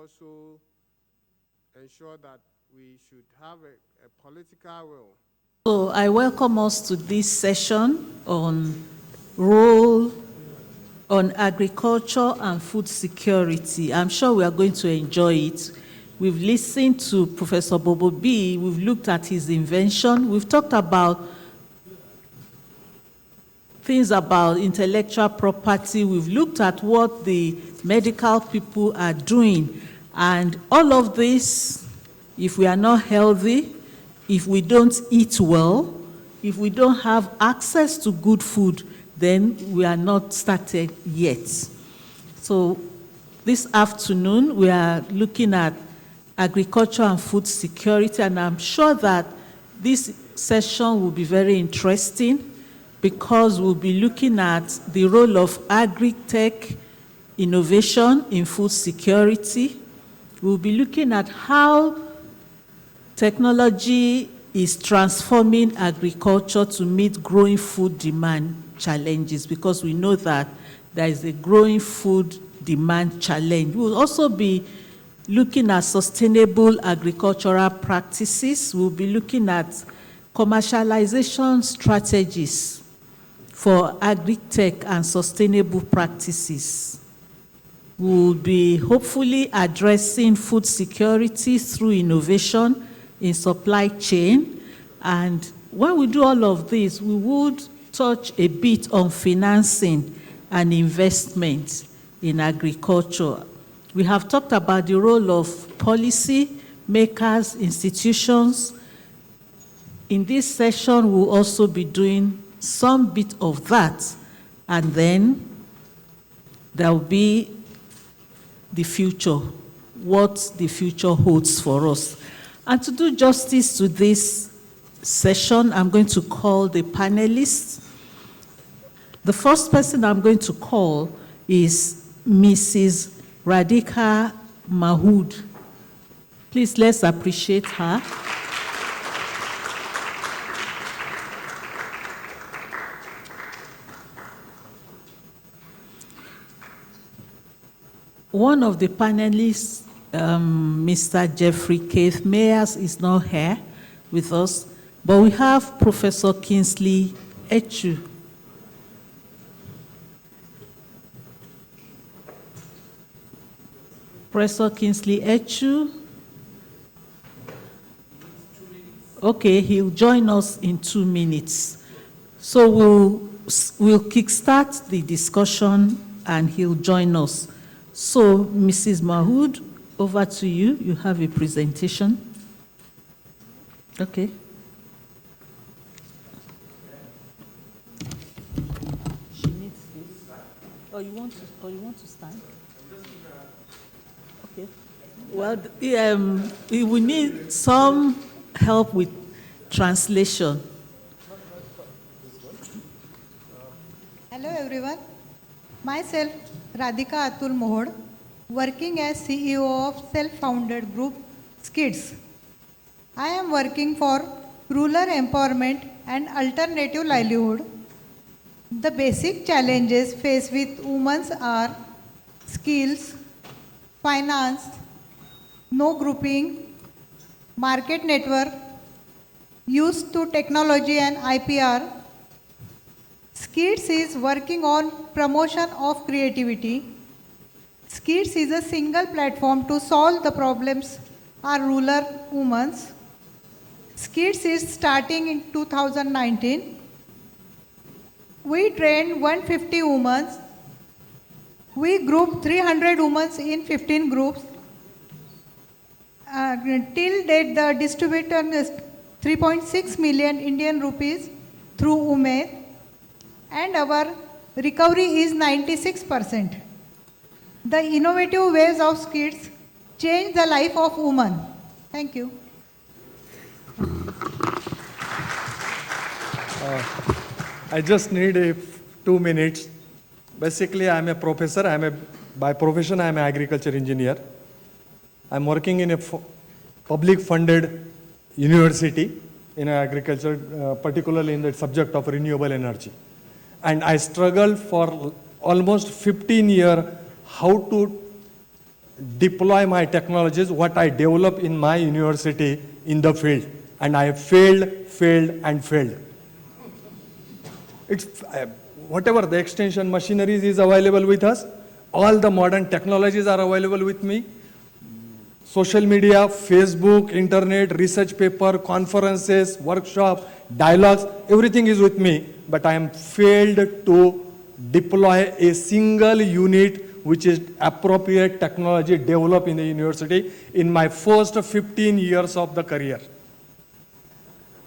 also ensure that we should have a political will. So I welcome us to this session on role on agriculture and food security. I'm sure we are going to enjoy it. We've listened to Professor Bobo B. We've looked at his invention. We've talked about things about intellectual property. We've looked at what the medical people are doing. And all of this, if we are not healthy, if we don't eat well, if we don't have access to good food, then we are not started yet. So this afternoon, we are looking at agriculture and food security, and I'm sure that this session will be very interesting because we'll be looking at the role of agri-tech innovation in food security. We'll be looking at how technology is transforming agriculture to meet growing food demand challenges, because we know that there is a growing food demand challenge. We'll also be looking at sustainable agricultural practices. We'll be looking at commercialization strategies for agri-tech and sustainable practices. We'll be hopefully addressing food security through innovation in supply chain. And when we do all of this, we would touch a bit on financing and investment in agriculture. We have talked about the role of policy makers, institutions. In this session, we'll also be doing some bit of that, and then there will be the future, what the future holds for us. And to do justice to this session, I'm going to call the panelists. The first person I'm going to call is Mrs. Radhika Mahood. Please, let's appreciate her. One of the panelists, Mr. Jeffrey Keith Mayers, is not here with us, but we have Professor Kingsley Echu. Professor Kingsley Echu. Okay, he'll join us in 2 minutes. So we'll kickstart the discussion and he'll join us. So, Mrs. Mahood, over to you. You have a presentation. Okay. She needs this. Oh, you want to stand? Okay. Well, we will need some help with translation. Hello, everyone. Myself, Radhika Atul Mohod, working as CEO of self-founded group SKIDS. I am working for rural empowerment and alternative livelihood. The basic challenges faced with women are skills, finance, no grouping, market network, use to technology and IPR. SKIDS is working on promotion of creativity. SKIDS is a single platform to solve the problems of rural women. SKIDS is starting in 2019. We trained 150 women. We grouped 300 women in 15 groups. Till date, the distribution is 3.6 million Indian rupees through Umed, and our recovery is 96%. The innovative ways of SKIDS change the life of women. Thank you. I just need 2 minutes. Basically, I'm a professor. By profession, I'm an agriculture engineer. I'm working in a public funded university in agriculture, particularly in the subject of renewable energy. And I struggled for almost 15 years how to deploy my technologies, what I develop in my university in the field. And I have failed, and failed. It's, whatever the extension machineries is available with us, all the modern technologies are available with me. Social media, Facebook, internet, research paper, conferences, workshop, dialogues, everything is with me, but I am failed to deploy a single unit which is appropriate technology developed in the university in my first 15 years of the career.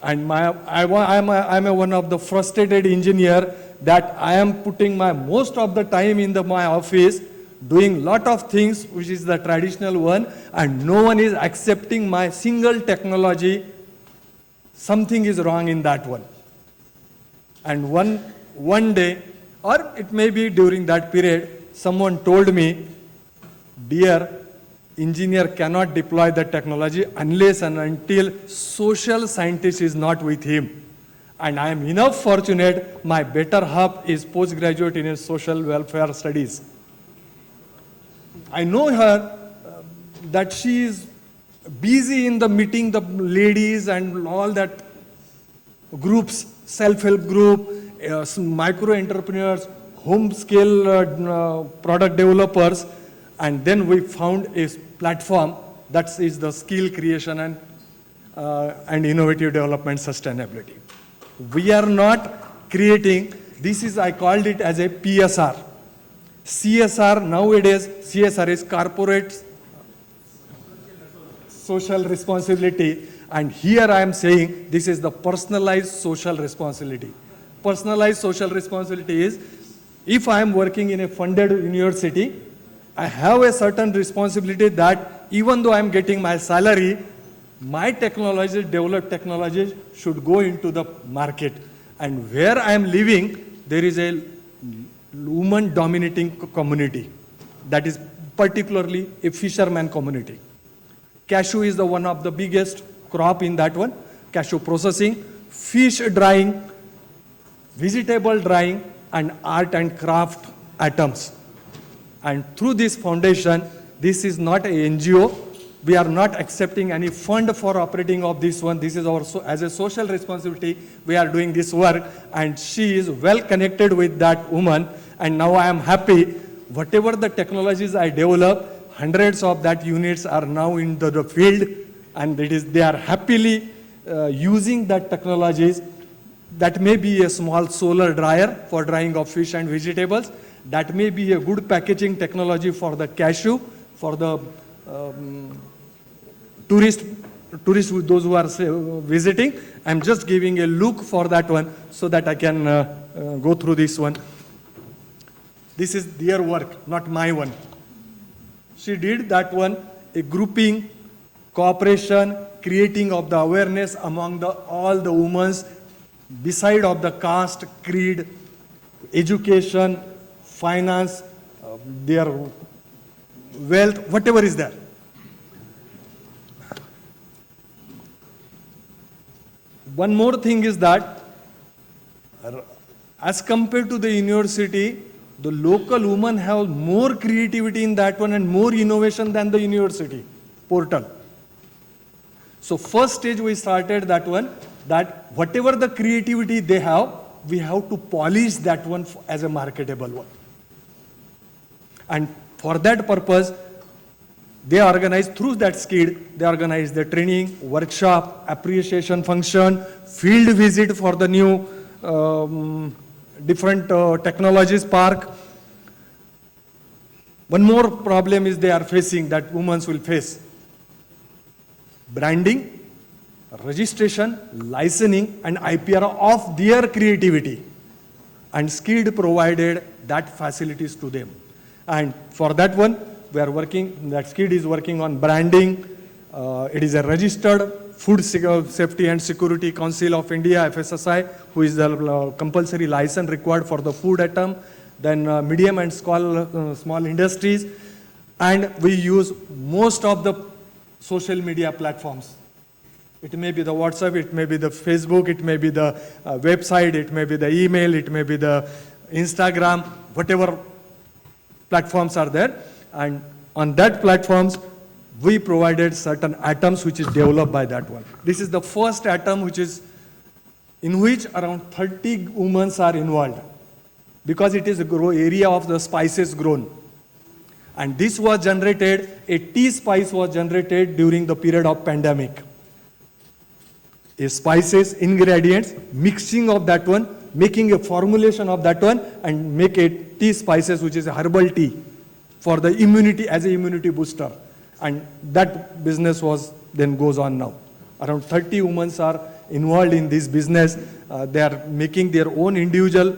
And I'm one of the frustrated engineer that I am putting my most of the time in my office doing lot of things which is the traditional one, and no one is accepting my single technology. Something is wrong in that one. And one day, or it may be during that period, someone told me, dear, engineer cannot deploy the technology unless and until social scientist is not with him. And I am enough fortunate, my better half is postgraduate in social welfare studies. I know her that she is busy in the meeting the ladies and all that groups, self-help group, micro entrepreneurs, home scale product developers, and then we found a platform that is the skill creation and innovative development sustainability. We are not creating, this is, I called it as a PSR. CSR, nowadays, CSR is corporate social responsibility, and here I am saying this is the personalized social responsibility. Personalized social responsibility is, if I am working in a funded university, I have a certain responsibility that even though I am getting my salary, my technology, developed technologies should go into the market. And where I am living, there is a woman dominating community. That is particularly a fisherman community. Cashew is the one of the biggest crop in that one. Cashew processing, fish drying, vegetable drying, and art and craft items. And through this foundation, this is not an NGO. We are not accepting any fund for operating of this one. This is our, as a social responsibility, we are doing this work, and she is well connected with that woman. And now I am happy, whatever the technologies I develop, hundreds of that units are now in the field, and they are happily using that technologies. That may be a small solar dryer for drying of fish and vegetables. That may be a good packaging technology for the cashew, for the tourists, those who are visiting. I'm just giving a look for that one so that I can go through this one. This is their work, not my one. She did that one, a grouping, cooperation, creating of the awareness among all the women, beside of the caste, creed, education, finance, their wealth, whatever is there. One more thing is that, as compared to the university, the local women have more creativity in that one and more innovation than the university portal. So first stage we started that one, that whatever the creativity they have, we have to polish that one as a marketable one. And for that purpose, they organize through that SKID, they organize the training, workshop, appreciation function, field visit for the new different technologies park. One more problem is they are facing, that women will face. Branding, registration, licensing, and IPR of their creativity. And SKID provided that facilities to them. And for that one, we are working, that SKID is working on branding. It is a registered Food Safety and Security Council of India, FSSI, who is the compulsory license required for the food item. Then medium and small industries. And we use most of the social media platforms. It may be the WhatsApp, it may be the Facebook, it may be the website, it may be the email, it may be the Instagram, whatever platforms are there. And On that platforms, we provided certain atoms which is developed by that one. This is the first atom in which around 30 women are involved, because it is a area of the spices grown. And this was generated, a tea spice was generated during the period of pandemic. A spices, ingredients, mixing of that one, making a formulation of that one, and make a tea spices which is a herbal tea for the immunity, as a immunity booster. And that business then goes on now. Around 30 women are involved in this business. They are making their own individual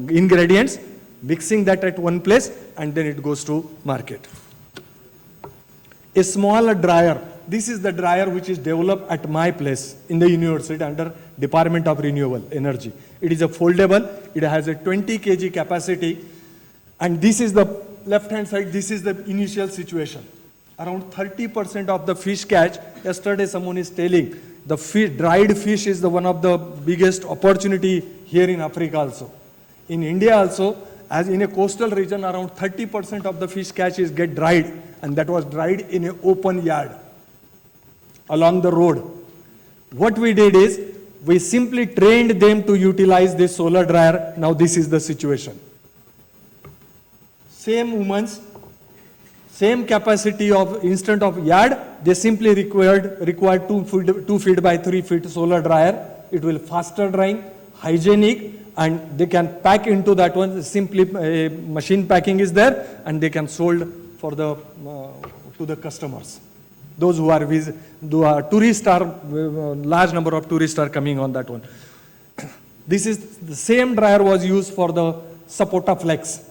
ingredients, mixing that at one place, and then it goes to market. A smaller dryer. This is the dryer which is developed at my place in the university under Department of Renewable Energy. It is a foldable. It has a 20 kg capacity. And this is the left-hand side. This is the initial situation. Around 30% of the fish catch, yesterday someone is telling, the dried fish is one of the biggest opportunity here in Africa also. In India also, as in a coastal region, around 30% of the fish catch get dried, and that was dried in an open yard along the road. What we did is, we simply trained them to utilize this solar dryer. Now this is the situation. Same women's, same capacity of instant of yard, they simply required 2 feet by 3 feet solar dryer. It will faster drying, hygienic, and they can pack into that one. Simply machine packing is there, and they can sold for the to the customers. Those who are tourists are large number of tourists are coming on that one. This is the same dryer was used for the Sapota Flex.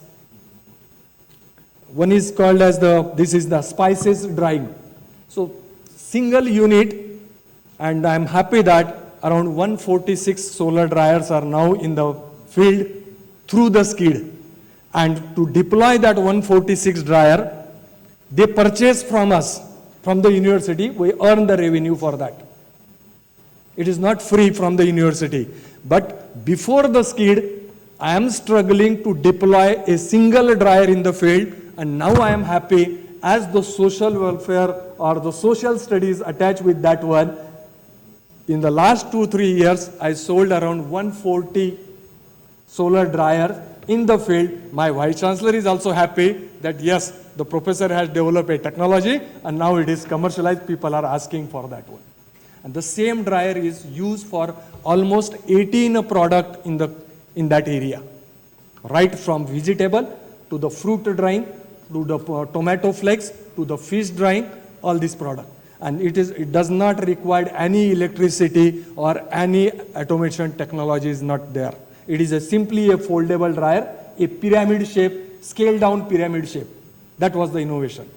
One is called as this is the spices drying. So single unit, and I'm happy that around 146 solar dryers are now in the field through the skid. And to deploy that 146 dryer, they purchase from us, from the university, we earn the revenue for that. It is not free from the university. But before the skid, I am struggling to deploy a single dryer in the field, and now I am happy as the social welfare or the social studies attached with that one. In the last 2-3 years, I sold around 140 solar dryers in the field. My Vice Chancellor is also happy that yes, the professor has developed a technology and now it is commercialized. People are asking for that one. And the same dryer is used for almost 18 products in that area. Right from vegetable to the fruit drying, to the tomato flakes, to the fish drying, all these products. And it does not require any electricity or any automation technology is not there. It is simply a foldable dryer, a pyramid shape, scaled down pyramid shape. That was the innovation.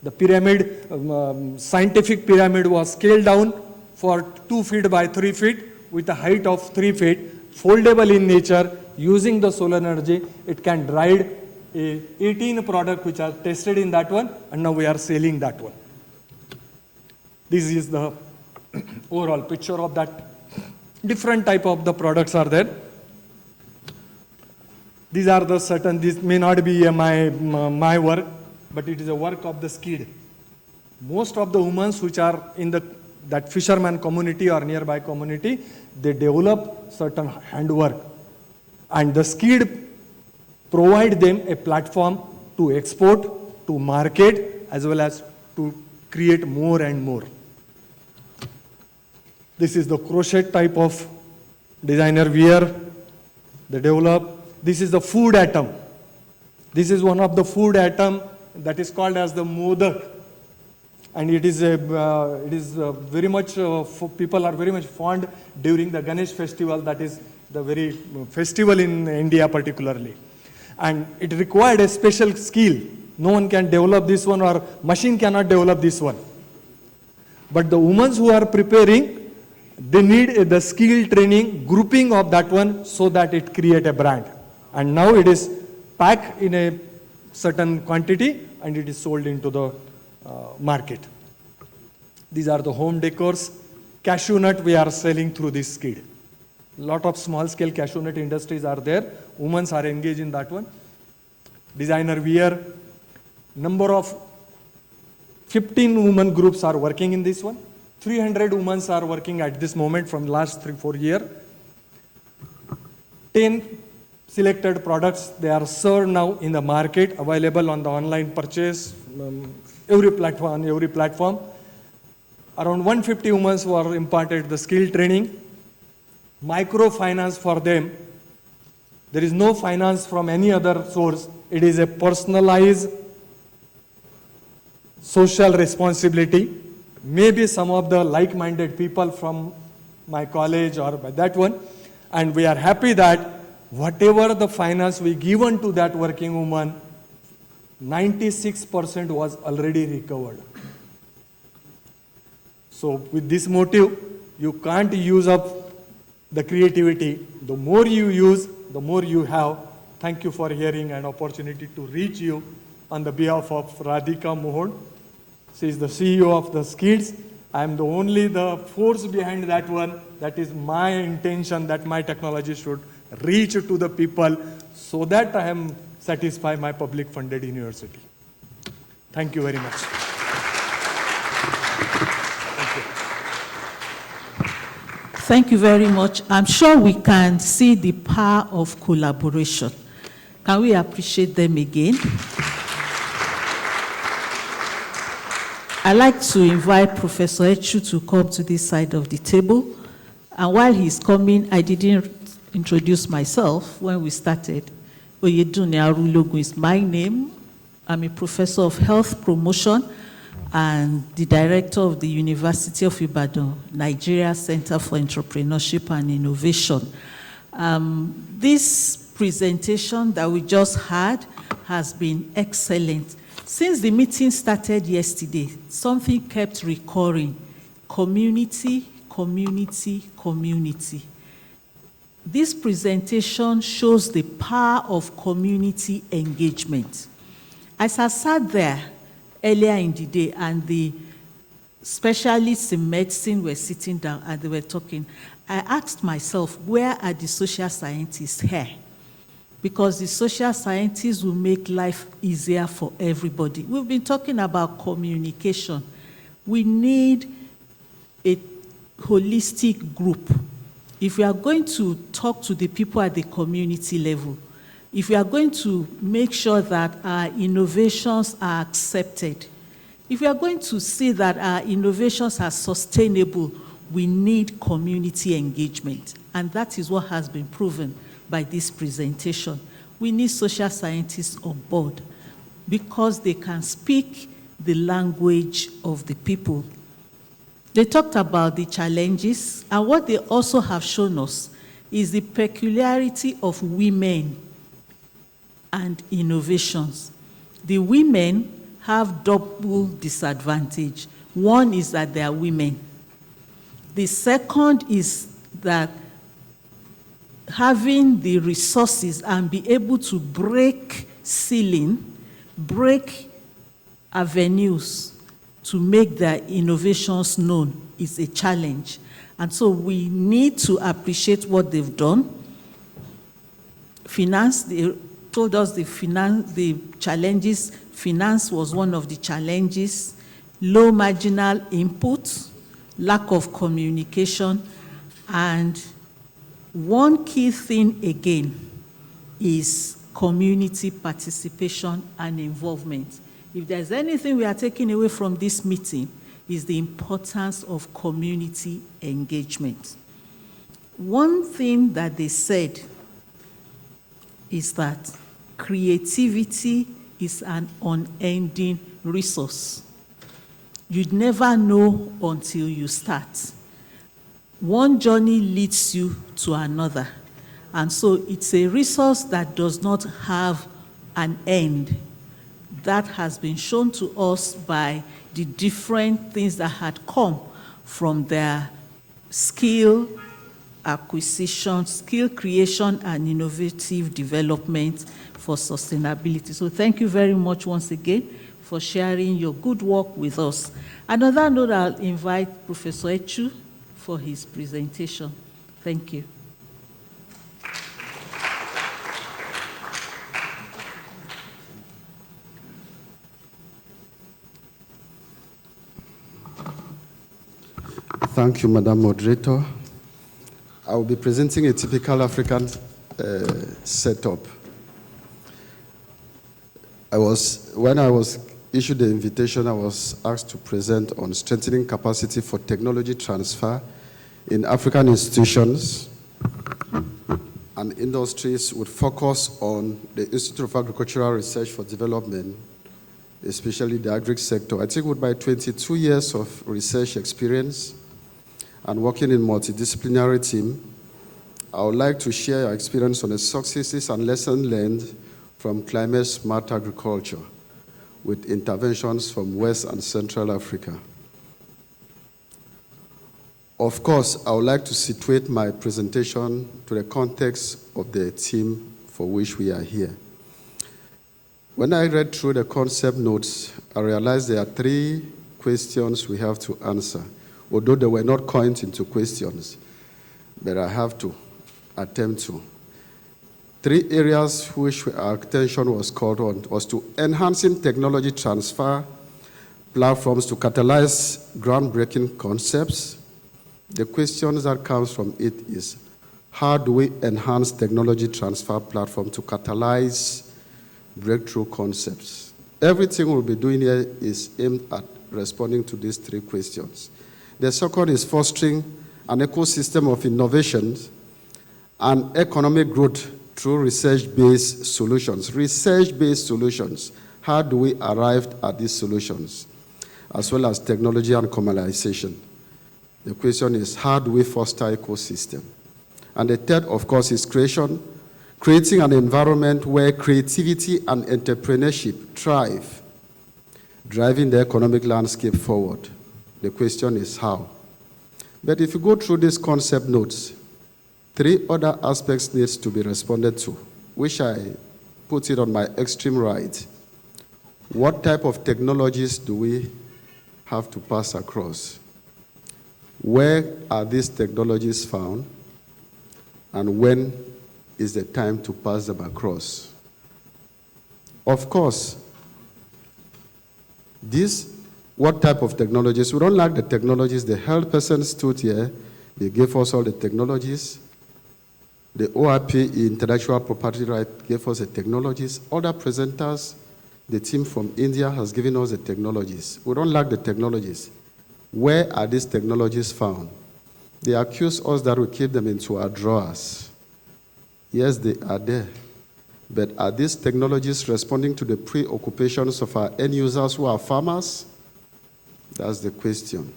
The pyramid, scientific pyramid was scaled down for 2 feet by 3 feet with a height of 3 feet, foldable in nature, using the solar energy. It can dry 18 products which are tested in that one, and now we are selling that one. This is the overall picture of that. Different type of the products are there. These are the certain, this may not be my work, but it is a work of the skid. Most of the women which are in that fisherman community or nearby community, they develop certain handwork. And the skid provide them a platform to export, to market, as well as to create more and more. This is the crochet type of designer wear they develop. This is the food atom. This is one of the food atom that is called as the modak. And it is very much, people are very much fond during the Ganesh festival. That is the very festival in India particularly. And it required a special skill. No one can develop this one, or machine cannot develop this one. But the women who are preparing, they need the skill training, grouping of that one so that it create a brand. And now it is packed in a certain quantity and it is sold into the market. These are the home decors. Cashew nut we are selling through this skid. Lot of small scale cashew nut industries are there. Women are engaged in that one. Designer wear. Number of 15 women groups are working in this one. 300 women are working at this moment from last 3-4 years. 10 selected products, they are served now in the market, available on the online purchase, every platform. Around 150 women were imparted the skill training. Microfinance for them. There is no finance from any other source. It is a personalized social responsibility. Maybe some of the like-minded people from my college or by that one. And we are happy that whatever the finance we given to that working woman, 96% was already recovered. So with this motive, you can't use up the creativity. The more you use, the more you have. Thank you for hearing an opportunity to reach you on the behalf of Radhika Mohan. She is the CEO of the Skids. I am the only the force behind that one. That is my intention that my technology should reach to the people so that I am satisfy my public funded university. Thank you very much. Thank you very much. I'm sure we can see the power of collaboration. Can we appreciate them again? I'd like to invite Professor Echu to come to this side of the table. And while he's coming, I didn't introduce myself when we started. Oyedunni Arulogun is my name. I'm a professor of health promotion and the director of the University of Ibadan, Nigeria Center for Entrepreneurship and Innovation. This presentation that we just had has been excellent. Since the meeting started yesterday, something kept recurring: community, community, community. This presentation shows the power of community engagement. As I sat there earlier in the day and the specialists in medicine were sitting down and they were talking, I asked myself, where are the social scientists here? Because the social scientists will make life easier for everybody. We've been talking about communication. We need a holistic group. If we are going to talk to the people at the community level, if we are going to make sure that our innovations are accepted, if we are going to see that our innovations are sustainable, we need community engagement. And that is what has been proven by this presentation. We need social scientists on board because they can speak the language of the people. They talked about the challenges, and what they also have shown us is the peculiarity of women and innovations. The women have double disadvantage. One is that they are women. The second is that having the resources and be able to break ceiling, break avenues to make their innovations known is a challenge. And so we need to appreciate what they've done. Finance, they told us the challenges. Finance was one of the challenges. Low marginal input, lack of communication, and one key thing again is community participation and involvement. If there's anything we are taking away from this meeting, is the importance of community engagement. One thing that they said is that creativity is an unending resource. You'd never know until you start. One journey leads you to another. And so it's a resource that does not have an end. That has been shown to us by the different things that had come from their skill acquisition, skill creation, and innovative development for sustainability. So thank you very much once again for sharing your good work with us. Another note, I'll invite Professor Echu for his presentation. Thank you. Thank you, Madam Moderator. I will be presenting a typical African setup. When I was issued the invitation, I was asked to present on strengthening capacity for technology transfer in African institutions and industries with focus on the Institute of Agricultural Research for Development, especially the agri sector. I think with my 22 years of research experience and working in multidisciplinary team, I would like to share our experience on the successes and lessons learned from climate-smart agriculture with interventions from West and Central Africa. Of course, I would like to situate my presentation to the context of the theme for which we are here. When I read through the concept notes, I realized there are 3 questions we have to answer, although they were not coined into questions, but I have to attempt to. 3 areas which our attention was called on was to enhancing technology transfer platforms to catalyze groundbreaking concepts. The questions that comes from it is, how do we enhance technology transfer platform to catalyze breakthrough concepts? Everything we'll be doing here is aimed at responding to these 3 questions. The second is fostering an ecosystem of innovations and economic growth through research-based solutions. Research-based solutions. How do we arrive at these solutions? As well as technology and commercialization. The question is, how do we foster ecosystem? And the third, of course, is creating an environment where creativity and entrepreneurship thrive, driving the economic landscape forward. The question is how. But if you go through these concept notes, 3 other aspects needs to be responded to, which I put it on my extreme right. What type of technologies do we have to pass across? Where are these technologies found? And when is the time to pass them across? Of course, what type of technologies? We don't lack the technologies. The health person stood here. They gave us all the technologies. The OIP, Intellectual Property Right, gave us the technologies. Other presenters, the team from India has given us the technologies. We don't lack the technologies. Where are these technologies found? They accuse us that we keep them into our drawers. Yes, they are there. But are these technologies responding to the preoccupations of our end users who are farmers? That's the question.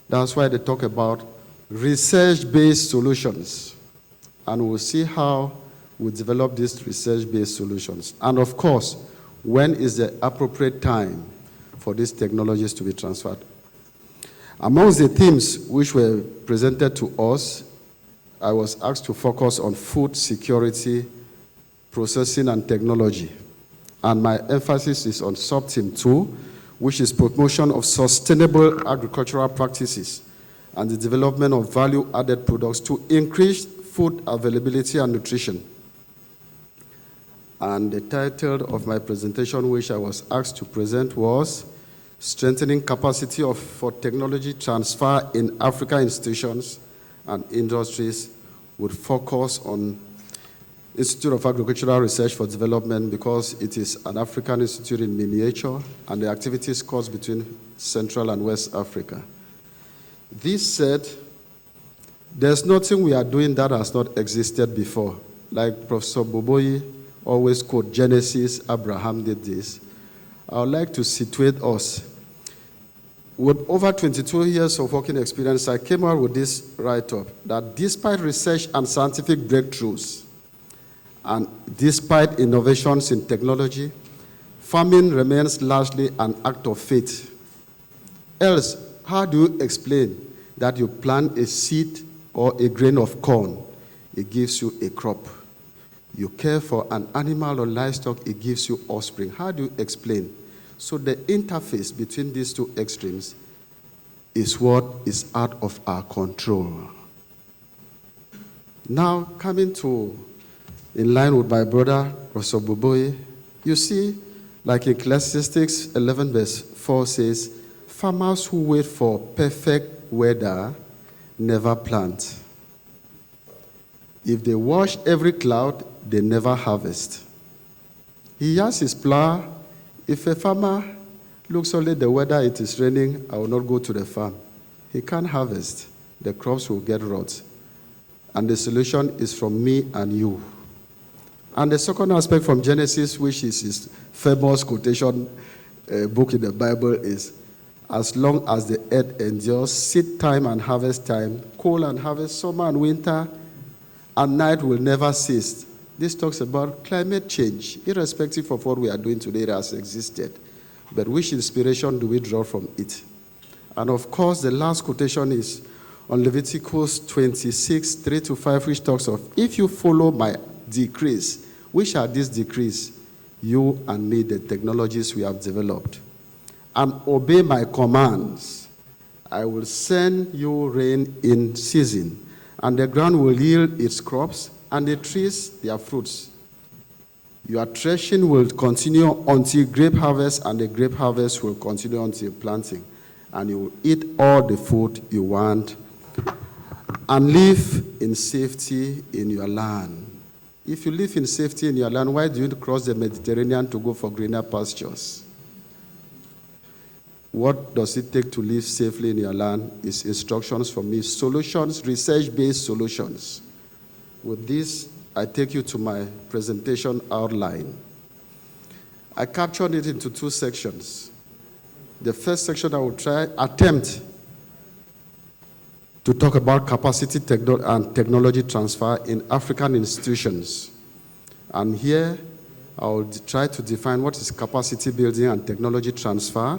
That's why they talk about research-based solutions. And we'll see how we develop these research-based solutions. And of course, when is the appropriate time for these technologies to be transferred? Amongst the themes which were presented to us, I was asked to focus on food security, processing, and technology. And my emphasis is on sub-theme 2, which is promotion of sustainable agricultural practices and the development of value-added products to increase food availability and nutrition. And the title of my presentation, which I was asked to present, was Strengthening Capacity for Technology Transfer in African Institutions and Industries, with focus on Institute of Agricultural Research for Development, because it is an African institute in miniature, and the activities course between Central and West Africa. This said, there's nothing we are doing that has not existed before. Like Professor Boboyi always quote Genesis, Abraham did this. I would like to situate us. With over 22 years of working experience, I came out with this write-up that despite research and scientific breakthroughs, and despite innovations in technology, farming remains largely an act of faith. Else, how do you explain that you plant a seed or a grain of corn, it gives you a crop? You care for an animal or livestock, it gives you offspring. How do you explain? So the interface between these 2 extremes is what is out of our control. Now, coming to, in line with my brother, Professor Boboyi, you see, like Ecclesiastes 11 verse 4 says, farmers who wait for perfect weather never plant. If they wash every cloud, they never harvest. He has his plow. If a farmer looks only the weather, it is raining, I will not go to the farm. He can't harvest. The crops will get rot. And the solution is from me and you. And the second aspect from Genesis, which is his famous quotation book in the Bible, is, as long as the earth endures, seed time and harvest time, cold and harvest, summer and winter, and night will never cease. This talks about climate change. Irrespective of what we are doing today, it has existed. But which inspiration do we draw from it? And of course, the last quotation is on Leviticus 26, 3-5, which talks of, if you follow my decrees, which are these decrees? You and me, the technologies we have developed, and obey my commands, I will send you rain in season, and the ground will yield its crops, and the trees their fruits. Your threshing will continue until grape harvest, and the grape harvest will continue until planting, and you will eat all the food you want, and live in safety in your land. If you live in safety in your land, why do you cross the Mediterranean to go for greener pastures? What does it take to live safely in your land is instructions from me, solutions, research-based solutions. With this, I take you to my presentation outline. I captured it into two sections. The first section I will attempt to talk about capacity and technology transfer in African institutions. And here, I will try to define what is capacity building and technology transfer.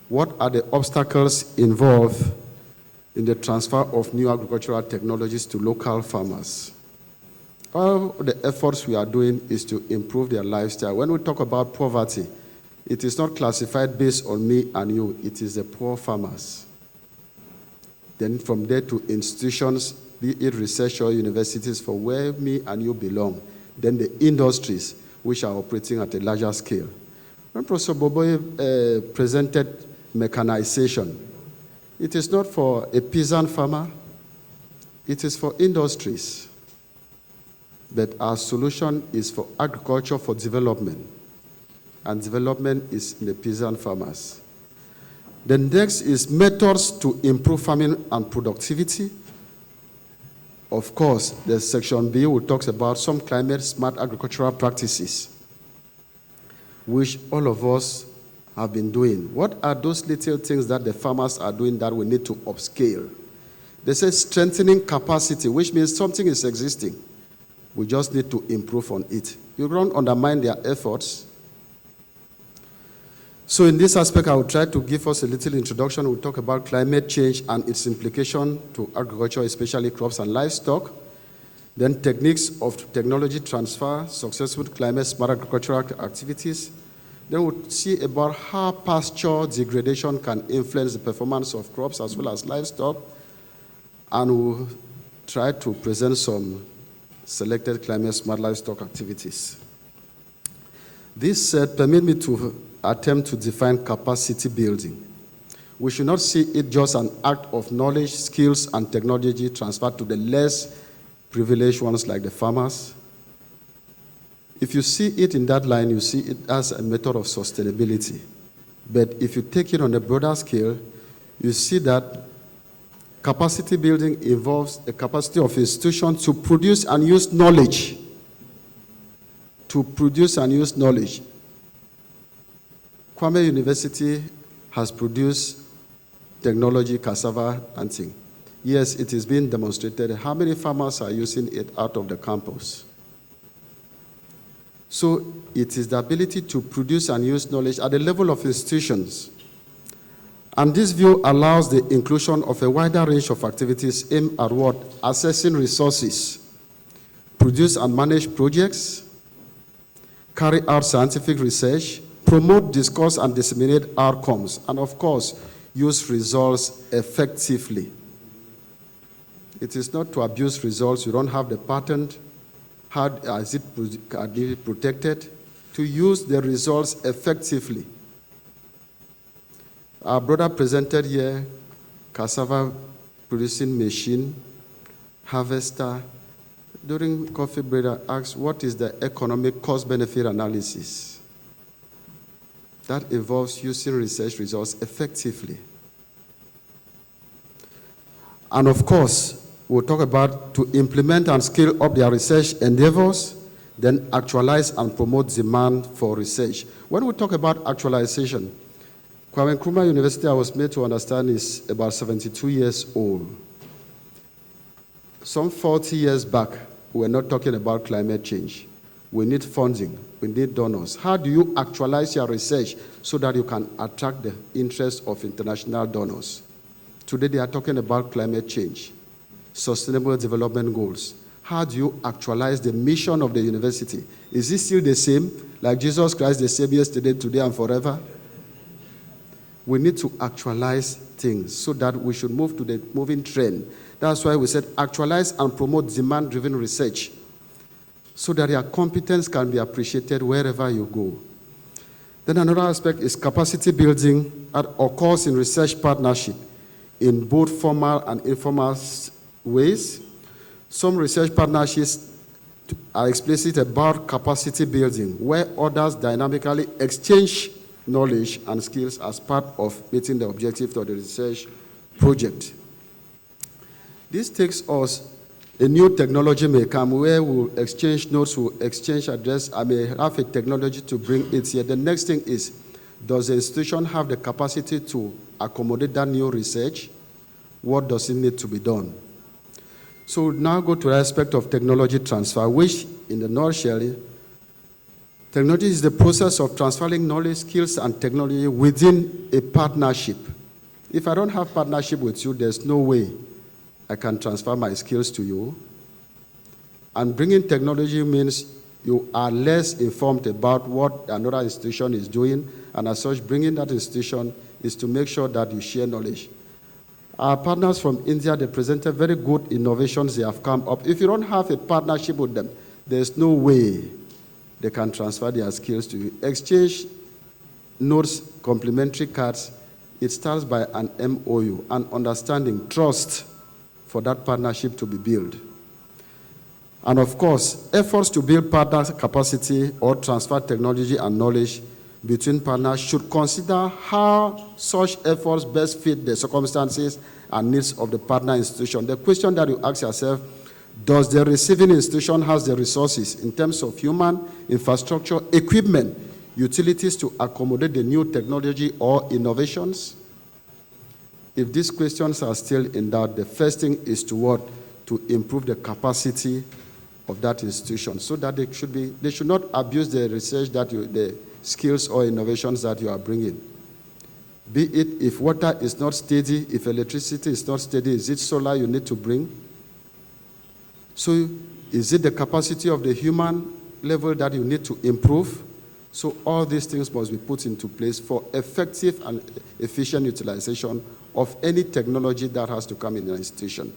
What are the obstacles involved in the transfer of new agricultural technologies to local farmers? All the efforts we are doing is to improve their lifestyle. When we talk about poverty, it is not classified based on me and you, it is the poor farmers. Then from there to institutions, be it research or universities, for where me and you belong. Then the industries, which are operating at a larger scale. When Professor Boboye presented mechanization, it is not for a peasant farmer, it is for industries. But our solution is for agriculture for development. And development is in the peasant farmers. The next is methods to improve farming and productivity. Of course, the section B will talk about some climate-smart agricultural practices, which all of us have been doing. What are those little things that the farmers are doing that we need to upscale? They say strengthening capacity, which means something is existing. We just need to improve on it. You don't undermine their efforts. So in this aspect, I will try to give us a little introduction. We'll talk about climate change and its implication to agriculture, especially crops and livestock. Then techniques of technology transfer, successful climate-smart agricultural activities. Then we'll see about how pasture degradation can influence the performance of crops as well as livestock. And we'll try to present some selected climate-smart livestock activities. This said, permit me to attempt to define capacity building. We should not see it just an act of knowledge, skills, and technology transferred to the less privileged ones like the farmers. If you see it in that line, you see it as a method of sustainability. But if you take it on a broader scale, you see that capacity building involves the capacity of institutions to produce and use knowledge. To produce and use knowledge. Kwame University has produced technology, cassava, and thing. Yes, it is being demonstrated. How many farmers are using it out of the campus? So it is the ability to produce and use knowledge at the level of institutions. And this view allows the inclusion of a wider range of activities aimed at what? Assessing resources, produce and manage projects, carry out scientific research, promote, discuss, and disseminate outcomes, and of course, use results effectively. It is not to abuse results. You don't have the patent. How is it protected? To use the results effectively. Our brother presented here cassava producing machine, harvester. During coffee break, I asked, what is the economic cost-benefit analysis? That involves using research results effectively. And of course, we'll talk about to implement and scale up their research endeavors, then actualize and promote demand for research. When we talk about actualization, Nkrumah University, I was made to understand, is about 72 years old. Some 40 years back, we were not talking about climate change. We need funding. We need donors. How do you actualize your research so that you can attract the interest of international donors? Today, they are talking about climate change, sustainable development goals. How do you actualize the mission of the university? Is it still the same, like Jesus Christ, the same yesterday, today, and forever? We need to actualize things so that we should move to the moving trend. That's why we said actualize and promote demand-driven research so that your competence can be appreciated wherever you go. Then another aspect is capacity building that occurs in research partnership in both formal and informal ways. Some research partnerships are explicit about capacity building, where others dynamically exchange knowledge and skills as part of meeting the objective of the research project. This takes us, a new technology may come where we'll exchange notes, we'll exchange address. I may have a technology to bring it here. The next thing is, does the institution have the capacity to accommodate that new research? What does it need to be done? So we'll now go to the aspect of technology transfer, which in the nutshell, technology is the process of transferring knowledge, skills, and technology within a partnership. If I don't have partnership with you, there's no way I can transfer my skills to you. And bringing technology means you are less informed about what another institution is doing, and as such, bringing that institution is to make sure that you share knowledge. Our partners from India, they presented very good innovations they have come up. If you don't have a partnership with them, there's no way they can transfer their skills to you. Exchange notes, complementary cards, it starts by an MOU, an understanding, trust for that partnership to be built. And of course, efforts to build partner capacity or transfer technology and knowledge between partners should consider how such efforts best fit the circumstances and needs of the partner institution. The question that you ask yourself, does the receiving institution have the resources in terms of human, infrastructure, equipment, utilities to accommodate the new technology or innovations? If these questions are still in doubt, the first thing is to what? To improve the capacity of that institution so that they should not abuse the research the skills or innovations that you are bringing. Be it if water is not steady, if electricity is not steady, is it solar you need to bring? So is it the capacity of the human level that you need to improve? So all these things must be put into place for effective and efficient utilization of any technology that has to come in an institution.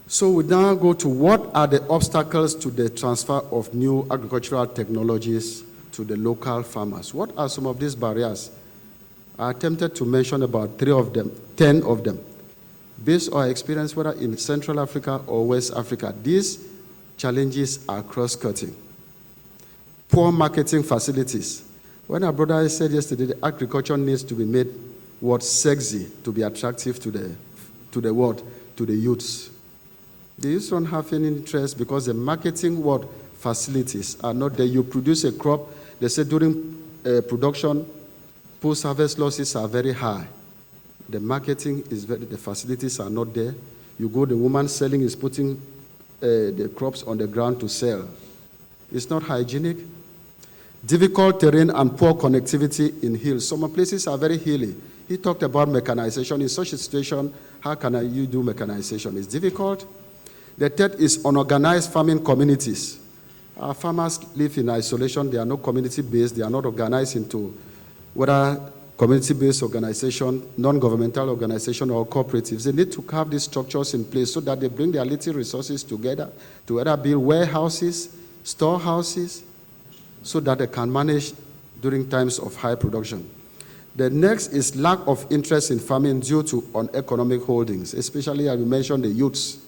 So we now go to what are the obstacles to the transfer of new agricultural technologies to the local farmers. What are some of these barriers? I attempted to mention about 10 of them. Based on our experience, whether in Central Africa or West Africa, these challenges are cross-cutting. Poor marketing facilities. When our brother said yesterday, the agriculture needs to be made sexy to be attractive to the world, to the youths. The youths don't have any interest because the marketing facilities are not there. You produce a crop, they say during production, post-harvest losses are very high. The marketing is the facilities are not there. You go, the woman selling is putting the crops on the ground to sell. It's not hygienic. Difficult terrain and poor connectivity in hills. Some places are very hilly. He talked about mechanization. In such a situation, how can you do mechanization? It's difficult. The third is unorganized farming communities. Our farmers live in isolation. They are not community-based. They are not organized into whether community-based organization, non-governmental organization, or cooperatives. They need to have these structures in place so that they bring their little resources together to either build warehouses, storehouses, so that they can manage during times of high production. The next is lack of interest in farming due to uneconomic holdings, especially as we mentioned the youths.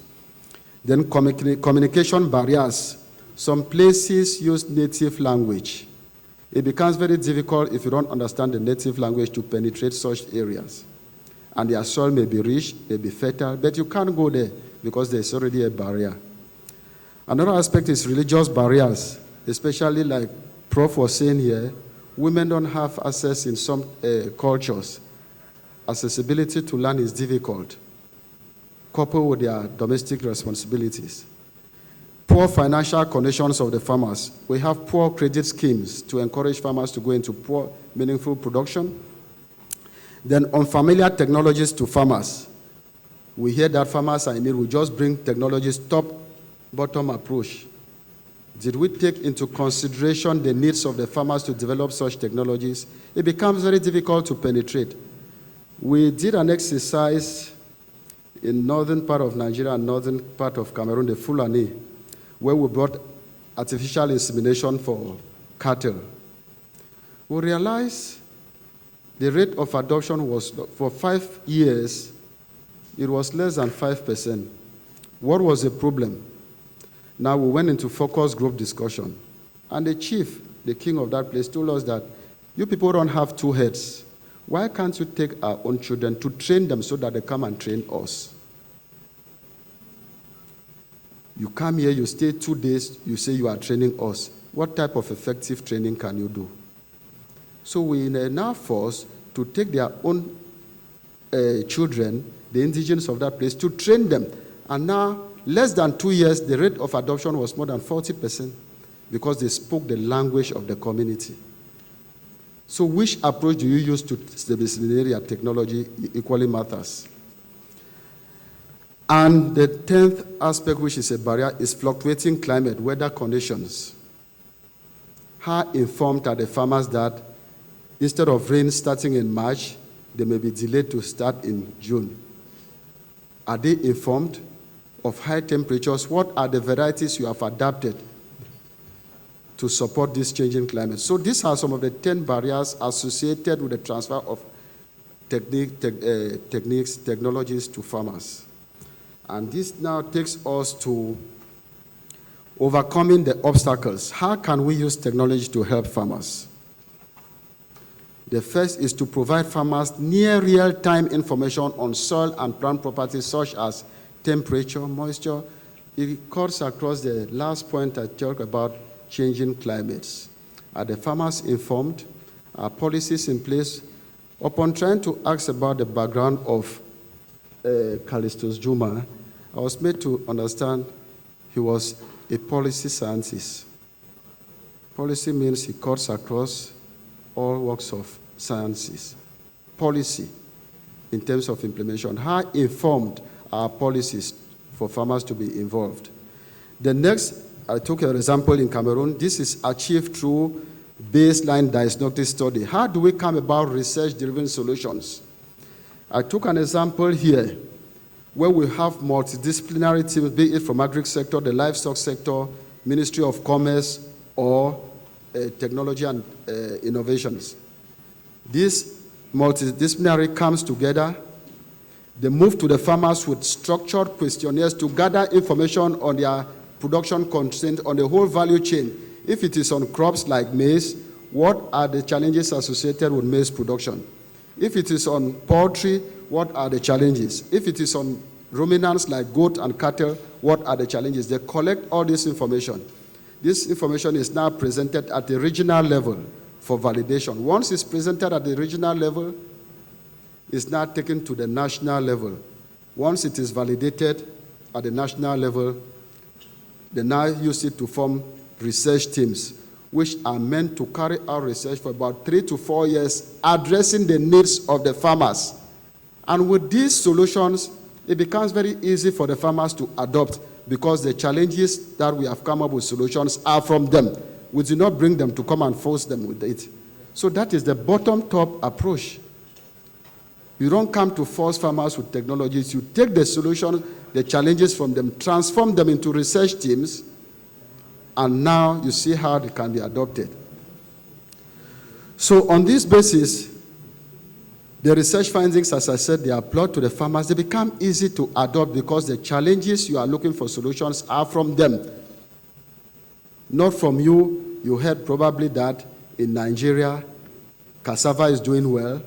Then communication barriers. Some places use native language. It becomes very difficult if you don't understand the native language to penetrate such areas. And their soil may be rich, may be fertile, but you can't go there because there's already a barrier. Another aspect is religious barriers, especially like Prof was saying here, women don't have access in some cultures. Accessibility to land is difficult, coupled with their domestic responsibilities. Poor financial conditions of the farmers. We have poor credit schemes to encourage farmers to go into poor, meaningful production. Then unfamiliar technologies to farmers. We hear that farmers are in need. We just bring technologies top-bottom approach. Did we take into consideration the needs of the farmers to develop such technologies? It becomes very difficult to penetrate. We did an exercise in northern part of Nigeria and northern part of Cameroon, the Fulani, where we brought artificial insemination for cattle. We realized the rate of adoption was, for 5 years, it was less than 5%. What was the problem? Now we went into focus group discussion. And the chief, the king of that place, told us that you people don't have 2 heads. Why can't you take our own children to train them so that they come and train us? You come here, you stay 2 days, you say you are training us. What type of effective training can you do? So we now forced to take their own children, the indigenous of that place, to train them. And now, less than 2 years, the rate of adoption was more than 40% because they spoke the language of the community. So which approach do you use to the disciplinary technology equally matters? And the 10th aspect, which is a barrier, is fluctuating climate, weather conditions. How informed are the farmers that instead of rain starting in March, they may be delayed to start in June? Are they informed of high temperatures? What are the varieties you have adapted to support this changing climate? So these are some of the 10 barriers associated with the transfer of technologies to farmers. And this now takes us to overcoming the obstacles. How can we use technology to help farmers? The first is to provide farmers near real-time information on soil and plant properties such as temperature, moisture. It cuts across the last point I talked about, changing climates. Are the farmers informed? Are policies in place? Upon trying to ask about the background of Calestous Juma, I was made to understand he was a policy scientist. Policy means he cuts across all walks of sciences. Policy in terms of implementation. How informed are policies for farmers to be involved? The next, I took an example in Cameroon. This is achieved through baseline diagnostic study. How do we come about research-driven solutions? I took an example here where we have multidisciplinary teams, be it from agri sector, the livestock sector, Ministry of Commerce, or technology and innovations. This multidisciplinary comes together. They move to the farmers with structured questionnaires to gather information on their production constraints on the whole value chain. If it is on crops like maize, what are the challenges associated with maize production? If it is on poultry, what are the challenges? If it is on ruminants like goat and cattle, what are the challenges? They collect all this information. This information is now presented at the regional level for validation. Once it's presented at the regional level, it's now taken to the national level. Once it is validated at the national level, they now use it to form research teams, which are meant to carry out research for about 3 to 4 years, addressing the needs of the farmers. And with these solutions, it becomes very easy for the farmers to adopt because the challenges that we have come up with solutions are from them. We do not bring them to come and force them with it. So that is the bottom-top approach. You don't come to force farmers with technologies. You take the solutions, the challenges from them, transform them into research teams, and now you see how they can be adopted. So on this basis, The research findings, as I said, they are brought to the farmers. They become easy to adopt because the challenges you are looking for solutions are from them, not from you. You heard probably that in Nigeria, cassava is doing well.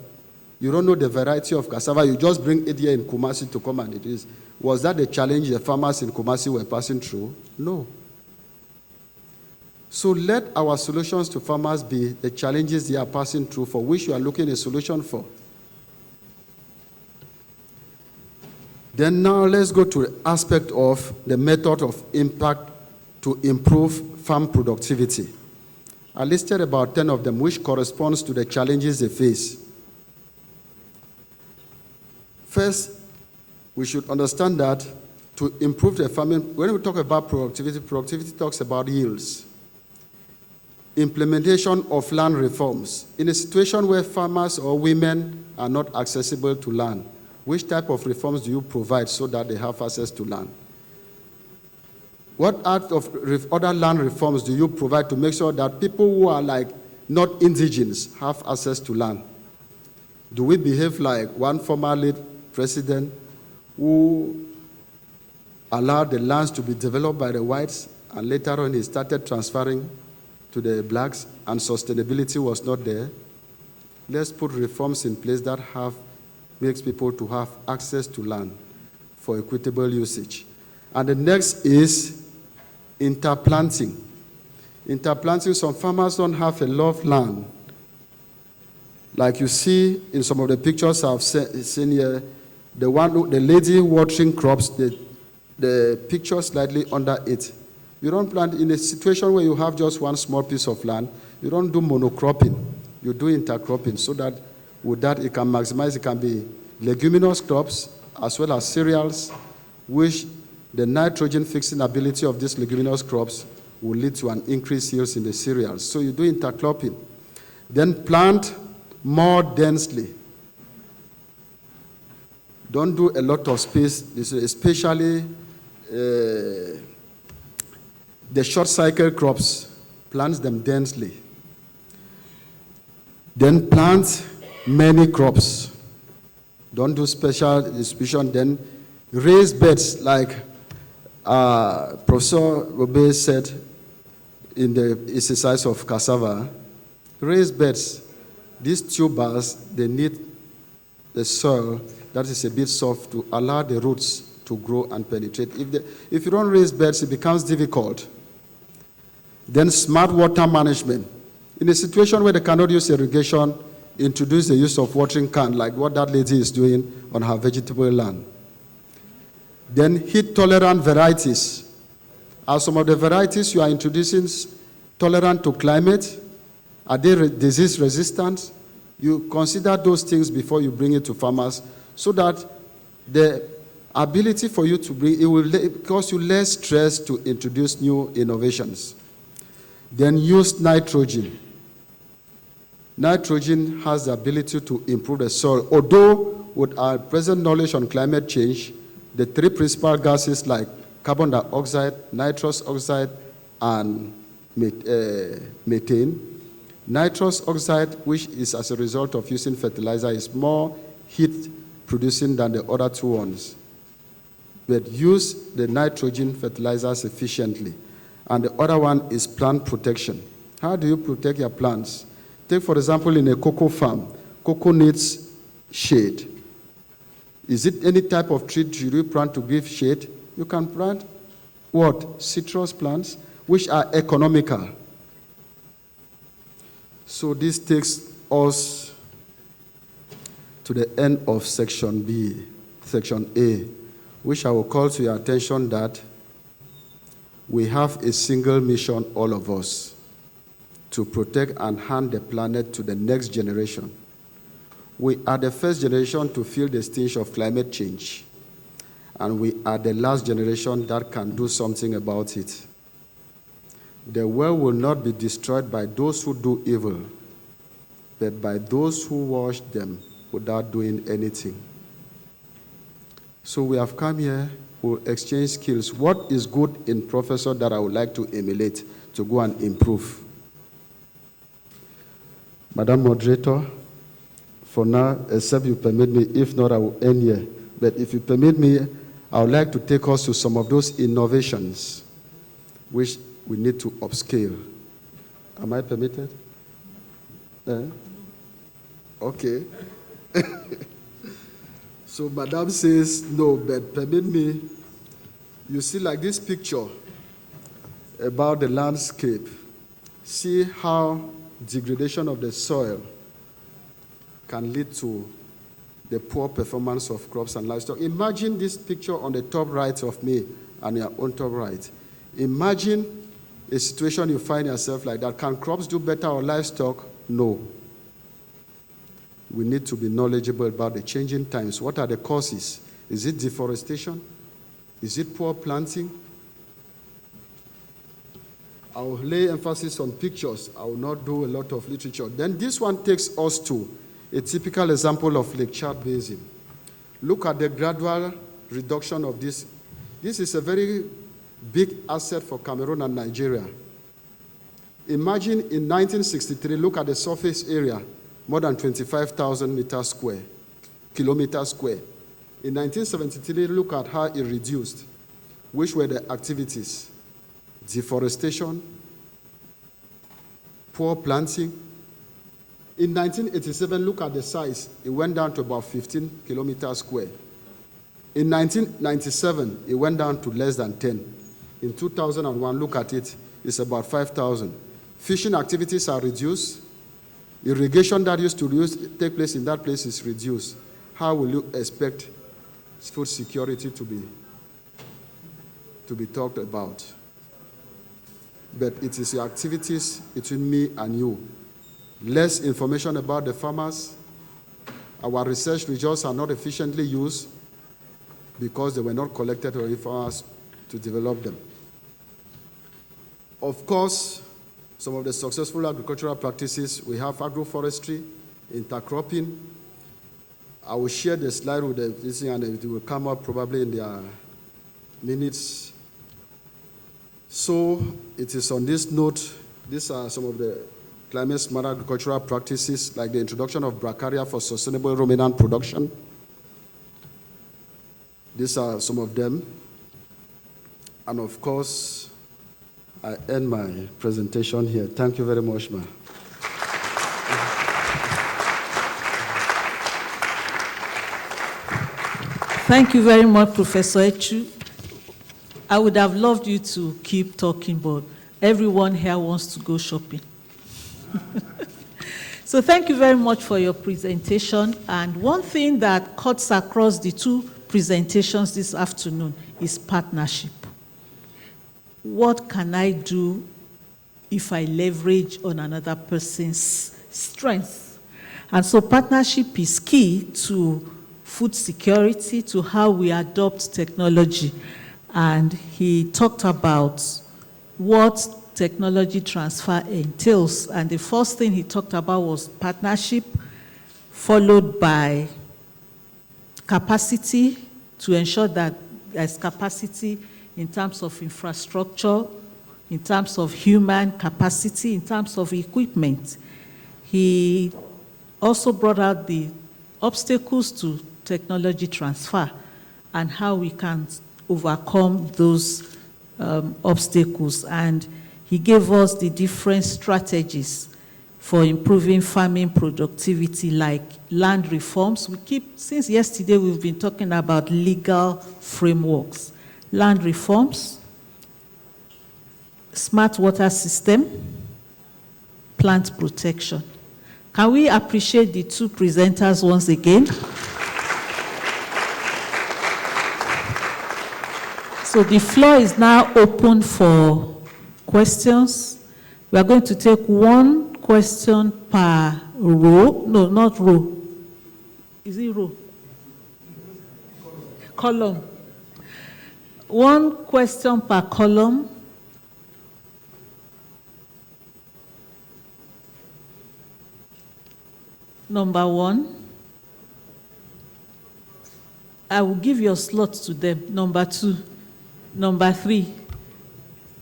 You don't know the variety of cassava. You just bring it here in Kumasi to come and it is. Was that the challenge the farmers in Kumasi were passing through? No. So let our solutions to farmers be the challenges they are passing through for which you are looking a solution for. Then now let's go to the aspect of the method of impact to improve farm productivity. I listed about 10 of them, which corresponds to the challenges they face. First, we should understand that to improve the farming, when we talk about productivity, productivity talks about yields. Implementation of land reforms. In a situation where farmers or women are not accessible to land, which type of reforms do you provide so that they have access to land? What other land reforms do you provide to make sure that people who are like not indigenous have access to land? Do we behave like one former late president who allowed the lands to be developed by the whites and later on he started transferring to the blacks and sustainability was not there? Let's put reforms in place that makes people to have access to land for equitable usage. And the next is interplanting. Interplanting, some farmers don't have a lot of land. Like you see in some of the pictures I've seen here, the lady watering crops, the picture slightly under it. You don't plant in a situation where you have just one small piece of land. You don't do monocropping. You do intercropping so that with that it can maximize. It can be leguminous crops as well as cereals, which the nitrogen fixing ability of these leguminous crops will lead to an increased yields in the cereals. So you do intercropping. Then plant more densely. Don't do a lot of space, especially the short cycle crops. Plant them densely. Then plant many crops. Don't do special distribution. Then raise beds like Professor Obe said in the exercise of cassava. Raise beds. These tubers, they need the soil that is a bit soft to allow the roots to grow and penetrate. If you don't raise beds, it becomes difficult. Then smart water management. In a situation where they cannot use irrigation, introduce the use of watering can, like what that lady is doing on her vegetable land. Then heat-tolerant varieties. Are some of the varieties you are introducing tolerant to climate? Are they disease resistant? You consider those things before you bring it to farmers so that the ability for you to bring, it will cost you less stress to introduce new innovations. Then use nitrogen. Nitrogen has the ability to improve the soil. Although with our present knowledge on climate change, the three principal gases like carbon dioxide, nitrous oxide, and methane, nitrous oxide, which is as a result of using fertilizer, is more heat producing than the other two ones. But use the nitrogen fertilizers efficiently. And the other one is plant protection. How do you protect your plants? Take, for example, in a cocoa farm, cocoa needs shade. Is it any type of tree should you plant to give shade? You can plant what? Citrus plants, which are economical. So this takes us to the end of section B, section A, which I will call to your attention that we have a single mission, all of us, to protect and hand the planet to the next generation. We are the first generation to feel the stench of climate change, and we are the last generation that can do something about it. The world will not be destroyed by those who do evil, but by those who watch them without doing anything. So we have come here, we'll exchange skills. What is good in Professor that I would like to emulate to go and improve? Madam Moderator, for now, except you permit me. If not, I will end here. But if you permit me, I would like to take us to some of those innovations which we need to upscale. Am I permitted? Okay. So Madame says no, but permit me. You see, like this picture about the landscape. See how degradation of the soil can lead to the poor performance of crops and livestock. Imagine this picture on the top right of me and your own top right. Imagine a situation you find yourself like that. Can crops do better or livestock? No. We need to be knowledgeable about the changing times. What are the causes? Is it deforestation? Is it poor planting? I will lay emphasis on pictures. I will not do a lot of literature. Then this one takes us to a typical example of Lake Chad Basin. Look at the gradual reduction of this. This is a very big asset for Cameroon and Nigeria. Imagine in 1963, look at the surface area, more than 25,000 kilometers square. In 1973, look at how it reduced. Which were the activities? Deforestation, poor planting. In 1987, look at the size. It went down to about 15 kilometers square. In 1997, it went down to less than 10. In 2001, look at it, it's about 5,000. Fishing activities are reduced. Irrigation that used to take place in that place is reduced. How will you expect food security to be talked about? But it is the activities between me and you. Less information about the farmers. Our research results are not efficiently used because they were not collected for us to develop them. Of course, some of the successful agricultural practices, we have agroforestry, intercropping. I will share the slide with this and it will come up probably in their minutes. So it is on this note, these are some of the climate-smart agricultural practices, like the introduction of bracharia for sustainable ruminant production. These are some of them. And of course, I end my presentation here. Thank you very much, ma'am. Thank you very much, Professor Echu. I would have loved you to keep talking, but everyone here wants to go shopping. So thank you very much for your presentation. And one thing that cuts across the two presentations this afternoon is partnership. What can I do if I leverage on another person's strength? And so partnership is key to food security, to how we adopt technology. And he talked about what technology transfer entails. And the first thing he talked about was partnership, followed by capacity, to ensure that there's capacity in terms of infrastructure, in terms of human capacity, in terms of equipment. He also brought out the obstacles to technology transfer and how we can overcome those obstacles. And he gave us the different strategies for improving farming productivity, like land reforms. Since yesterday, we've been talking about legal frameworks. Land reforms, smart water system, plant protection. Can we appreciate the two presenters once again? So the floor is now open for questions. We are going to take one question per row. No, not row. Is it row? Column. One question per column. Number one. I will give your slot to them. Number two. Number three.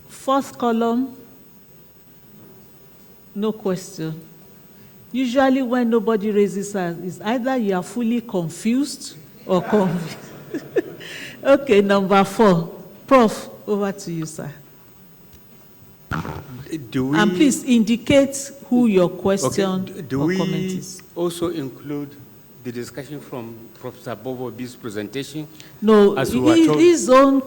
Fourth column. No question. Usually when nobody raises hands, it's either you are fully confused or confused. Okay, number 4. Prof, over to you, sir. And please indicate who your question or comment is. Also include the discussion from Professor Bobo's presentation? No, as we were told?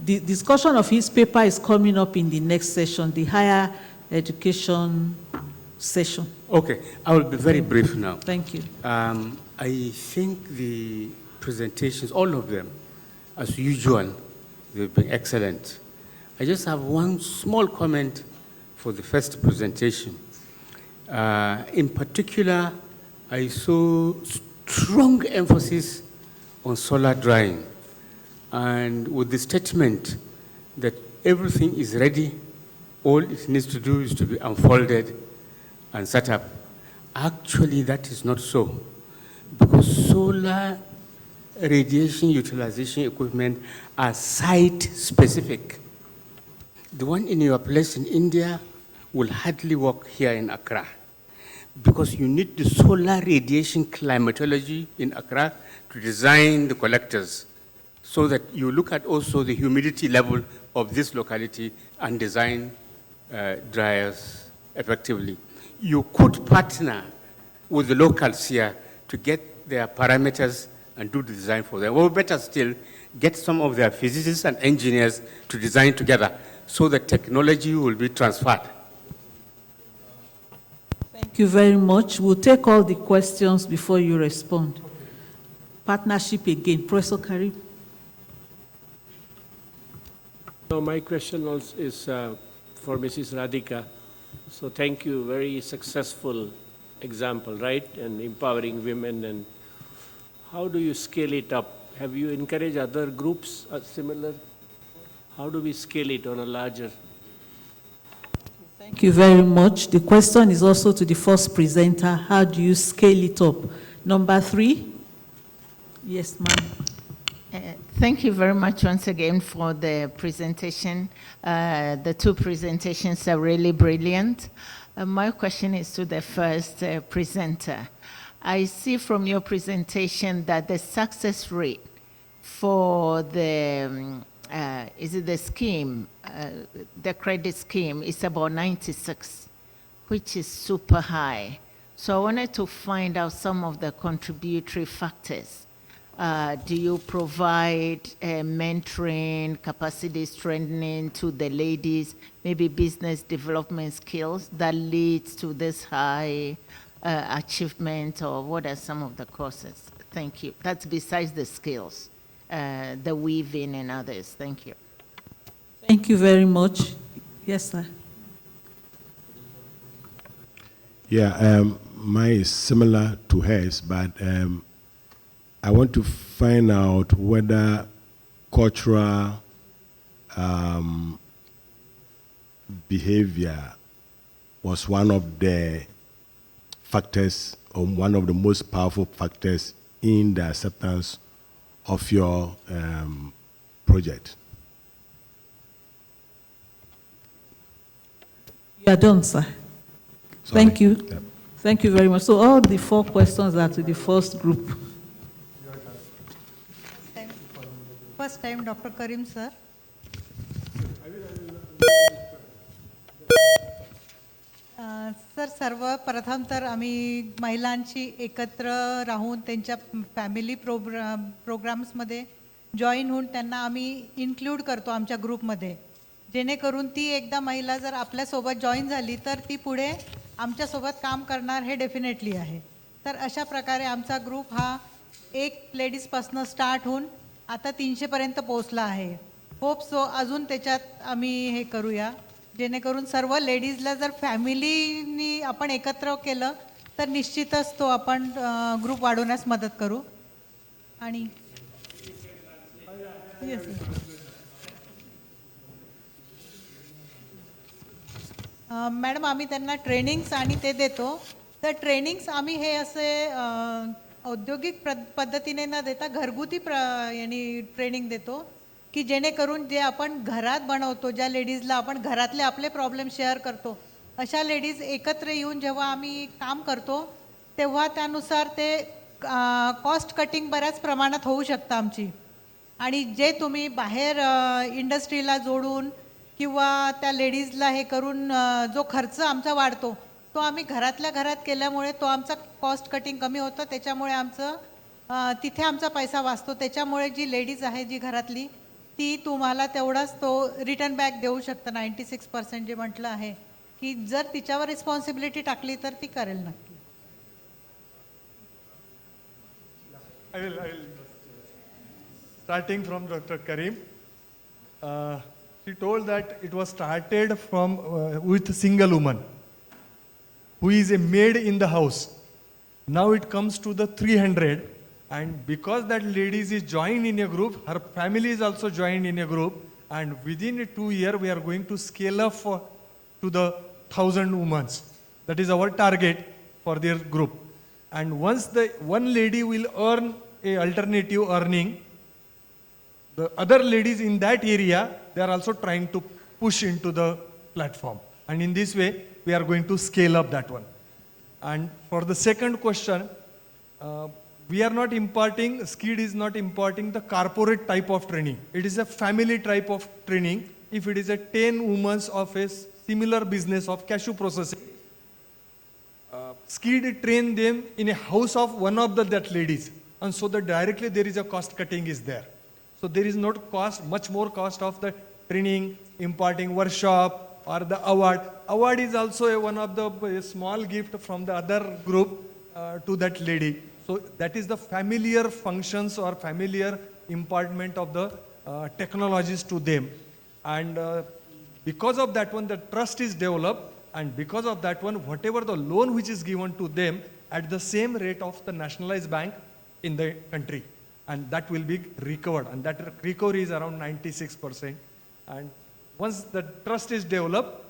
The discussion of his paper is coming up in the next session, the higher education session. Okay, I will be very brief now. Thank you. I think the presentations, all of them, as usual, they've been excellent. I just have one small comment for the first presentation. In particular, I saw strong emphasis on solar drying, and with the statement that everything is ready, all it needs to do is to be unfolded and set up. Actually, that is not so, because solar radiation utilization equipment are site-specific. The one in your place in India will hardly work here in Accra, because you need the solar radiation climatology in Accra to design the collectors, so that you look at also the humidity level of this locality and design dryers effectively. You could partner with the locals here to get their parameters and do the design for them. Or better still, get some of their physicists and engineers to design together so the technology will be transferred. Thank you very much. We'll take all the questions before you respond. Partnership again. Professor Karim. So my question also is for Mrs. Radhika. So thank you, very successful example, right? And empowering women. And how do you scale it up? Have you encouraged other groups similar? How do we scale it on a larger? Thank you very much. The question is also to the first presenter. How do you scale it up? Number 3. Yes, ma'am. Thank you very much once again for the presentation. The 2 presentations are really brilliant. My question is to the first presenter. I see from your presentation that the success rate for the is it the scheme, the credit scheme, is about 96, which is super high. So I wanted to find out some of the contributory factors. Do you provide mentoring, capacity strengthening to the ladies, maybe business development skills that leads to this high achievement, or what are some of the causes? Thank you. That's besides the skills, the weaving and others. Thank you. Thank you very much. Yes, sir. Yeah, mine is similar to hers, but I want to find out whether cultural behavior was one of the factors, or one of the most powerful factors in the acceptance of your project. You are done, sir. Sorry. Thank you. Yep. Thank you very much. So all the 4 questions are to the first group. First time, Dr. Karim, sir. Sir सर्वप्रथम तर आम्ही महिलांची एकत्र राहून त्यांच्या family प्रोग्राम्समध्ये join होऊन त्यांना आम्ही इन्क्लूड करतो आमच्या ग्रुपमध्ये, जेणेकरून ती एकदा महिला जर आपल्यासोबत जॉईन झाली तर ती पुढे आमच्यासोबत काम करणार हे डेफिनेटली आहे. तर अशा प्रकारे आमचा ग्रुप हा 1 लेडीजपासून स्टार्ट होऊन आता 300 पर्यंत पोहोचला आहे. होप सो अजून त्याच्यात आम्ही हे करूया, जेणेकरून सर्व लेडीजला जर फॅमिलीनी आपण एकत्र केलं तर निश्चितच तो आपण ग्रुप वाढवण्यास मदत करू. आणि मॅडम आम्ही त्यांना ट्रेनिंग्स आणि ते देतो. तर ट्रेनिंग्स आम्ही हे असे औद्योगिक पद्धतीने न देता घरगुती ट्रेनिंग देतो, की जेणेकरून जे आपण घरात बनवतो, ज्या लेडीजला आपण घरातले आपले प्रॉब्लेम शेअर करतो, अशा लेडीज एकत्र येऊन जेव्हा आम्ही काम करतो तेव्हा त्यानुसार ते कॉस्ट कटिंग बऱ्याच प्रमाणात होऊ शकतं आमची. आणि जे तुम्ही बाहेर इंडस्ट्रीला जोडून किंवा त्या लेडीजला हे करून जो खर्च आमचा वाढतो तो आम्ही घरातल्या घरात केल्यामुळे तो आमचा कॉस्ट कटिंग कमी होतं. त्याच्यामुळे आमचं तिथे आमचा पैसा वाचतो. त्याच्यामुळे जी लेडीज आहे जी घरातली ती तुम्हाला तेवढाच तो रिटर्न बॅक देऊ शकतं. 96% जे म्हटलं आहे की जर तिच्यावर रिस्पॉन्सिबिलिटी टाकली तर ती करेल नक्की. I will starting from Dr. Karim. She told that it was started from with a single woman who is a maid in the house. Now it comes to the 300, and because that lady is joined in a group, her family is also joined in a group, and within 2 years we are going to scale up to the 1,000 women. That is our target for their group. And once the one lady will earn a alternative earning, the other ladies in that area, they are also trying to push into the platform. And in this way, we are going to scale up that one. And for the second question, we are not imparting, SKID is not imparting the corporate type of training. It is a family type of training. If it is a 10 women of a similar business of cashew processing, SKID train them in a house of one of that ladies. And so that directly there is a cost cutting is there. So there is not cost, much more cost of the training, imparting workshop or the award. Award is also one of the small gift from the other group to that lady. So that is the familiar functions or familiar impartment of the technologies to them. And because of that one, the trust is developed. And because of that one, whatever the loan which is given to them at the same rate of the nationalized bank in the country, and that will be recovered, and that recovery is around 96%. And once the trust is developed,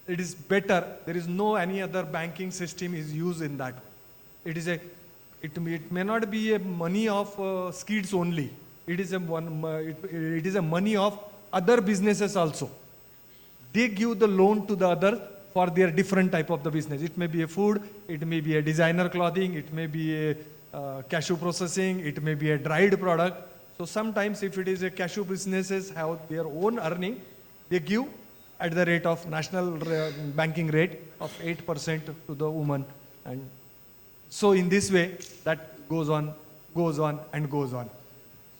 it is better. There is no any other banking system is used in that. It is it may not be a money of SKIDs only. It is it is a money of other businesses also. They give the loan to the other for their different type of the business. It may be a food, it may be a designer clothing, it may be a cashew processing, it may be a dried product. So sometimes if it is a cashew businesses have their own earning, they give at the rate of national banking rate of 8% to the woman. And so in this way, that goes on and goes on.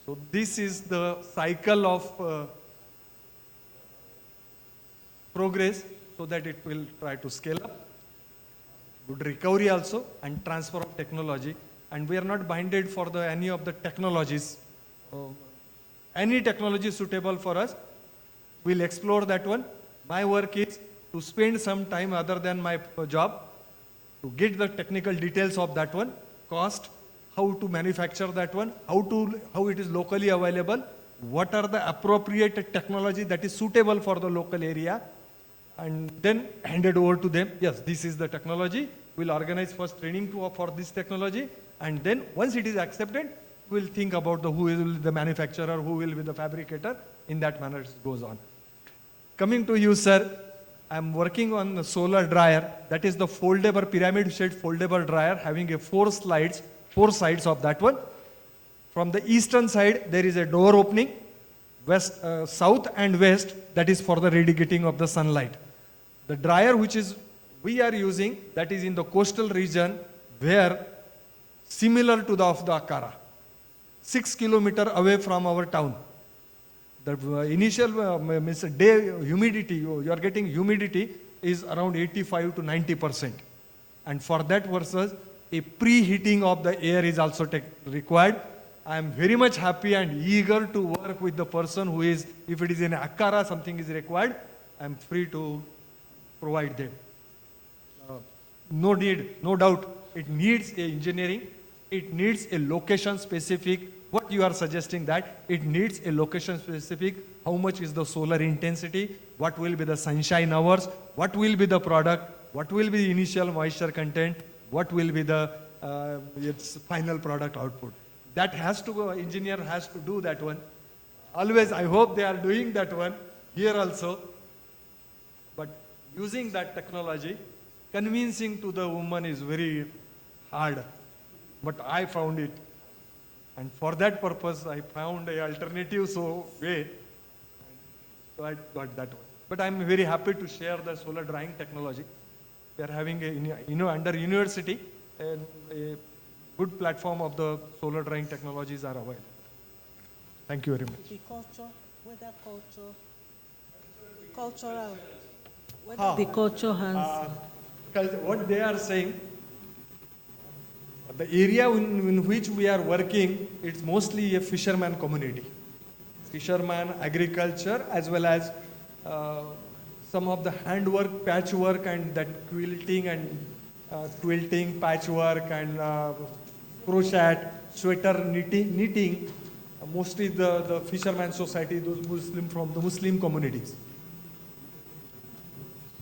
So this is the cycle of progress, so that it will try to scale up. Good recovery also, and transfer of technology. And we are not binded for any of the technologies. Any technology suitable for us, we'll explore that one. My work is to spend some time other than my job to get the technical details of that one, cost, how to manufacture that one, how it is locally available, what are the appropriate technology that is suitable for the local area, and then handed over to them. Yes, this is the technology. We'll organize first training for this technology, and then once it is accepted, we'll think about who will be the manufacturer, who will be the fabricator. In that manner it goes on. Coming to you, sir, I'm working on a solar dryer. That is the foldable, pyramid-shaped foldable dryer having a 4 sides of that one. From the eastern side, there is a door opening. West, south and west, that is for the radiating of the sunlight. The dryer which we are using, that is in the coastal region, where similar to the of the Akara, 6 kilometers away from our town. The initial day humidity, you are getting humidity is around 85 to 90%. And for that versus a preheating of the air is also required. I am very much happy and eager to work with the person who is, if it is in Akara, something is required, I am free to provide them. No doubt, it needs a engineering, it needs a location specific. What you are suggesting that it needs a location specific, how much is the solar intensity, what will be the sunshine hours, what will be the product, what will be the initial moisture content, what will be the its final product output. That has to go, engineer has to do that one. Always, I hope they are doing that one here also. But using that technology, convincing to the woman is very hard. But I found it. And for that purpose, I found an alternative way. So I got that one. But I'm very happy to share the solar drying technology. We are having under university, a good platform of the solar drying technologies are available. Thank you very much. The culture, whether cultural, The culture has. What they are saying, the area in which we are working, it's mostly a fisherman community. Fisherman, agriculture, as well as some of the handwork, patchwork, and that quilting and quilting, patchwork, and crochet, sweater knitting, mostly the fisherman society, those Muslim from the Muslim communities.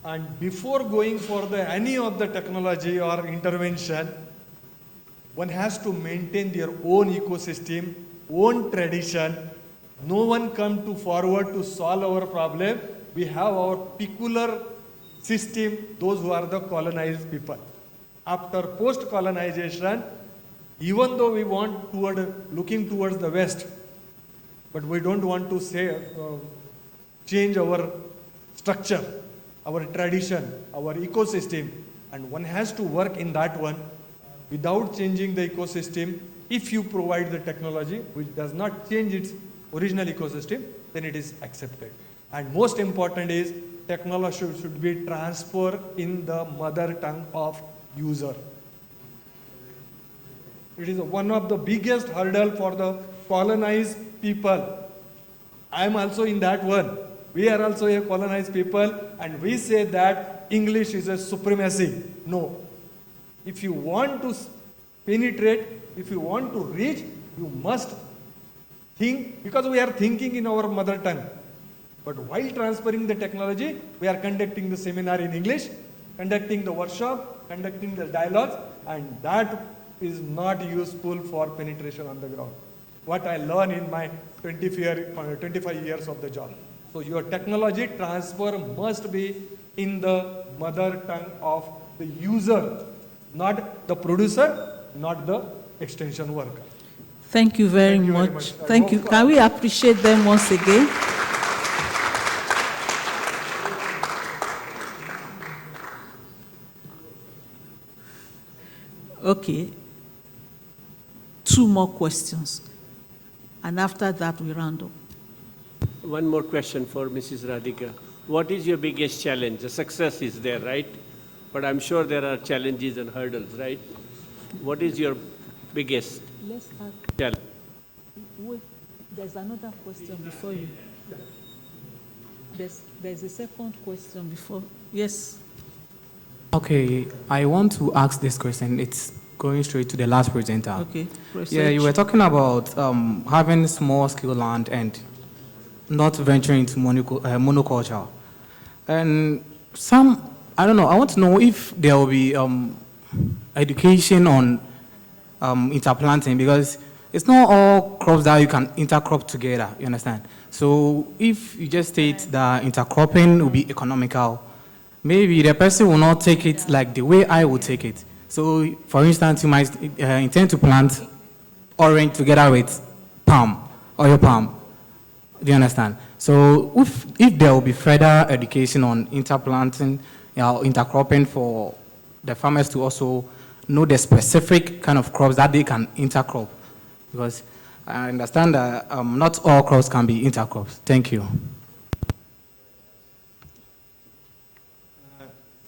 And before going for any of the technology or intervention, one has to maintain their own ecosystem, own tradition. No one come to forward to solve our problem. We have our peculiar system, those who are the colonized people. After post-colonization, even though we want looking towards the West, but we don't want to change our structure, our tradition, our ecosystem, and one has to work in that one without changing the ecosystem. If you provide the technology which does not change its original ecosystem, then it is accepted. And most important is technology should be transferred in the mother tongue of user. It is one of the biggest hurdle for the colonized people. I am also in that one. We are also a colonized people, and we say that English is a supremacy. No. If you want to penetrate, if you want to reach, you must think, because we are thinking in our mother tongue. But while transferring the technology, we are conducting the seminar in English, conducting the workshop, conducting the dialogues, and that is not useful for penetration on the ground. What I learned in my 25 years of the job. So your technology transfer must be in the mother tongue of the user, not the producer, not the extension worker. Thank you very much. Thank you. Can we appreciate them once again? Okay. 2 more questions. And after that, we round up. One more question for Mrs. Radhika. What is your biggest challenge? The success is there, right? But I'm sure there are challenges and hurdles, right? What is your biggest challenge? Wait, there's another question before you. There's a second question before. Yes. Okay, I want to ask this question. It's going straight to the last presenter. Okay. Yeah, you were talking about having small scale land and not venturing into monoculture. And I don't know, I want to know if there will be education on interplanting, because it's not all crops that you can intercrop together, you understand? So if you just state that intercropping will be economical, maybe the person will not take it like the way I would take it. So, for instance, you might intend to plant orange together with palm, oil palm. Do you understand? So, if there will be further education on interplanting, intercropping for the farmers to also know the specific kind of crops that they can intercrop, because I understand that not all crops can be intercrops. Thank you.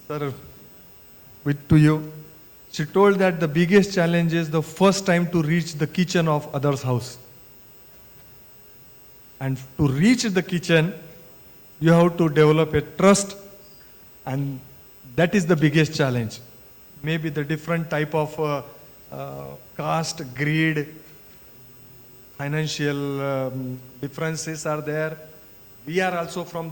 Sir, to you. She told that the biggest challenge is the first time to reach the kitchen of others' house. And to reach the kitchen, you have to develop a trust, and that is the biggest challenge. Maybe the different type of caste, greed, financial differences are there. We are also from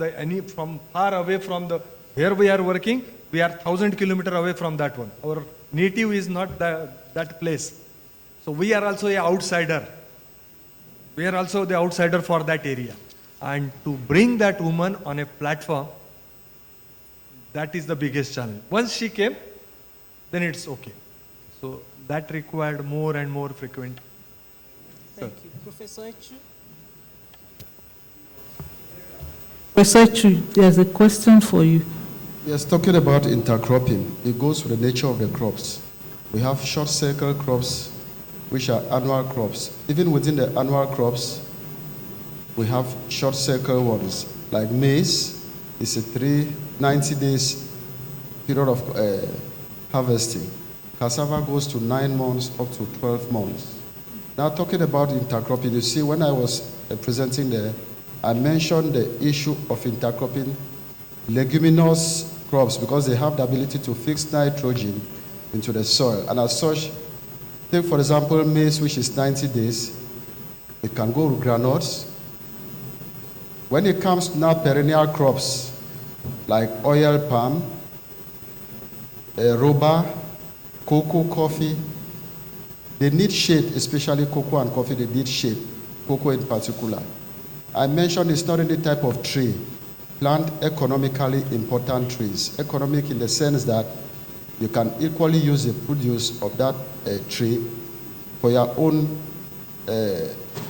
far away from where we are working. We are 1,000 kilometers away from that one. Our native is not that place. So we are also an outsider. We are also the outsider for that area. And to bring that woman on a platform, That is the biggest challenge. Once she came, then it's okay. So that required more and more frequent. Thank you. Professor Echu? Professor Echu, there's a question for you. Yes, talking about intercropping, it goes with the nature of the crops. We have short cycle crops, which are annual crops. Even within the annual crops, we have short cycle ones, like maize. It's a 90 days period of harvesting. Cassava goes to 9 months up to 12 months. Now talking about intercropping, you see when I was presenting there, I mentioned the issue of intercropping leguminous crops because they have the ability to fix nitrogen into the soil. And as such, take for example maize, which is 90 days, it can go with granules. When it comes to now perennial crops, like oil palm, rubber, cocoa, coffee, they need shade, especially cocoa and coffee, they need shade, cocoa in particular. I mentioned it's not any type of tree. Plant economically important trees. Economic in the sense that you can equally use the produce of that tree for your own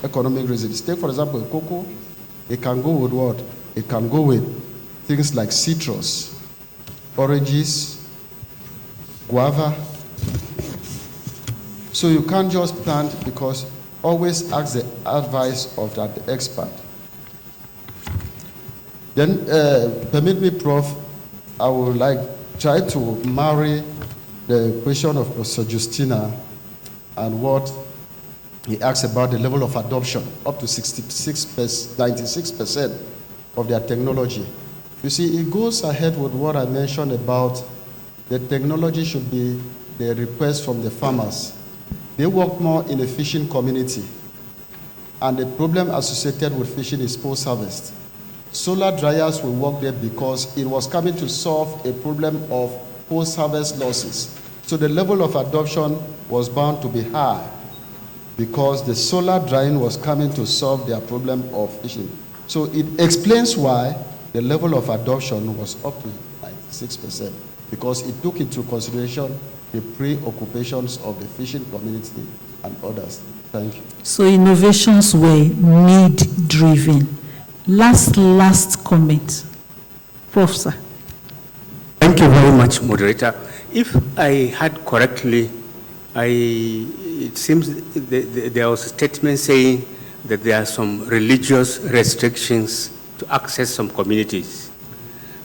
economic reasons. Take for example, cocoa, it can go with what? It can go with things like citrus, oranges, guava. So you can't just plant because always ask the advice of that expert. Then permit me, Prof, I would like try to marry the question of Professor Justina and what he asked about the level of adoption, up to 96% of their technology. You see, it goes ahead with what I mentioned about the technology should be the request from the farmers. They work more in a fishing community, and the problem associated with fishing is post-harvest. Solar dryers will work there because it was coming to solve a problem of post-harvest losses. So the level of adoption was bound to be high because the solar drying was coming to solve their problem of fishing. So it explains why the level of adoption was up to 96%, because it took into consideration the preoccupations of the fishing community and others. Thank you. So innovations were need-driven. Last comment. Professor. Thank you very much, moderator. If I heard correctly, it seems there was a statement saying that there are some religious restrictions to access some communities.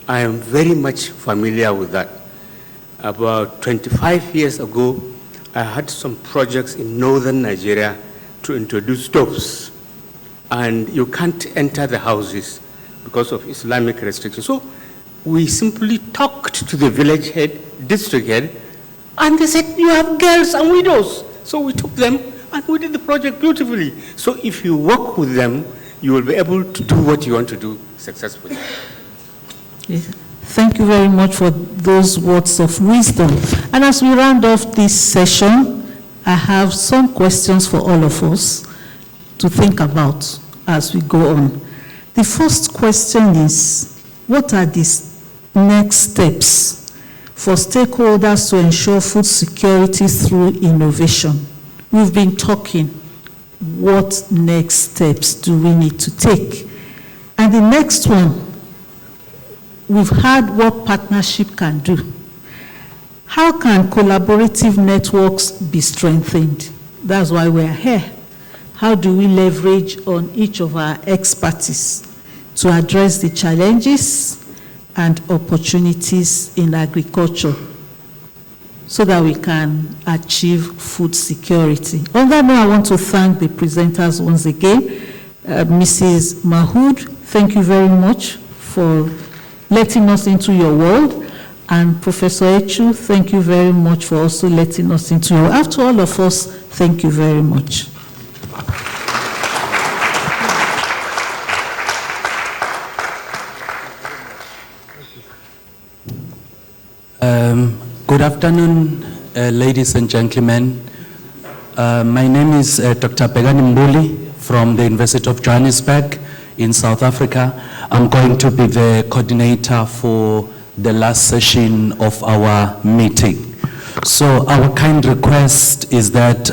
I am very much familiar with that. About 25 years ago, I had some projects in northern Nigeria to introduce stoves, and you can't enter the houses because of Islamic restrictions. So we simply talked to the village head, district head, and they said, you have girls and widows. So we took them and we did the project beautifully. So if you work with them, you will be able to do what you want to do successfully. Yes. Thank you very much for those words of wisdom. And as we round off this session, I have some questions for all of us to think about as we go on. The first question is, what are the next steps for stakeholders to ensure food security through innovation? We've been talking, what next steps do we need to take? And the next one, we've heard what partnership can do. How can collaborative networks be strengthened? That's why we're here. How do we leverage on each of our expertise to address the challenges and opportunities in agriculture so that we can achieve food security? On that note, I want to thank the presenters once again. Mrs. Mahood, thank you very much for letting us into your world. And Professor Echu, thank you very much for also letting us into your world. After all of us, thank you very much. Good afternoon, ladies and gentlemen. My name is Dr. Pegani Mbuli from the University of Johannesburg in South Africa. I'm going to be the coordinator for the last session of our meeting. So our kind request is that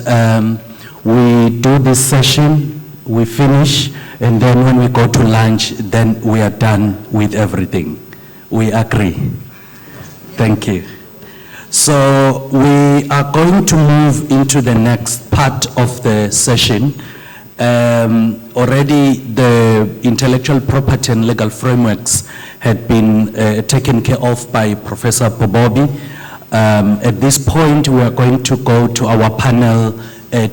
we do this session, we finish, and then when we go to lunch, then we are done with everything. We agree. Thank you. So we are going to move into the next part of the session. Already the intellectual property and legal frameworks had been taken care of by Professor Pobobi. At this point, we are going to go to our panel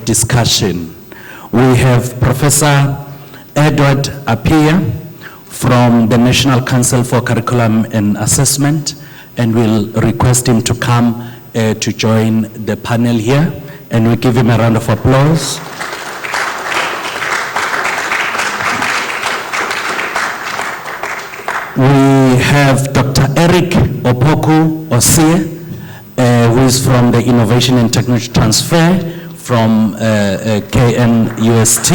discussion. We have Professor Edward Appiah from the National Council for Curriculum and Assessment, and we'll request him to come to join the panel here, and we give him a round of applause. We have Dr. Eric Opoku Osie, who is from the Innovation and Technology Transfer from KNUST.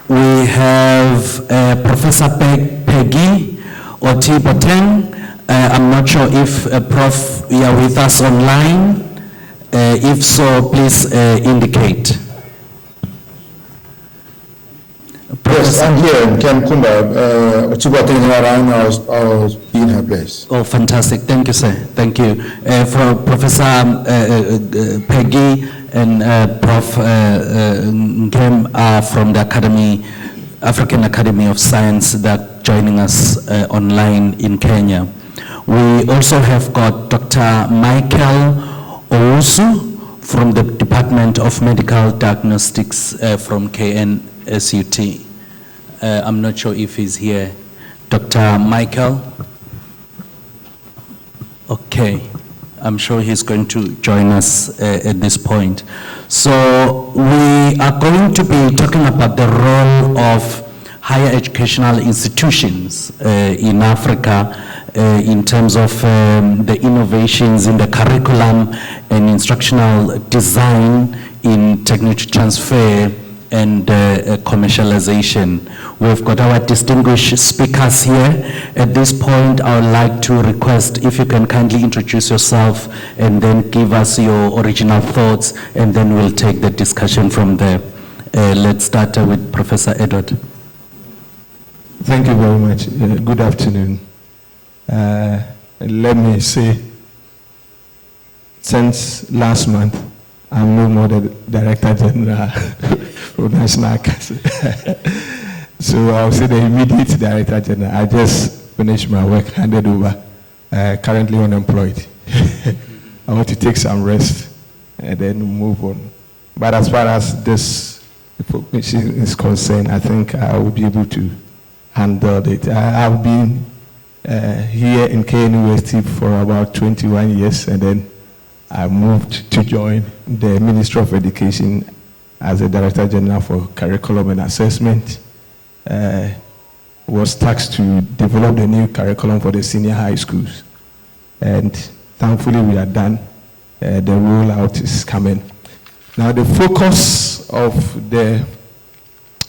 We have Professor Peggy Oti-Boteng. I'm not sure if Prof, you are with us online. If so, please indicate. Yes, I'm here in Nkrumah. Oti-Boteng is around. I was in her place. Oh, fantastic. Thank you, sir. Thank you. For Professor Peggy and Prof. Nkrumah are from the Academy, African Academy of Science, that joining us online in Kenya. We also have got Dr. Michael Owusu from the Department of Medical Diagnostics from KNSUT. I'm not sure if he's here. Dr. Michael? Okay. I'm sure he's going to join us at this point. So we are going to be talking about the role of higher educational institutions in Africa in terms of the innovations in the curriculum and instructional design in technology transfer and commercialization. We've got our distinguished speakers here. At this point, I would like to request if you can kindly introduce yourself and then give us your original thoughts, and then we'll take the discussion from there. Let's start with Professor Edward. Thank you very much. Good afternoon. Let me say, since last month, I'm no more the Director General of National Council. So I'll say the immediate Director General. I just finished my work, handed over, currently unemployed. I want to take some rest and then move on. But as far as this information is concerned, I think I will be able to handle it. I've been here in KNUST for about 21 years, and then I moved to join the Ministry of Education as a Director General for Curriculum and Assessment. Was tasked to develop the new curriculum for the senior high schools. And thankfully we are done. The rollout is coming. Now the focus of the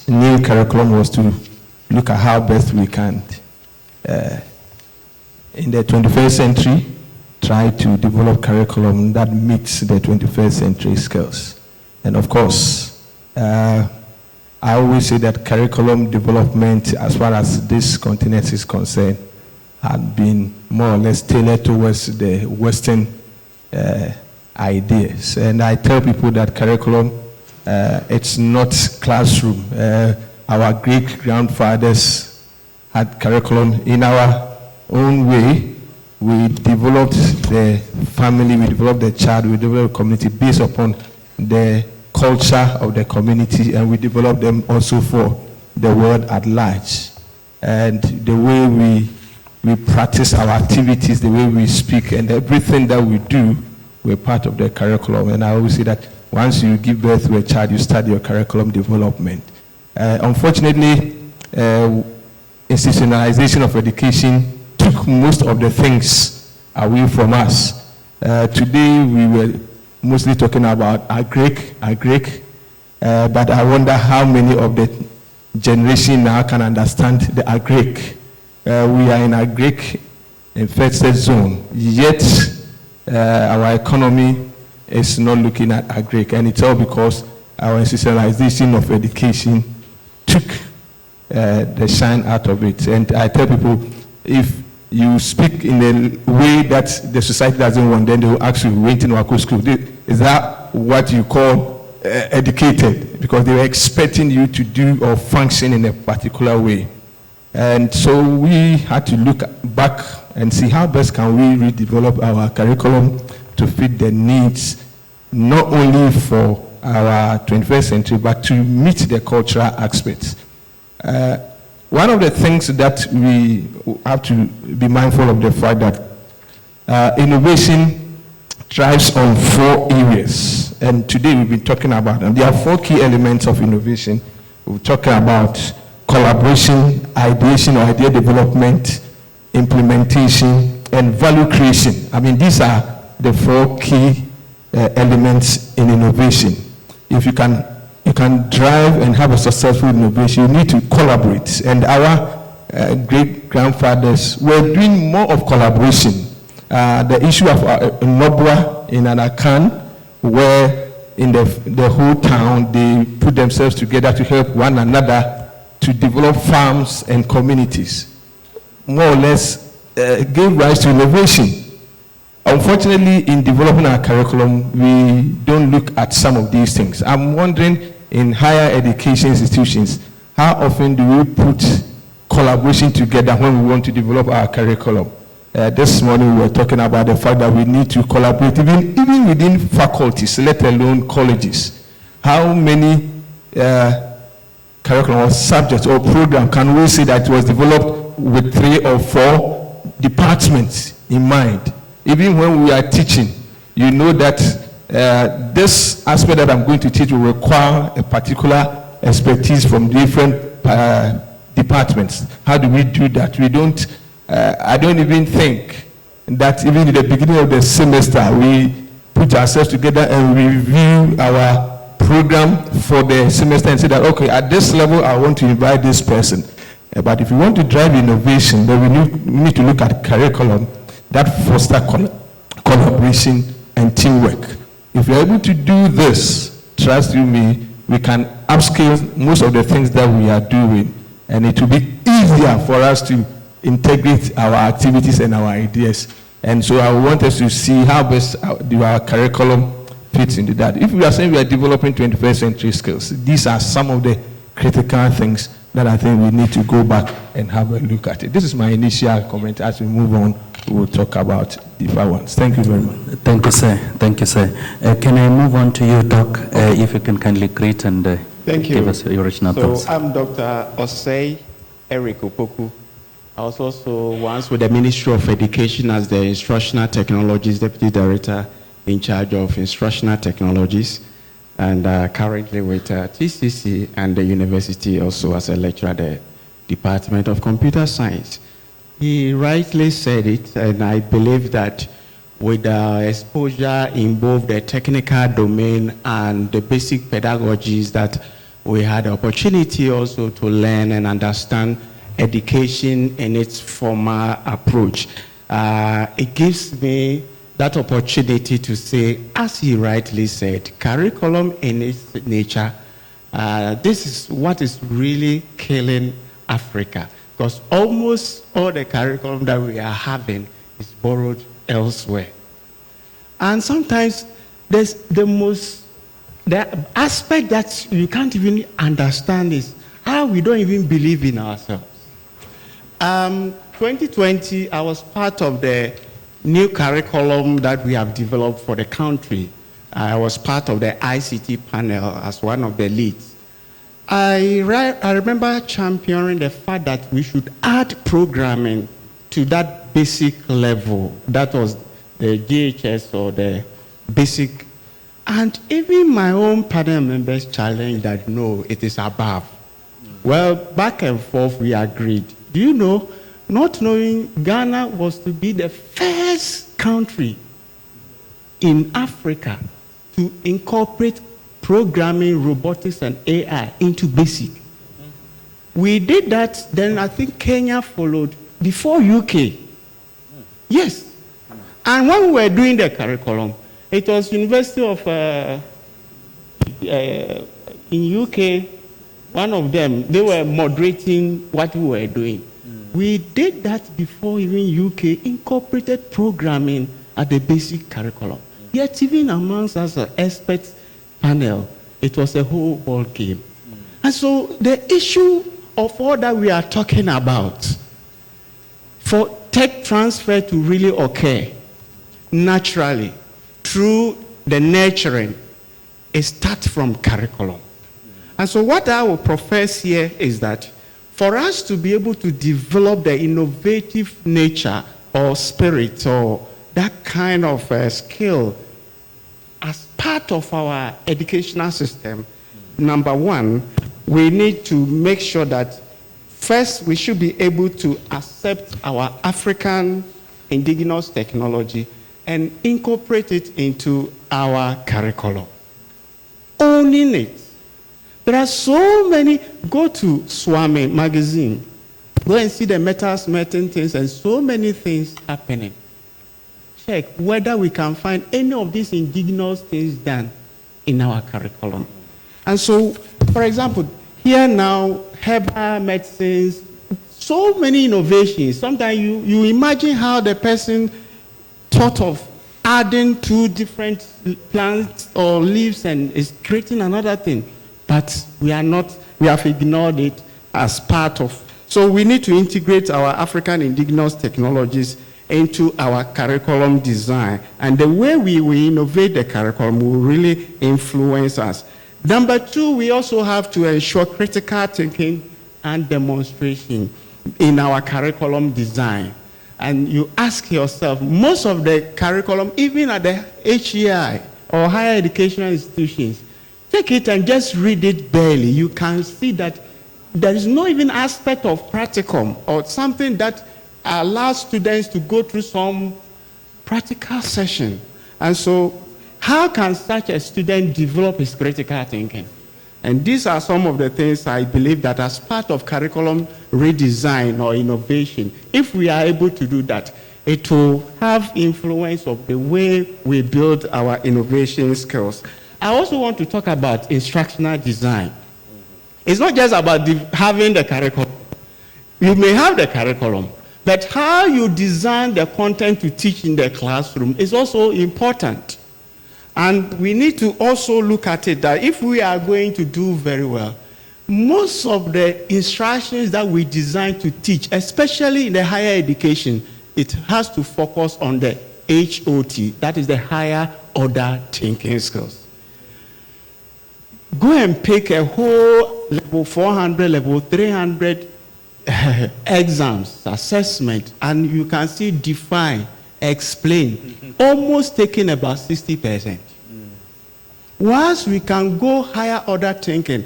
new curriculum was to look at how best we can, in the 21st century, try to develop curriculum that meets the 21st century skills. And of course, I always say that curriculum development, as far as this continent is concerned, had been more or less tailored towards the Western ideas. And I tell people that curriculum, it's not classroom. Our great-grandfathers had curriculum in our own way. We developed the family, we developed the child, we developed the community based upon the culture of the community, and we develop them also for the world at large. And the way we practice our activities, the way we speak, and everything that we do, we're part of the curriculum. And I always say that once you give birth to a child, you start your curriculum development. Unfortunately, institutionalization of education took most of the things away from us. Today, we were mostly talking about agric, but I wonder how many of the generation now can understand the agric. We are in agric infested zone, yet our economy is not looking at agric, and it's all because our institutionalization of education took the shine out of it. And I tell people, if you speak in a way that the society doesn't want, then they will ask you, wait in Wako school. Is that what you call educated? Because they were expecting you to do or function in a particular way. And so we had to look back and see how best can we redevelop our curriculum to fit the needs, not only for our 21st century, but to meet the cultural aspects. One of the things that we have to be mindful of the fact that innovation thrives on 4 areas. And today we've been talking about them. There are 4 key elements of innovation. We're talking about collaboration, ideation or idea development, implementation, and value creation. I mean, these are the 4 key elements in innovation. If you can drive and have a successful innovation, you need to collaborate. And our great-grandfathers were doing more of collaboration. The issue of Nobra in Anakan, where in the whole town, they put themselves together to help one another to develop farms and communities, more or less gave rise to innovation. Unfortunately, in developing our curriculum, we don't look at some of these things. I'm wondering, in higher education institutions, how often do we put collaboration together when we want to develop our curriculum? This morning we were talking about the fact that we need to collaborate even within faculties, let alone colleges. How many curriculum or subjects or program can we say that it was developed with 3 or 4 departments in mind? Even when we are teaching, you know that this aspect that I'm going to teach will require a particular expertise from different departments. How do we do that? We don't, I don't even think that even in the beginning of the semester, we put ourselves together and review our program for the semester and say that, okay, at this level, I want to invite this person. But if you want to drive innovation, then we need to look at curriculum that foster collaboration and teamwork. If you're able to do this, trust you me, we can upscale most of the things that we are doing, and it will be easier for us to integrate our activities and our ideas. And so I want us to see how best our curriculum fits into that. If we are saying we are developing 21st century skills, these are some of the critical things that I think we need to go back and have a look at it. This is my initial comment. As we move on, we will talk about deeper ones. Thank you very much. Thank you, sir. Thank you, sir. Can I move on to you, Doc, if you can kindly greet and give us your original thoughts. So I'm Dr. Osei Eric Opoku. I was also once with the Ministry of Education as the Instructional Technologies Deputy Director in charge of Instructional Technologies, and currently with TCC and the university also as a lecturer at the Department of Computer Science. He rightly said it, and I believe that with exposure in both the technical domain and the basic pedagogies that we had the opportunity also to learn and understand education in its formal approach. It gives me that opportunity to say, as he rightly said, curriculum in its nature, this is what is really killing Africa, because almost all the curriculum that we are having is borrowed elsewhere. And sometimes there's the aspect that you can't even understand is how we don't even believe in ourselves. 2020, I was part of the new curriculum that we have developed for the country. I was part of the ICT panel as one of the leads. I remember championing the fact that we should add programming to that basic level. That was the GHS or the basic. And even my own panel members challenged that, no, it is above. Well, back and forth, we agreed. Do you know, not knowing Ghana was to be the first country in Africa to incorporate programming, robotics, and AI into basic. We did that, then I think Kenya followed before UK. Yes. And when we were doing the curriculum, it was University of in UK, one of them, they were moderating what we were doing. We did that before even UK incorporated programming at the basic curriculum. Yet even amongst us, an expert panel, it was a whole ball game. And so the issue of all that we are talking about, for tech transfer to really occur naturally through the nurturing, it starts from curriculum. And so what I will profess here is that for us to be able to develop the innovative nature or spirit or that kind of skill as part of our educational system, number one, we need to make sure that first we should be able to accept our African indigenous technology and incorporate it into our curriculum. Owning it. There are so many, go to Swami magazine, go and see the metals, melting things, and so many things happening. Check whether we can find any of these indigenous things done in our curriculum. And so, for example, here now, herbal medicines, so many innovations. Sometimes you imagine how the person thought of adding 2 different plants or leaves and is creating another thing. But we have ignored it as part of. So we need to integrate our African indigenous technologies into our curriculum design. And the way we innovate the curriculum will really influence us. Number 2, we also have to ensure critical thinking and demonstration in our curriculum design. And you ask yourself, most of the curriculum, even at the HEI or higher educational institutions, take it and just read it barely. You can see that there is no even aspect of practicum or something that allows students to go through some practical session. And so how can such a student develop his critical thinking? And these are some of the things I believe that as part of curriculum redesign or innovation, if we are able to do that, it will have influence of the way we build our innovation skills. I also want to talk about instructional design. It's not just about having the curriculum. You may have the curriculum, but how you design the content to teach in the classroom is also important. And we need to also look at it that if we are going to do very well, most of the instructions that we design to teach, especially in the higher education, it has to focus on the HOT, that is the higher order thinking skills. Go and pick a whole level 400, level 300 exams, assessment, and you can see define, explain, almost taking about 60%. Once we can go higher order thinking,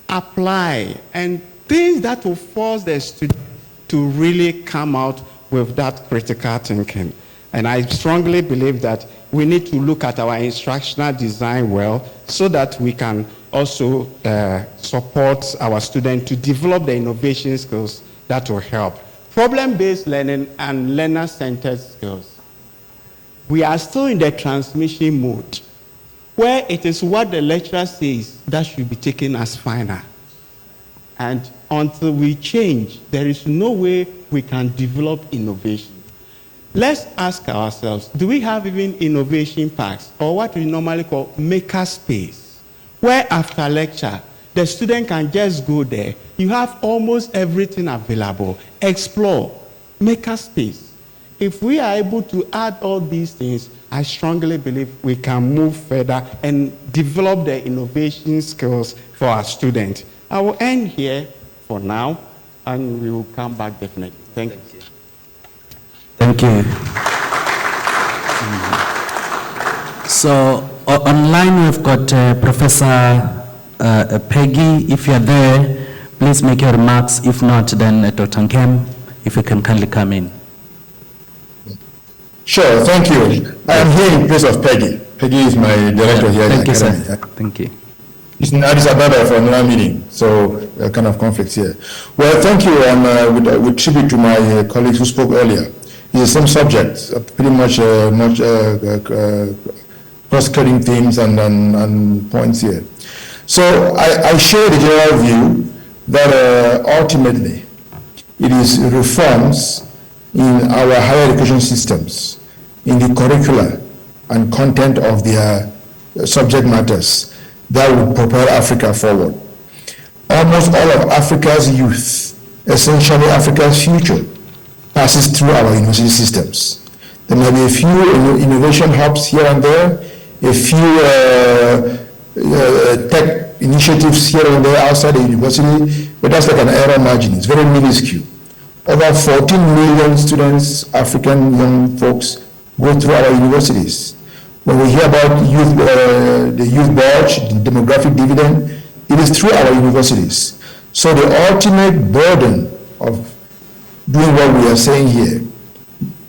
apply, and things that will force the student to really come out with that critical thinking. And I strongly believe that we need to look at our instructional design well so that we can also support our students to develop the innovation skills that will help. Problem-based learning and learner-centered skills. We are still in the transmission mode, where it is what the lecturer says that should be taken as final. And until we change, there is no way we can develop innovation. Let's ask ourselves, do we have even innovation parks, or what we normally call maker space, where after lecture, the student can just go there, you have almost everything available, explore, maker space. If we are able to add all these things, I strongly believe we can move further and develop the innovation skills for our students. I will end here for now, and we will come back definitely. Thank you. Thank you. So online we've got Professor Peggy. If you're there, please make your remarks. If not, then Dr. Nkem, if you can kindly come in. Sure, thank you. I am here in place of Peggy. Peggy is my director here at the Academy. Sir. Thank you. It's in Addis Ababa for another meeting, so kind of conflicts here. Well, thank you, and with tribute to my colleagues who spoke earlier. It's the same subject, pretty much cross-cutting themes and points here. So I share the general view that ultimately it is reforms in our higher education systems, in the curricula and content of their subject matters that will propel Africa forward. Almost all of Africa's youth, essentially Africa's future, passes through our university systems. There may be a few innovation hubs here and there, a few tech initiatives here and there outside the university, but that's like an error margin. It's very minuscule. Over 14 million students, African young folks, go through our universities. When we hear about youth, the youth bulge, the demographic dividend, it is through our universities. So the ultimate burden of doing what we are saying here,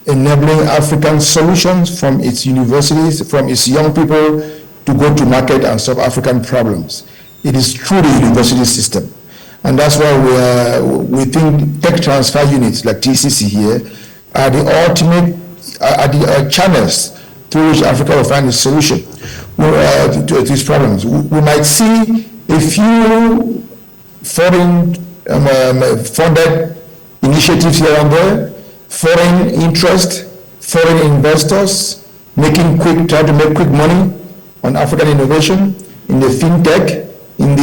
enabling African solutions from its universities, from its young people to go to market and solve African problems. It is through the university system. And that's why we think tech transfer units like TCC here are the ultimate, channels through which Africa will find a solution to these problems. We might see a few foreign funded initiatives here and there, foreign interest, foreign investors trying to make quick money on African innovation in the fintech, in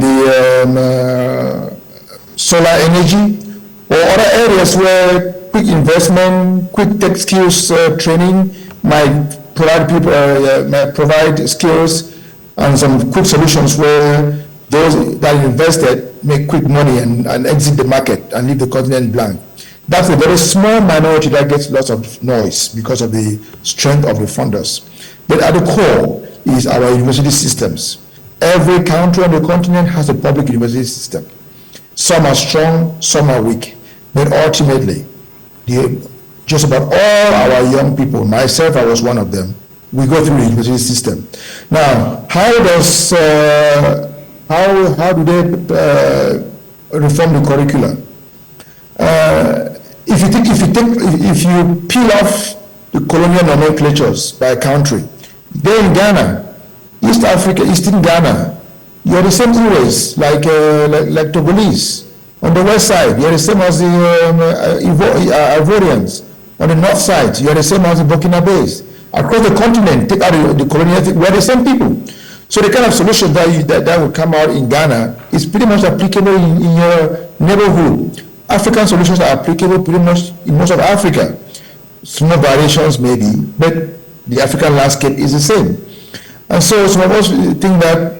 the solar energy, or other areas where quick investment, quick tech skills training might provide skills and some quick solutions where those that invested make quick money and exit the market and leave the continent blank. That's a very small minority that gets lots of noise because of the strength of the funders. But at the core is our university systems. Every country on the continent has a public university system. Some are strong, some are weak. But ultimately, just about all our young people, myself, I was one of them, we go through the university system. Now, how do they reform the curricula? If you peel off the colonial nomenclatures by country, they're in Ghana, East Africa, Eastern Ghana, you're the same always, like Togolese. On the west side, you're the same as the Ivorians. On the north side, you're the same as the Burkinabés. Across the continent, take out the colonial thing, we're the same people. So the kind of solution that will come out in Ghana is pretty much applicable in your neighborhood. African solutions are applicable pretty much in most of Africa. Small variations maybe, but the African landscape is the same. And so some of us think that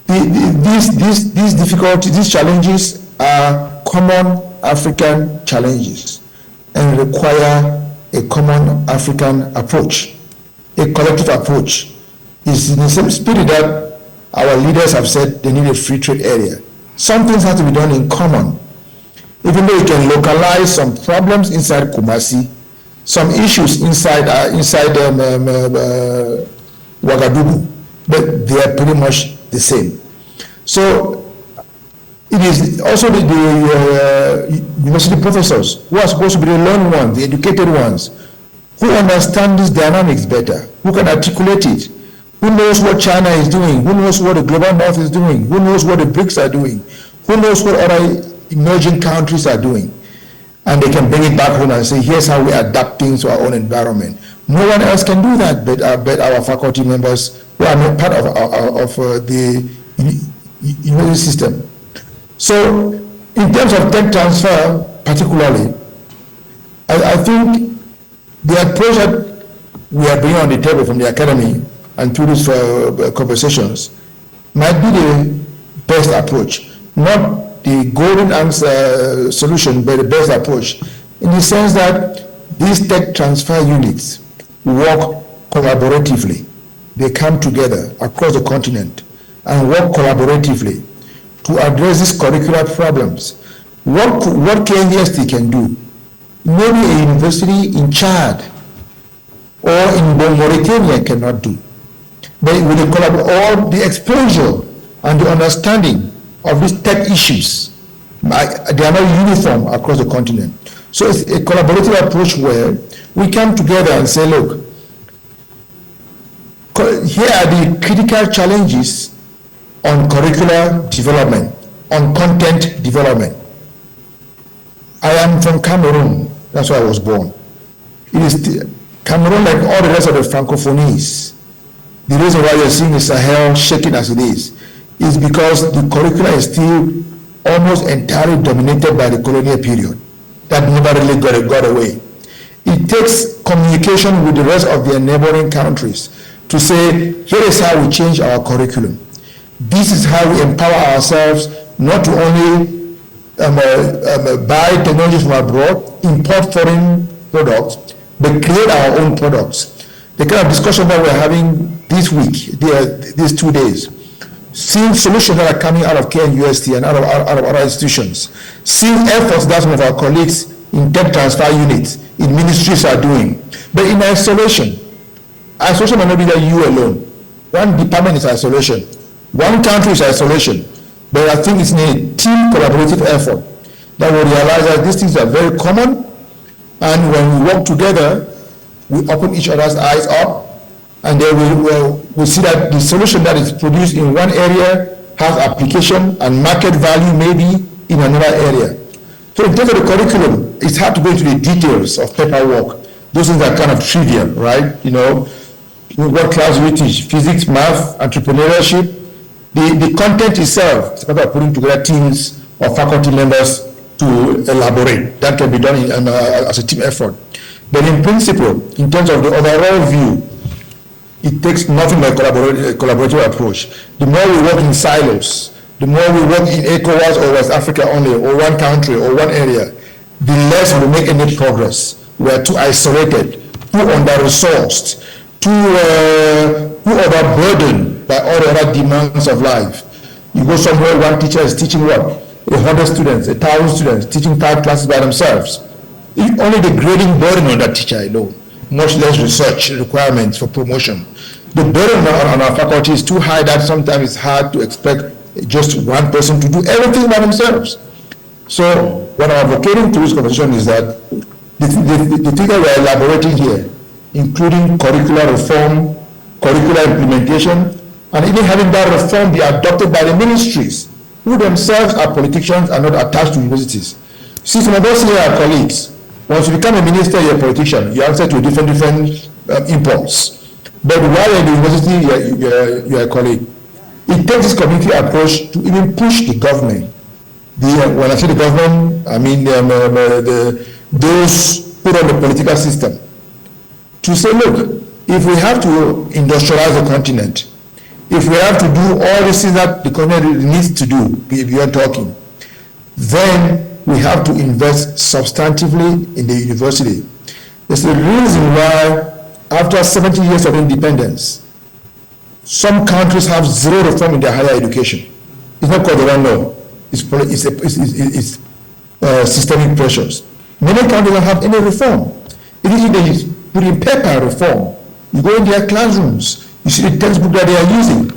these difficulties, these challenges are common African challenges and require a common African approach, a collective approach. It's in the same spirit that our leaders have said they need a free trade area. Some things have to be done in common. Even though you can localize some problems inside Kumasi, some issues inside Ouagadougou, but they are pretty much the same. So it is also the university professors who are supposed to be the learned ones, the educated ones, who understand these dynamics better, who can articulate it, who knows what China is doing, who knows what the global north is doing, who knows what the BRICS are doing, who knows what other emerging countries are doing. And they can bring it back home and say, here's how we adapt things to our own environment. No one else can do that but our faculty members who are not part of the university system. So in terms of tech transfer particularly, I think the approach that we are bringing on the table from the academy and through these conversations might be the best approach, not the golden answer solution, but the best approach, in the sense that these tech transfer units work collaboratively. They come together across the continent and work collaboratively to address these curricular problems. What KNUST can do, maybe a university in Chad or in Mauritania cannot do. but with all the exposure and the understanding of these tech issues, they are not uniform across the continent. So it's a collaborative approach where we come together and say, look, here are the critical challenges on curricular development, on content development. I am from Cameroon, that's where I was born. It is Cameroon, like all the rest of the Francophonies, the reason why you're seeing the Sahel shaking as it is because the curricula is still almost entirely dominated by the colonial period. That never really got away. It takes communication with the rest of their neighboring countries to say, here is how we change our curriculum. This is how we empower ourselves not to only buy technologies from abroad, import foreign products, but create our own products. The kind of discussion that we're having this week, these 2 days, seeing solutions that are coming out of KNUST and out of other institutions, seeing efforts that some of our colleagues in tech transfer units, in ministries are doing, but in isolation might not be that you alone. One department is isolation, one country is isolation, but I think it's a team collaborative effort that will realize that these things are very common, and when we work together, we open each other's eyes up, and then we'll see that the solution that is produced in one area has application and market value maybe in another area. So in terms of the curriculum, it's hard to go into the details of paperwork. Those things are kind of trivial, right? You know, what class we teach, physics, math, entrepreneurship. The content itself, it's about putting together teams of faculty members to elaborate. That can be done as a team effort. But in principle, in terms of the overall view, it takes nothing but a collaborative approach. The more we work in silos, the more we work in ECOWAS or West Africa only, or one country or one area, the less we make any progress. We are too isolated, too under-resourced, too overburdened by all the other demands of life. You go somewhere, one teacher is teaching what? 100 students, 1,000 students, teaching 5 classes by themselves. Only the grading burden on that teacher alone, much less research requirements for promotion. The burden on our faculty is too high that sometimes it's hard to expect just one person to do everything by themselves. So what I'm advocating to this conversation is that the thing that we're elaborating here, including curricular reform, curricular implementation, and even having that reform be adopted by the ministries, who themselves are politicians and not attached to universities. See, some of us here are colleagues. Once you become a minister, you're a politician. You answer to a different impulse. But while you're in the university, you're a colleague. It takes this community approach to even push the government. When I say the government, I mean those put on the political system, to say, look, if we have to industrialize the continent, if we have to do all the things that the continent needs to do, beyond talking, then we have to invest substantively in the university. There's a reason why, after 70 years of independence, some countries have zero reform in their higher education. It's not because they don't know. It's systemic pressures. Many countries don't have any reform. Even if they put in paper reform, you go in their classrooms, you see the textbook that they are using.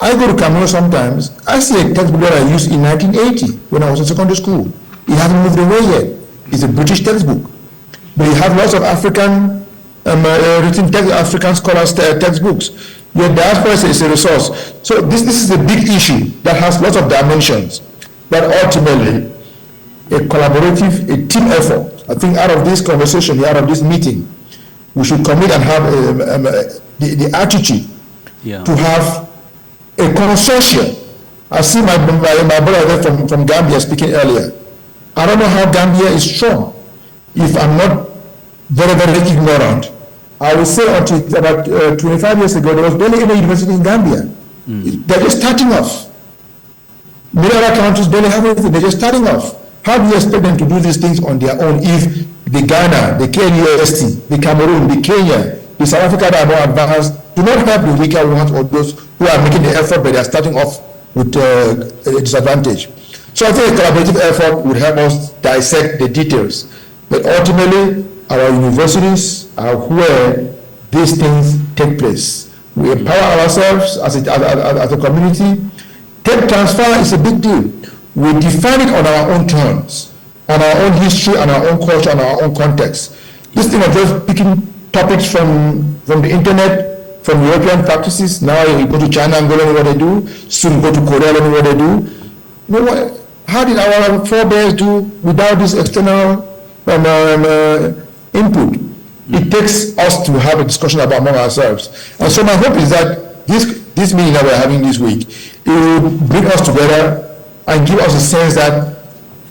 I go to Cameroon sometimes, I see a textbook that I used in 1980 when I was in secondary school. It hasn't moved away yet. It's a British textbook. But you have lots of African, African scholars' textbooks. Your diaspora is a resource. So this is a big issue that has lots of dimensions. But ultimately, a collaborative, a team effort. I think out of this conversation, out of this meeting, we should commit and have the attitude to have a consortium. I see my brother from Gambia speaking earlier. I don't know how Gambia is strong. If I'm not very, very ignorant, I would say until about 25 years ago, there was barely any university in Gambia. They're just starting off. Many other countries barely have anything. They're just starting off. How do you expect them to do these things on their own if the Ghana, the KNUST, the Cameroon, the Kenya, the South Africa that are more advanced do not have the weaker ones or those who are making the effort but they are starting off with a disadvantage. So I think a collaborative effort would help us dissect the details. But ultimately, our universities are where these things take place. We empower ourselves as a community. Tech transfer is a big deal. We define it on our own terms, on our own history, on our own culture, on our own context. This thing of just picking topics from the internet, from European practices, now you go to China and go learn what they do, soon go to Korea and learn what they do. How did our forebears do without this external input? It takes us to have a discussion among ourselves. And so my hope is that this meeting that we're having this week, it will bring us together and give us a sense that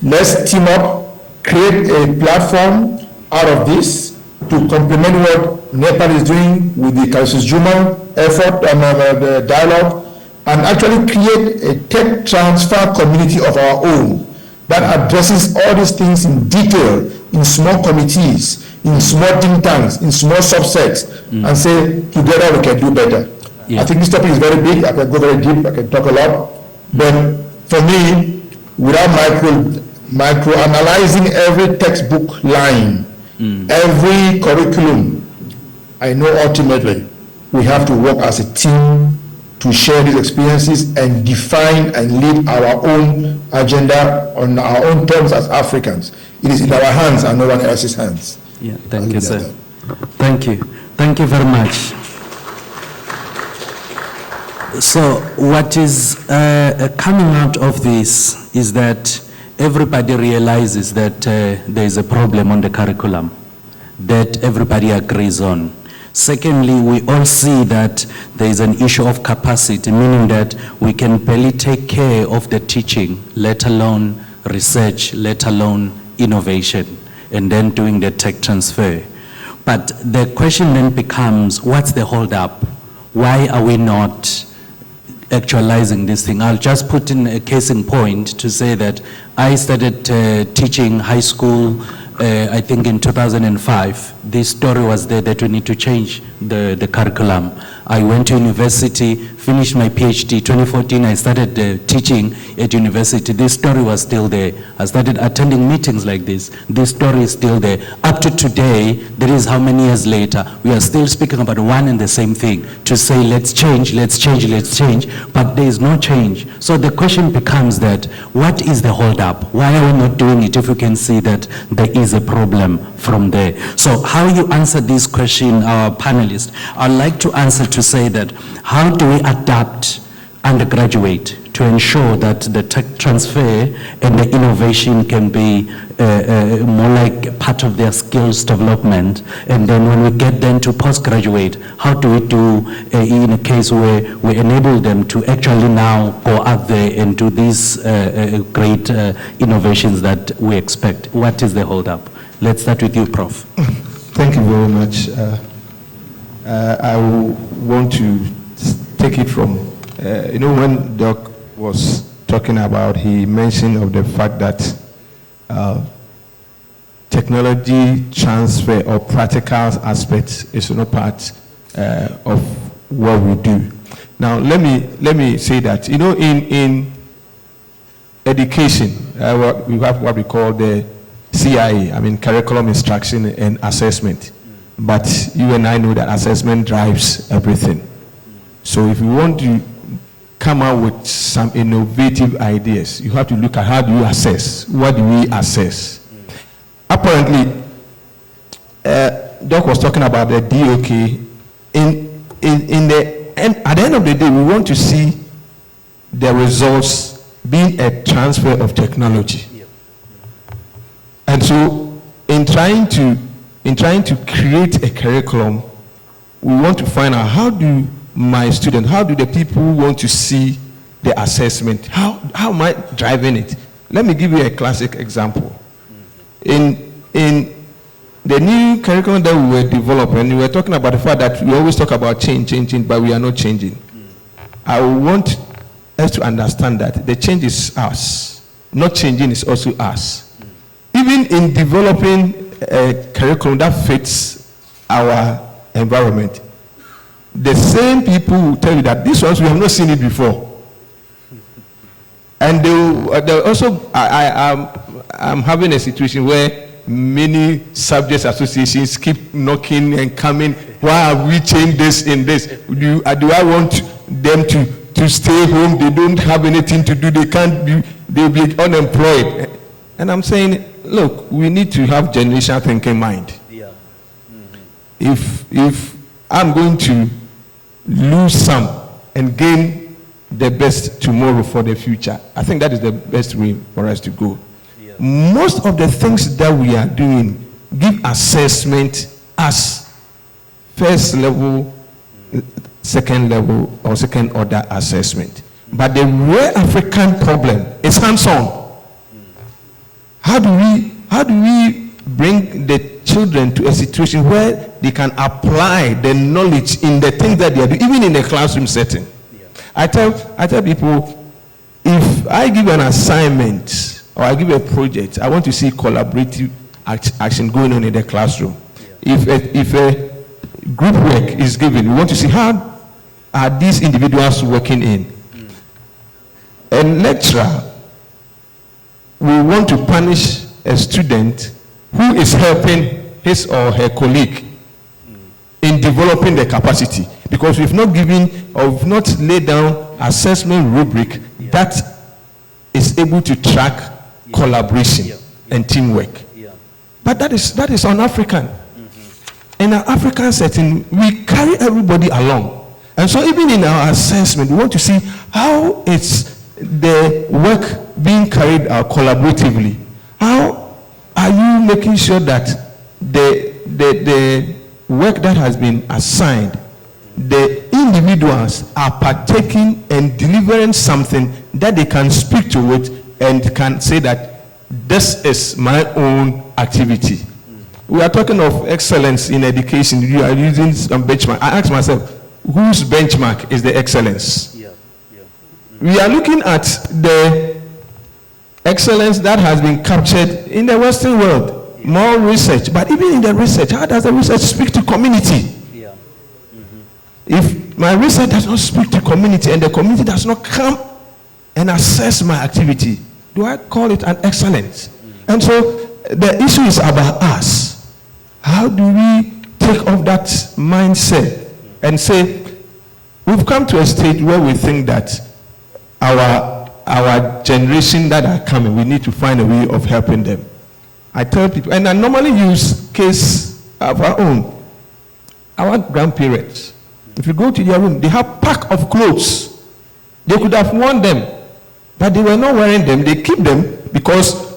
let's team up, create a platform out of this to complement what NEPAD is doing with the Calestous Juma effort and the dialogue, and actually create a tech transfer community of our own that addresses all these things in detail, in small committees, in small think tanks, in small subsets, and say, together we can do better. I think this topic is very big. I can go very deep. I can talk a lot. But for me, without micro-analyzing every textbook line, every curriculum, I know ultimately we have to work as a team to share these experiences and define and lead our own agenda on our own terms as Africans. It is in our hands and no one else's hands. Yeah, thank you, sir. Thank you. Thank you very much. So what is coming out of this is that everybody realizes that there is a problem on the curriculum that everybody agrees on. Secondly, we all see that there is an issue of capacity, meaning that we can barely take care of the teaching, let alone research, let alone innovation, and then doing the tech transfer. But the question then becomes, what's the holdup? Why are we not actualizing this thing? I'll just put in a case in point to say that I started teaching high school I think in 2005. This story was there that we need to change the curriculum. I went to university, finished my PhD. 2014, I started teaching at university. This story was still there. I started attending meetings like this. This story is still there. Up to today, that is how many years later, we are still speaking about one and the same thing, to say let's change, let's change, let's change, but there is no change. So the question becomes that, what is the holdup? Why are we not doing it if we can see that there is a problem from there? So how you answer this question, our panelists, I'd like to answer to say that, how do we adapt undergraduate to ensure that the tech transfer and the innovation can be more like part of their skills development, and then when we get them to postgraduate, how do we do in a case where we enable them to actually now go out there and do these great innovations that we expect? What is the holdup? Let's start with you, Prof. Thank you very much. I want to take it from, when Doc was talking about, he mentioned of the fact that technology transfer or practical aspects is not part of what we do. Now, let me say that, in education, we have what we call the CIA, curriculum instruction and assessment. But you and I know that assessment drives everything. So if you want to come out with some innovative ideas, you have to look at how do you assess? What do we assess? Apparently, Doc was talking about the DOK. At the end of the day, we want to see the results being a transfer of technology. And so, in trying to create a curriculum, we want to find out how do the people who want to see the assessment, how am I driving it? Let me give you a classic example. In the new curriculum that we were developing, we were talking about the fact that we always talk about change, but we are not changing. I want us to understand that the change is us. Not changing is also us. Even in developing a curriculum that fits our environment, the same people will tell you that this one we have not seen it before. And they also, I'm having a situation where many subject associations keep knocking and coming. Why have we changed this in this? Do I want them to stay home? They don't have anything to do. They'll be unemployed. And I'm saying, look, we need to have generational thinking mind. Yeah. If I'm going to lose some and gain the best tomorrow for the future, I think that is the best way for us to go. Yeah. Most of the things that we are doing give assessment as first level, second level, or second order assessment. But the real African problem is hands-on. How do we bring the children to a situation where they can apply the knowledge in the things that they are doing, even in a classroom setting? Yeah. I tell people, if I give an assignment or I give a project, I want to see collaborative action going on in the classroom. Yeah. If a group work is given, we want to see how are these individuals working in. A lecturer will want to punish a student who is helping his or her colleague in developing the capacity, because we've not given or we've not laid down assessment rubric that is able to track collaboration and teamwork. But that is un-African. In an African setting, we carry everybody along. And so even in our assessment, we want to see how it's the work being carried out collaboratively. How are you making sure that the work that has been assigned, the individuals are partaking and delivering something that they can speak to it and can say that this is my own activity. We are talking of excellence in education. You are using some benchmark. I ask myself, whose benchmark is the excellence? We are looking at the excellence that has been captured in the Western world. More research. But even in the research, how does the research speak to community? If my research does not speak to community and the community does not come and assess my activity, do I call it an excellence? And so the issue is about us. How do we take off that mindset and say, we've come to a stage where we think that our generation that are coming, we need to find a way of helping them. I tell people, and I normally use case of our own. Our grandparents, if you go to their room, they have pack of clothes. They could have worn them, but they were not wearing them. They keep them because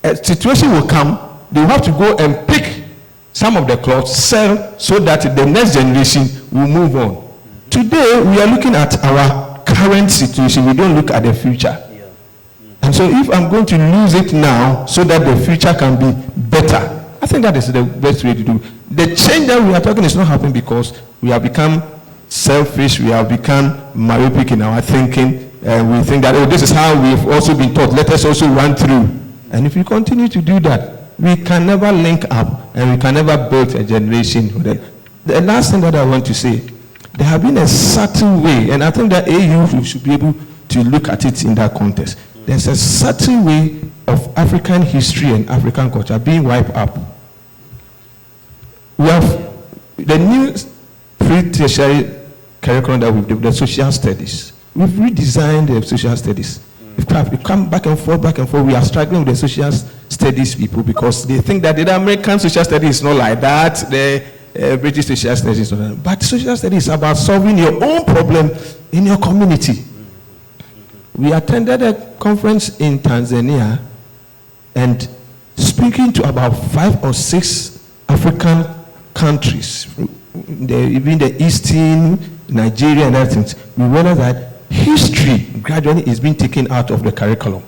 a situation will come, they will have to go and pick some of the clothes, sell, so that the next generation will move on. Today, we are looking at our current situation. We don't look at the future. And so if I'm going to lose it now so that the future can be better, I think that is the best way to do. The change that we are talking is not happening because we have become selfish, we have become myopic in our thinking, and we think that, oh, this is how we've also been taught, let us also run through. And if we continue to do that, we can never link up and we can never build a generation. The last thing that I want to say, there have been a certain way, and I think that AU should be able to look at it in that context. There's a certain way of African history and African culture being wiped up. We have the new pre-tertiary curriculum that we've developed, the social studies. We've redesigned the social studies. We've come back and forth. We are struggling with the social studies people because they think that the American social studies is not like that. The British social studies is not like that. But social studies is about solving your own problem in your community. We attended a conference in Tanzania and speaking to about 5 or 6 African countries, even the Eastern, Nigeria and other things, we realized that history gradually is being taken out of the curriculum.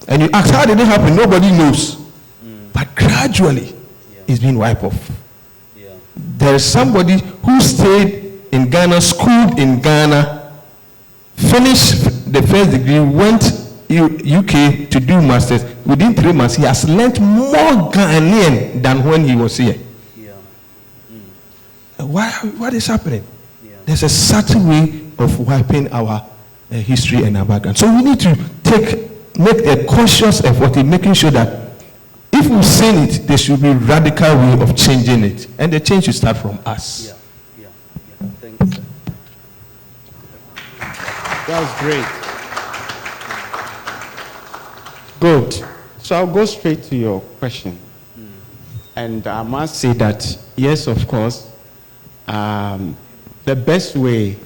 And you ask, how did it happen? Nobody knows. But gradually, it's being wiped off. There is somebody who stayed in Ghana, schooled in Ghana, finished the first degree, went UK to do masters. Within 3 months, he has learned more Ghanaian than when he was here. What is happening? There's a certain way of wiping our history and our background. So we need to make a conscious effort in making sure that If we've seen it, there should be radical way of changing it. And the change should start from us. Yeah. Thank you, sir. That was great. Good. So I'll go straight to your question. And I must say that, yes, of course, the best way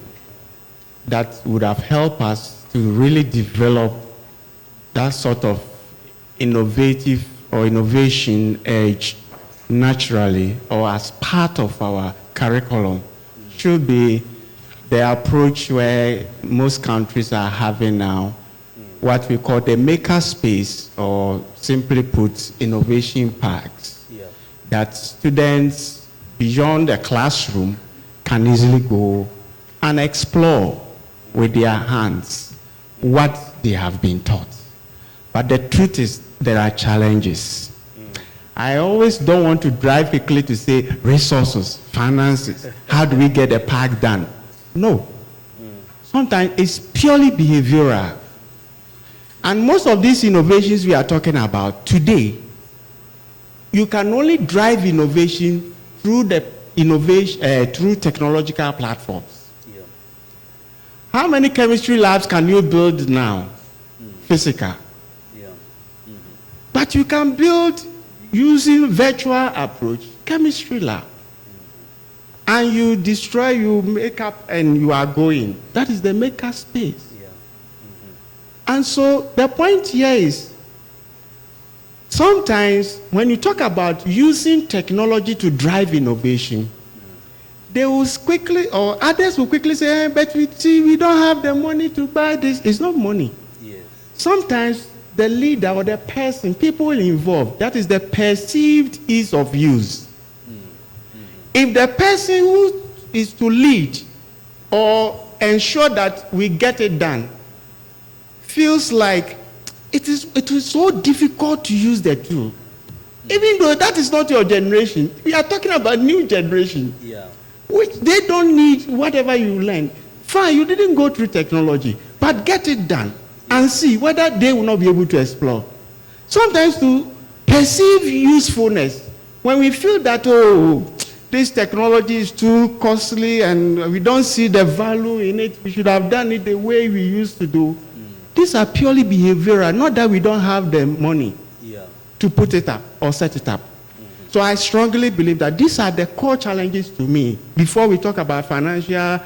that would have helped us to really develop that sort of innovative or innovation edge naturally or as part of our curriculum should be the approach where most countries are having now, what we call the maker space, or simply put, innovation parks, that students beyond the classroom can easily go and explore with their hands what they have been taught. But the truth is, there are challenges. I always don't want to drive quickly to say resources, finances, how do we get a park done? No. Sometimes it's purely behavioral. And most of these innovations we are talking about today, you can only drive innovation through through technological platforms. How many chemistry labs can you build now? Physical. But you can build using virtual approach, chemistry lab. And you destroy, you make up, and you are going. That is the maker space. And so the point here is, sometimes when you talk about using technology to drive innovation, they will quickly, or others will quickly say, hey, but we don't have the money to buy this. It's not money. Sometimes the leader or the person, people involved, that is the perceived ease of use. If the person who is to lead or ensure that we get it done feels like it is so difficult to use the tool, even though that is not your generation, we are talking about new generation, which they don't need whatever you learn. Fine, you didn't go through technology, but get it done and see whether they will not be able to explore. Sometimes to perceive usefulness, when we feel that, oh, this technology is too costly and we don't see the value in it, we should have done it the way we used to do. These are purely behavioral, not that we don't have the money to put it up or set it up. So I strongly believe that these are the core challenges to me before we talk about financial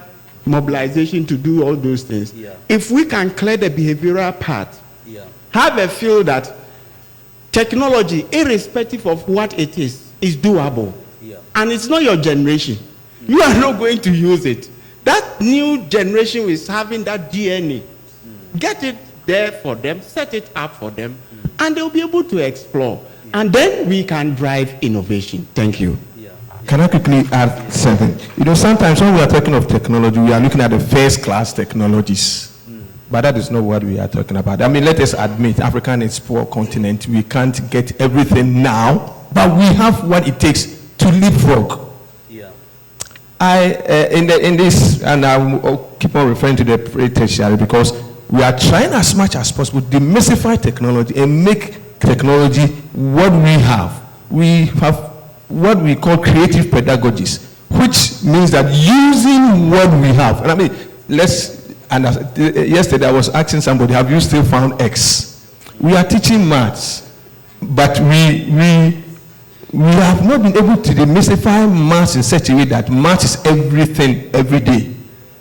mobilization to do all those things. If we can clear the behavioral part, have a feel that technology, irrespective of what it is doable. And it's not your generation. You are not going to use it. That new generation is having that DNA. Get it there for them, set it up for them, and they'll be able to explore. And then we can drive innovation. Thank you. Can I quickly add something? You know, sometimes when we are talking of technology, we are looking at the first-class technologies. But that is not what we are talking about. I mean, let us admit, Africa is a poor continent. We can't get everything now, but we have what it takes to leapfrog. In this, and I'll keep on referring to the pre-tertiary because we are trying as much as possible to demystify technology and make technology what we have. We have what we call creative pedagogies, which means that using what we have. And I mean, yesterday I was asking somebody, have you still found X? We are teaching maths, but we have not been able to demystify maths in such a way that maths is everything every day.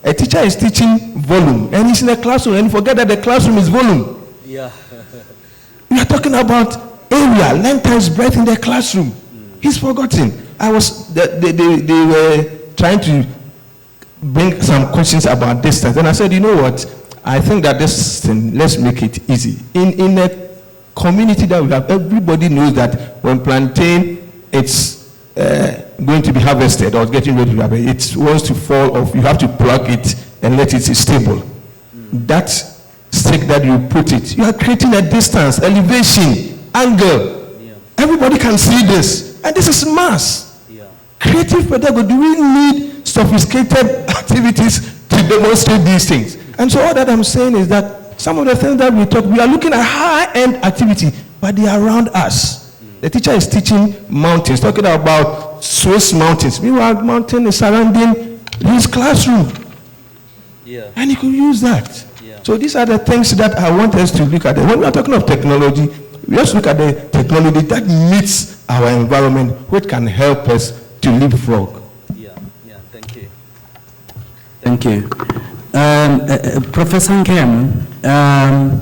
A teacher is teaching volume, and he's in a classroom, and forget that the classroom is volume. We are talking about area, length times breadth in the classroom. He's forgotten. They were trying to bring some questions about distance, and I said, you know what? I think that this thing, let's make it easy. In a community that we have, everybody knows that when plantain, it's going to be harvested or getting ready to be harvested, it wants to fall off. You have to plug it and let it stable. That stick that you put it, you are creating a distance, elevation, angle. Everybody can see this, and this is mass. Creative pedagogy. Do we need sophisticated activities to demonstrate these things? And so all that I'm saying is that some of the things that we talk, we are looking at high-end activity, but they are around us. The teacher is teaching mountains, talking about Swiss mountains. Meanwhile, mountain is surrounding his classroom. Yeah. And he could use that. Yeah. So these are the things that I want us to look at. When we are talking of technology, we just look at the technology that meets our environment, which can help us to leapfrog. Yeah, thank you. Thank you. Professor Nkrumah,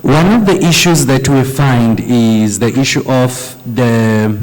one of the issues that we find is the issue of the,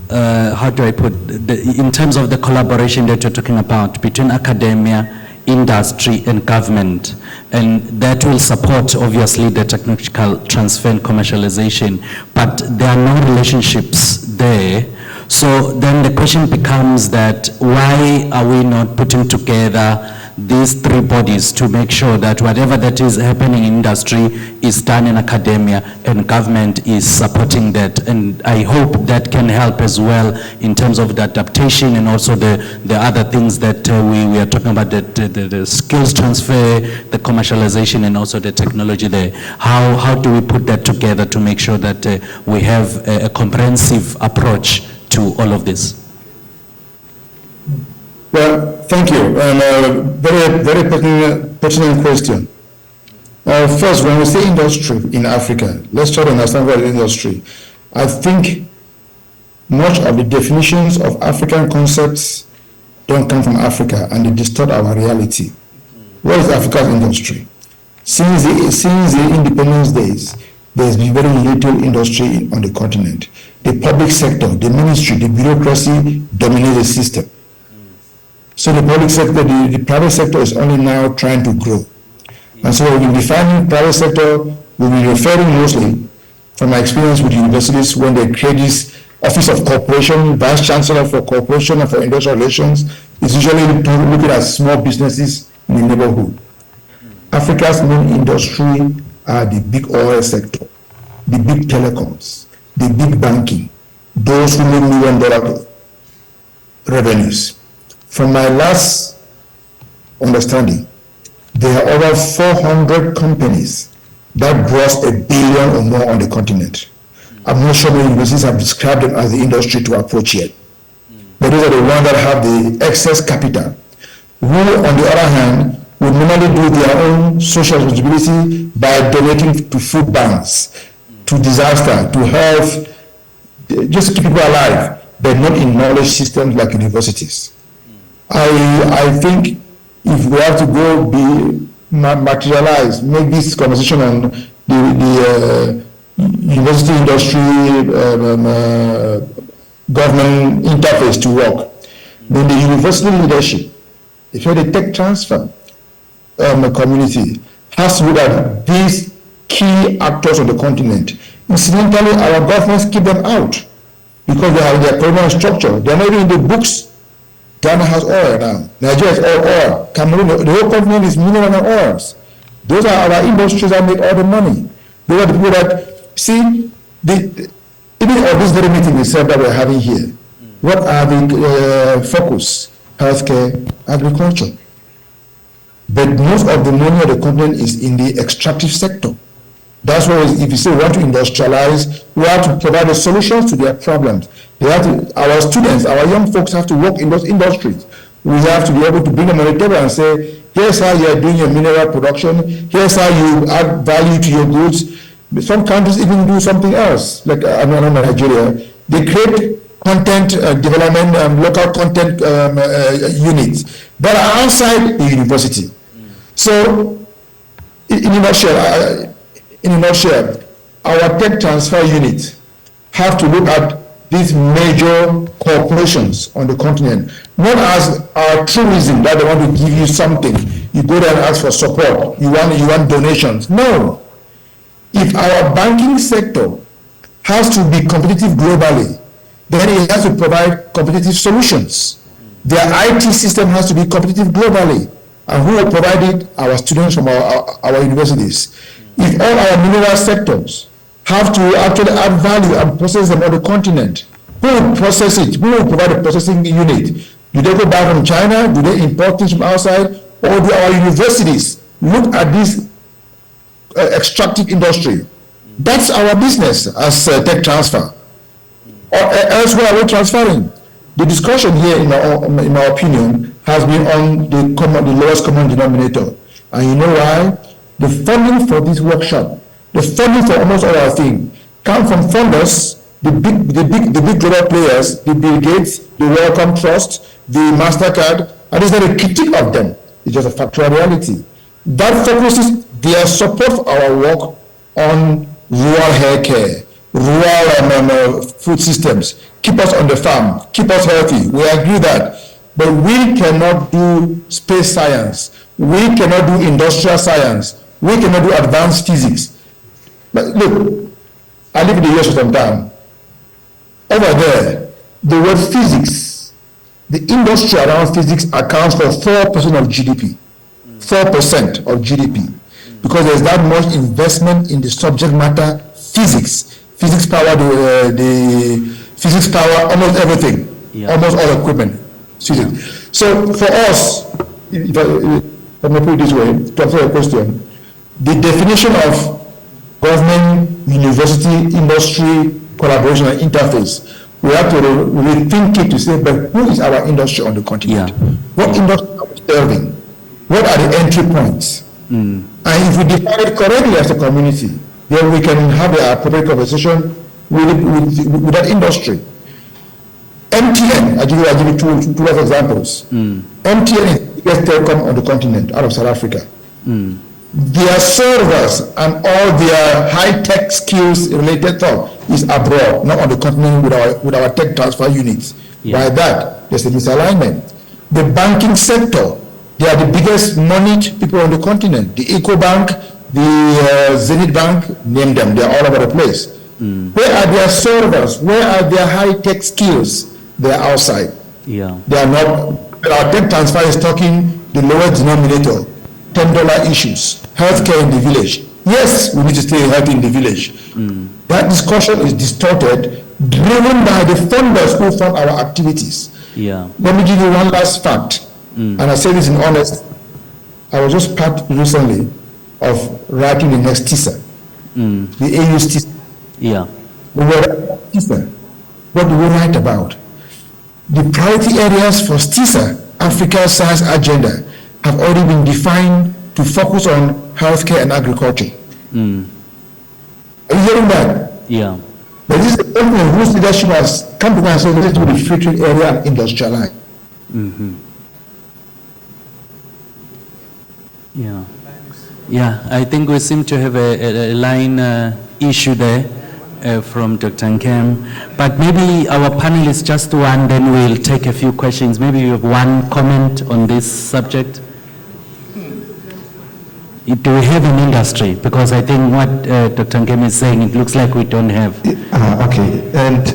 how do I put, in terms of the collaboration that you're talking about between academia, industry and government, and that will support obviously the technological transfer and commercialization, but there are no relationships there. So then the question becomes that why are we not putting together these three bodies to make sure that whatever that is happening in industry is done in academia and government is supporting that? And I hope that can help as well in terms of the adaptation and also the other things that we are talking about, the skills transfer, the commercialization, and also the technology there. How do we put that together to make sure that we have a comprehensive approach to all of this? Well, thank you. Very pertinent question. First, when we say industry in Africa, let's try to understand what is industry. I think much of the definitions of African concepts don't come from Africa, and they distort our reality. What is Africa's industry? Since the independence days, there's been very little industry on the continent. The public sector, the ministry, the bureaucracy dominate the system. So the public sector, the private sector is only now trying to grow. And so when we define private sector, we'll be referring mostly from my experience with universities when they create this Office of Corporation, Vice Chancellor for Corporation and for Industrial Relations, is usually looking at small businesses in the neighborhood. Africa's main industry are the big oil sector, the big telecoms, the big banking, those who make $1 million revenues. From my last understanding, there are over 400 companies that gross $1 billion or more on the continent. I'm not sure many universities have described them as the industry to approach yet. But those are the ones that have the excess capital, who, on the other hand, would normally do their own social responsibility by donating to food banks, to disaster, to health, just to keep people alive, but not in knowledge systems like universities. I think if we have to go be materialized, make this conversation on the university industry government interface to work, then the university leadership, if you're the tech transfer community, has to look at these key actors on the continent. Incidentally, our governments keep them out because they have their colonial structure. They're not even in the books. Ghana has oil now. Nigeria is all oil. Cameroon, the whole continent is mineral and oils. Those are our industries that make all the money. Those are the people that, see, even of this very meeting itself that we're having here, what are the focus? Healthcare, agriculture. But most of the money of the continent is in the extractive sector. That's why if you say we want to industrialize, we have to provide the solutions to their problems. They have to, our students, our young folks have to work in those industries. We have to be able to bring them on the table and say, here's how you're doing your mineral production, here's how you add value to your goods. Some countries even do something else, like Nigeria. They create content development, local content units that are outside the university. So, in a nutshell, our tech transfer unit have to look at these major corporations on the continent, not as our tourism that they want to give you something. You go there and ask for support. You want donations. No. If our banking sector has to be competitive globally, then it has to provide competitive solutions. Their IT system has to be competitive globally. And who will provide it? Our students from our universities. If all our mineral sectors have to actually add value and process them on the continent, who will process it? Who will provide a processing unit? Do they go back from China? Do they import things from outside? Or do our universities look at this extractive industry That's our business as tech transfer. Or elsewhere we're transferring. The discussion here, in my opinion, has been on the lowest common denominator. And you know why? The funding for this workshop, the funding for almost all our things, come from funders, the big global players, the Bill Gates, the Wellcome Trust, the MasterCard, and it's not a critique of them. It's just a factual reality. That focuses their support for our work on rural health care, rural food systems, keep us on the farm, keep us healthy. We agree that. But we cannot do space science. We cannot do industrial science. We cannot do advanced physics. But look, I live in the US for some time. Over there, the word physics, the industry around physics accounts for 4% of GDP. 4% of GDP. Because there's that much investment in the subject matter physics. Physics power, the physics power, almost everything. Yeah. Almost all equipment. Physics. So for us, if I may put it this way, to answer your question, the definition of government, university, industry, collaboration and interface, we have to rethink it to say, but who is our industry on the continent? Yeah. What industry are we serving? What are the entry points? And if we define it correctly as a community, then we can have the appropriate conversation with that industry. MTN, I give you two other examples. MTN is the biggest telecom on the continent, out of South Africa. Their servers and all their high-tech skills related stuff is abroad, not on the continent with our tech transfer units. Yeah. By that, there's a misalignment. The banking sector, they are the biggest moneyed people on the continent. The EcoBank, the Zenith Bank, name them, they're all over the place. Where are their servers? Where are their high-tech skills? They're outside. Yeah. They are not, our tech transfer is talking the lowest denominator, $10 issues, healthcare in the village. Yes, we need to stay healthy in the village. That discussion is distorted, driven by the funders who fund our activities. Yeah. Let me give you one last fact, and I say this in honest. I was just part recently of writing the next TISA, the AU's TISA. Yeah. We were TISA. What do we write about? The priority areas for TISA, Africa's Science Agenda, have already been defined to focus on healthcare and agriculture. Are you hearing that? Yeah. But this is the company whose leadership has come together and said, let's do the free trade area and industrialize. Yeah. Yeah, I think we seem to have a line issue there from Dr. Nkem. But maybe our panelists, just one, then we'll take a few questions. Maybe you have one comment on this subject. Do we have an industry? Because I think what Dr. Nkem is saying, it looks like we don't have. Okay, and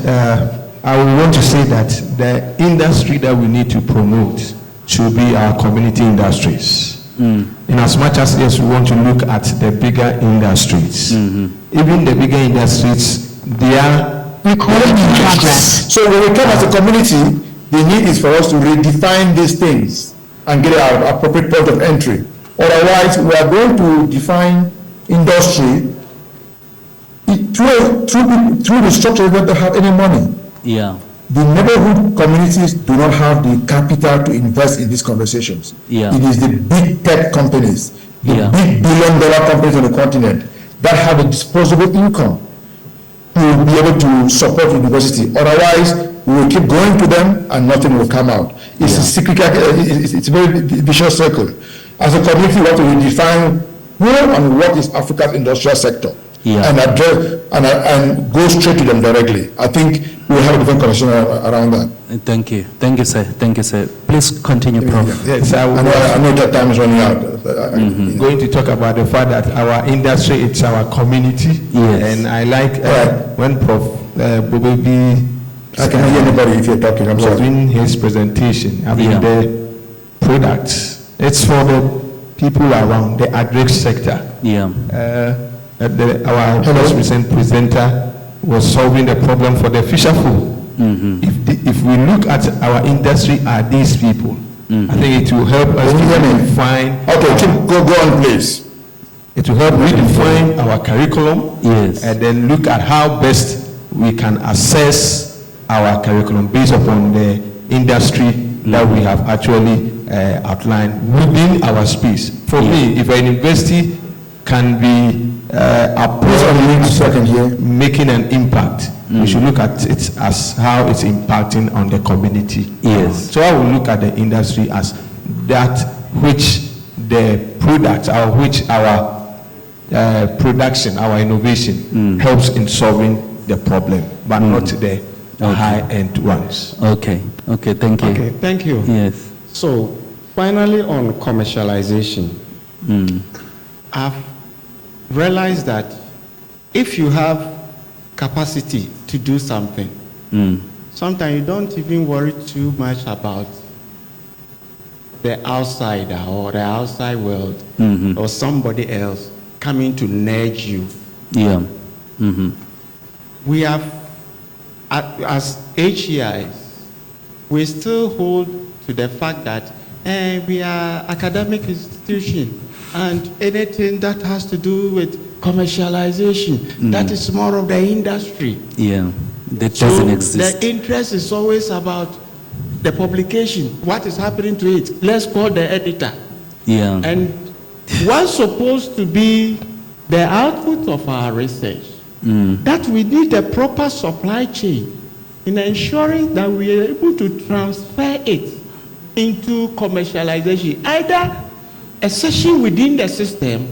I would want to say that the industry that we need to promote should be our community industries. In as much as, yes, we want to look at the bigger industries. Even the bigger industries, they are recording in progress. So when we come as a community, the need is for us to redefine these things and get our appropriate point of entry. Otherwise, we are going to define industry through the structures that don't have any money. Yeah. The neighborhood communities do not have the capital to invest in these conversations. Yeah. It is the big tech companies, the big billion-dollar companies on the continent that have a disposable income to be able to support university. Otherwise, we will keep going to them and nothing will come out. It's a cyclical, it's a very vicious circle. As a community, we have to redefine who and what is Africa's industrial sector, and address and go straight to them directly. I think we'll have a different conversation around that. Thank you, sir. Thank you, sir. Please continue, Prof. Yes, I know that time is running out. I'm going to talk about the fact that our industry, it's our community. Yes. And I like when Prof. Bobebi, I can hear anybody if you're talking. I'm sorry. Doing his presentation. I mean the products. It's for the people around the agri sector. Yeah. Our most recent presenter was solving the problem for the fisher folk. If we look at our industry are these people, I think it will help us to find. Okay, go on, please. It will help redefine our curriculum. Yes. And then look at how best we can assess our curriculum based upon the industry that we have actually outlined within our space. For me, if a university can be making an impact, we should look at it as how it's impacting on the community. Yes. So I will look at the industry as that which the product, or which our production, our innovation helps in solving the problem, but not the high-end ones. Okay, okay, thank you. Okay, thank you. Yes. So, finally on commercialization, I've realized that if you have capacity to do something, sometimes you don't even worry too much about the outsider or the outside world or somebody else coming to nudge you. Yeah. We have, as HEIs, we still hold to the fact that we are academic institution, and anything that has to do with commercialization, that is more of the industry. Yeah, that doesn't exist. The interest is always about the publication, what is happening to it. Let's call the editor. Yeah. And what's supposed to be the output of our research, that we need a proper supply chain in ensuring that we are able to transfer it into commercialization, either a session within the system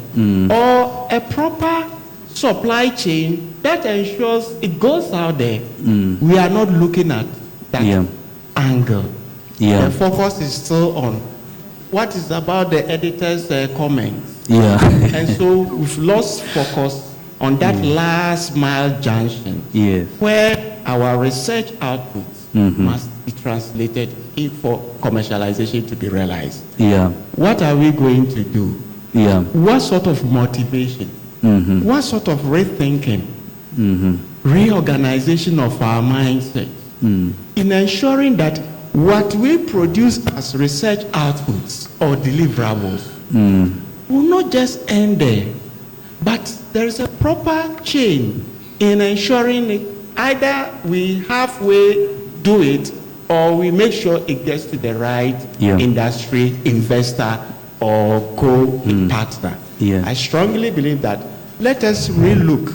or a proper supply chain that ensures it goes out there. We are not looking at that angle. The focus is still on what is about the editor's comments. And so we've lost focus on that last mile junction where our research outputs must be translated for commercialization to be realized. What are we going to do? What sort of motivation? What sort of rethinking? Reorganization of our mindset in ensuring that what we produce as research outputs or deliverables will not just end there, but there is a proper chain in ensuring it, either we halfway do it or we make sure it gets to the right industry, investor, or co-partner. I strongly believe that let us relook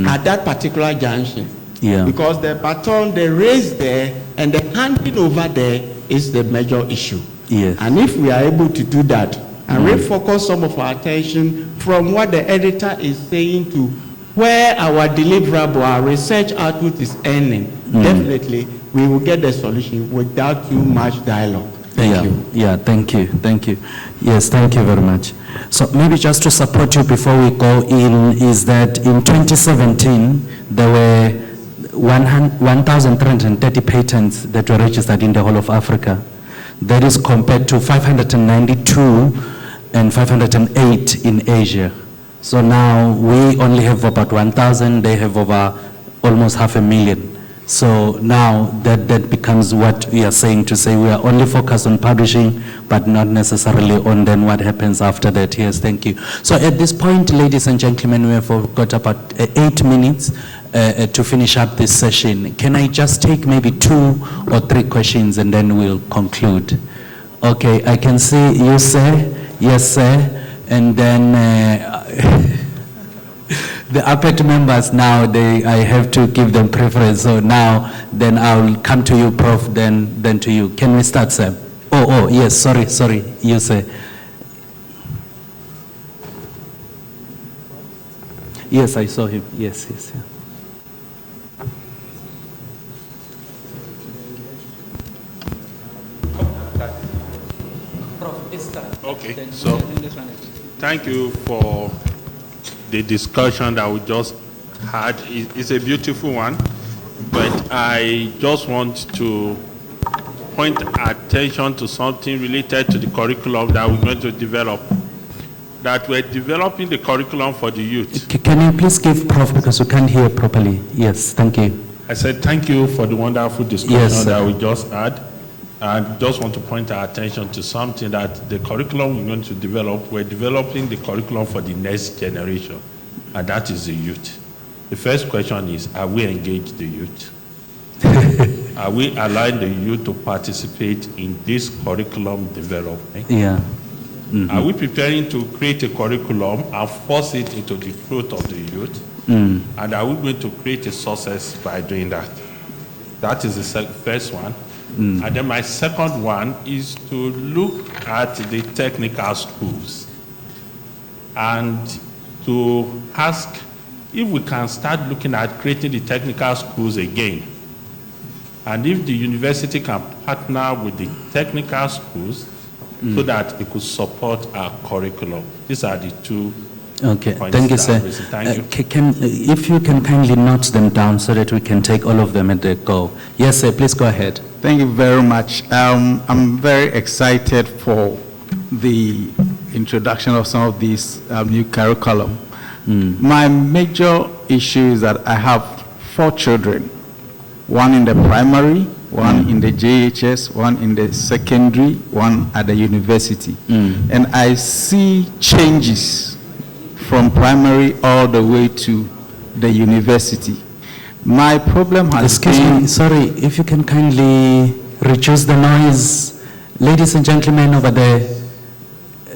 at that particular junction, because the baton, the race there, and the handing over there is the major issue. And if we are able to do that and refocus some of our attention from what the editor is saying to where our deliverable, our research output is earning, definitely we will get the solution without too much dialogue. Thank you. Yeah, thank you, thank you. Yes, thank you very much. So maybe just to support you before we go in, is that in 2017, there were 1,330 patents that were registered in the whole of Africa. That is compared to 592 and 508 in Asia. So now we only have about 1,000, they have over almost 500,000. So now that becomes what we are saying, to say we are only focused on publishing, but not necessarily on then what happens after that. Yes, thank you. So at this point, ladies and gentlemen, we have got about 8 minutes to finish up this session. Can I just take maybe 2 or 3 questions and then we'll conclude? Okay, I can see you say, yes sir, and then the APET members now, I have to give them preference. So now, then I'll come to you, Prof, then to you. Can we start, sir? Oh, yes, sorry, you say. Yes, I saw him, yes. Yeah. Okay, so thank you for the discussion that we just had. It's a beautiful one, but I just want to point attention to something related to the curriculum that we're going to develop. That we're developing the curriculum for the youth. Can you please give Prof, because we can't hear properly? Yes, thank you. I said thank you for the wonderful discussion that we just had. I just want to point our attention to something that the curriculum we're going to develop, we're developing the curriculum for the next generation, and that is the youth. The first question is, are we engaged the youth? Are we allowing the youth to participate in this curriculum development? Yeah. Are we preparing to create a curriculum and force it into the throat of the youth? And are we going to create a success by doing that? That is the first one. And then my second one is to look at the technical schools and to ask if we can start looking at creating the technical schools again. And if the university can partner with the technical schools so that it could support our curriculum. These are the two Okay, points. thank you, sir. Thank you. If you can kindly note them down so that we can take all of them at a go. Yes, sir, please go ahead. Thank you very much. I'm very excited for the introduction of some of these new curriculum. My major issue is that I have 4 children, one in the primary, one in the JHS, one in the secondary, one at the university. And I see changes from primary all the way to the university. My problem has Excuse me, sorry, if you can kindly reduce the noise. Ladies and gentlemen over there.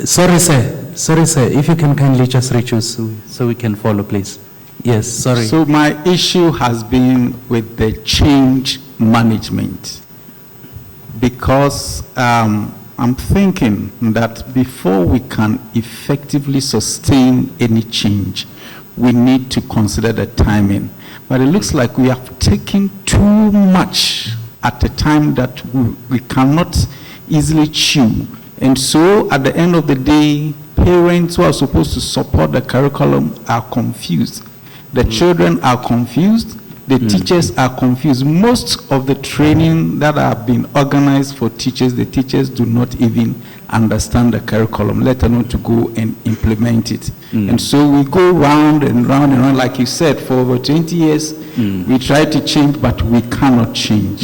Sorry, sir, if you can kindly just reduce so we can follow, please. Yes, sorry. So my issue has been with the change management, because I'm thinking that before we can effectively sustain any change, we need to consider the timing. But it looks like we have taken too much at a time that we cannot easily chew. And so at the end of the day, parents who are supposed to support the curriculum are confused. The children are confused. The teachers are confused. Most of the training that have been organized for teachers, the teachers do not even understand the curriculum, let alone to go and implement it. And so we go round and round and round, like you said, for over 20 years, we try to change, but we cannot change.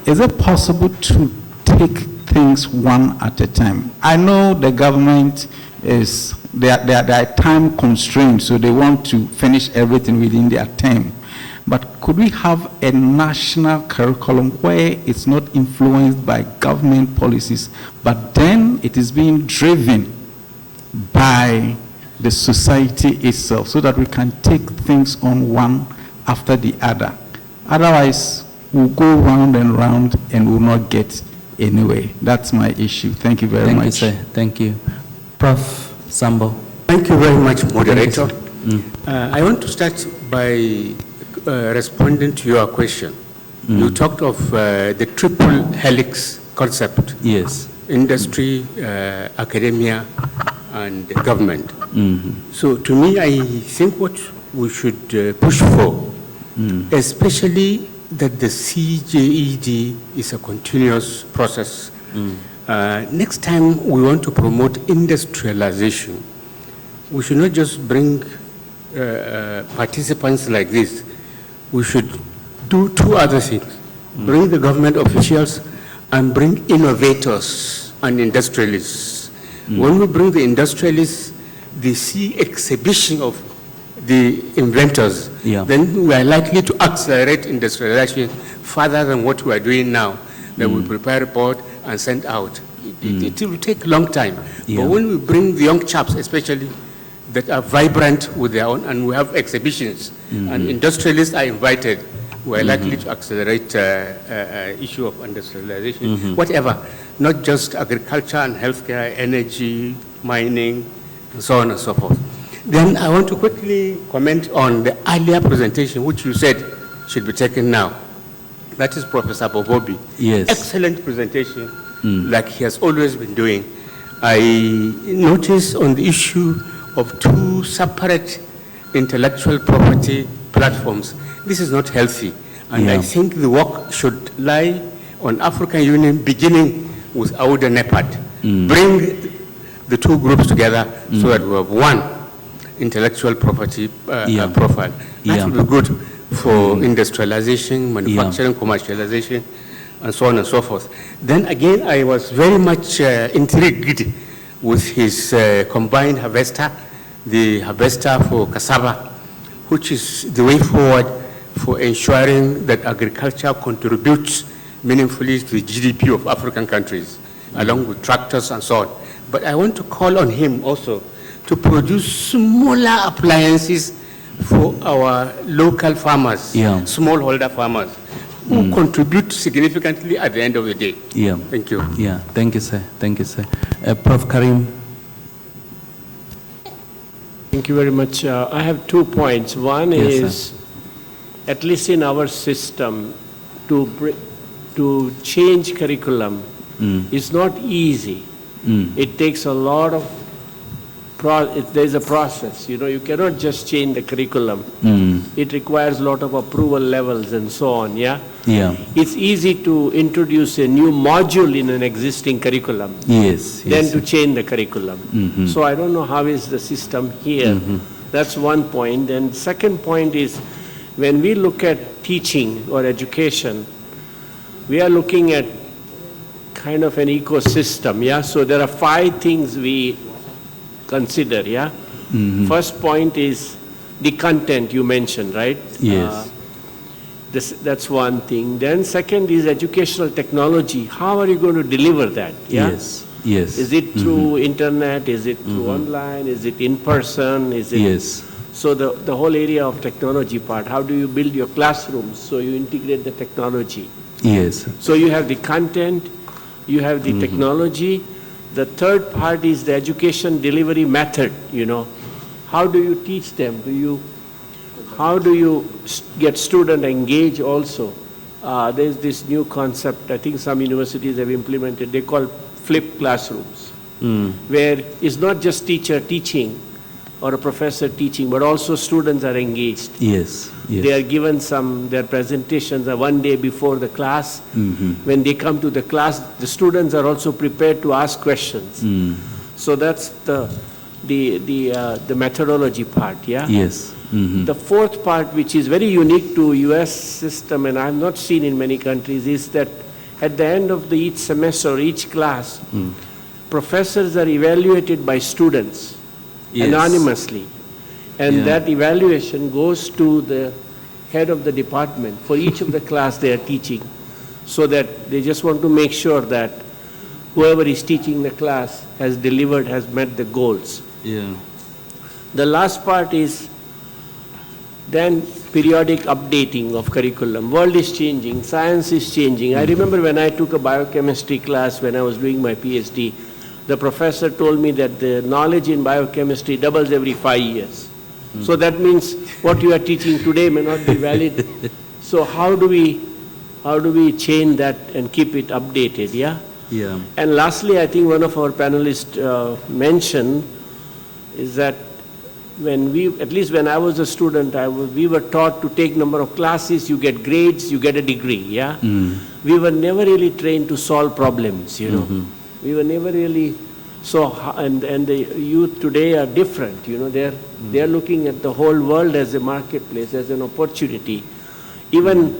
Is it possible to take things one at a time? I know the government is, they are time constrained, so they want to finish everything within their term. But could we have a national curriculum where it's not influenced by government policies, but then it is being driven by the society itself, so that we can take things on one after the other? Otherwise, we'll go round and round and we'll not get anywhere. That's my issue. Thank you very much. Thank you, sir. Thank you. Prof. Sambo. Thank you very much, moderator. I want to start by responding to your question. You talked of the triple helix concept. Yes. Industry, academia, and government. So to me, I think what we should push for, especially that the CJED is a continuous process. Next time we want to promote industrialization, we should not just bring participants like this. We should do 2 other things. Bring the government officials and bring innovators and industrialists. When we bring the industrialists, they see exhibition of the inventors, then we are likely to accelerate industrialization further than what we are doing now, that we prepare a report and send out. It will take a long time. But when we bring the young chaps, especially, that are vibrant with their own, and we have exhibitions, and industrialists are invited, we are likely to accelerate issue of industrialization, whatever, not just agriculture and healthcare, energy, mining, and so on and so forth. Then I want to quickly comment on the earlier presentation, which you said should be taken now. That is Professor Bobobi. Yes. Excellent presentation, like he has always been doing. I noticed on the issue of 2 separate intellectual property platforms. This is not healthy. And I think the work should lie on African Union, beginning with AUDA-NEPAD. Bring the 2 groups together so that we have one intellectual property profile. That will be good for industrialization, manufacturing, commercialization, and so on and so forth. Then again, I was very much intrigued with his combined harvester, the harvester for cassava, which is the way forward for ensuring that agriculture contributes meaningfully to the GDP of African countries, along with tractors and so on. But I want to call on him also to produce smaller appliances for our local farmers, smallholder farmers, who contribute significantly at the end of the day. Yeah. Thank you. Yeah, thank you, sir. Thank you, sir. Prof. Karim. Thank you very much. I have 2 points. One is, at least in our system, to change curriculum is not easy. It takes a lot of, there's a process, you know, you cannot just change the curriculum. It requires a lot of approval levels and so on, yeah? Yeah. It's easy to introduce a new module in an existing curriculum. Yes. Than to change the curriculum. So I don't know how is the system here. That's one point. And second point is, when we look at teaching or education, we are looking at kind of an ecosystem, yeah? So there are 5 things we consider, yeah? First point is the content you mentioned, right? Yes. That's one thing. Then second is educational technology. How are you going to deliver that? Yeah? Yes. Yes. Is it through internet? Is it through online? Is it in person? Is it? Yes. So the whole area of technology part, how do you build your classrooms so you integrate the technology? Yes. So you have the content, you have the technology. The third part is the education delivery method, you know. How do you teach them? How do you get student engaged also? There's this new concept, I think some universities have implemented, they call flipped classrooms, where it's not just teacher teaching or a professor teaching, but also students are engaged. Yes. Yes. They are given their presentations are one day before the class. When they come to the class, the students are also prepared to ask questions. So that's the methodology part, yeah? Yes. The fourth part, which is very unique to US system, and I've not seen in many countries, is that at the end of each semester or each class, professors are evaluated by students anonymously. And that evaluation goes to the head of the department for each of the class they are teaching, so that they just want to make sure that whoever is teaching the class has delivered, has met the goals. Yeah. The last part is then periodic updating of curriculum. World is changing, science is changing. I remember when I took a biochemistry class when I was doing my PhD, the professor told me that the knowledge in biochemistry doubles every 5 years. So that means what you are teaching today may not be valid. So how do we change that and keep it updated, yeah? Yeah. And lastly, I think one of our panelists mentioned is that at least when I was a student, we were taught to take number of classes, you get grades, you get a degree, yeah? We were never really trained to solve problems, you know? We were never really, and the youth today are different, you know, they're looking at the whole world as a marketplace, as an opportunity. Even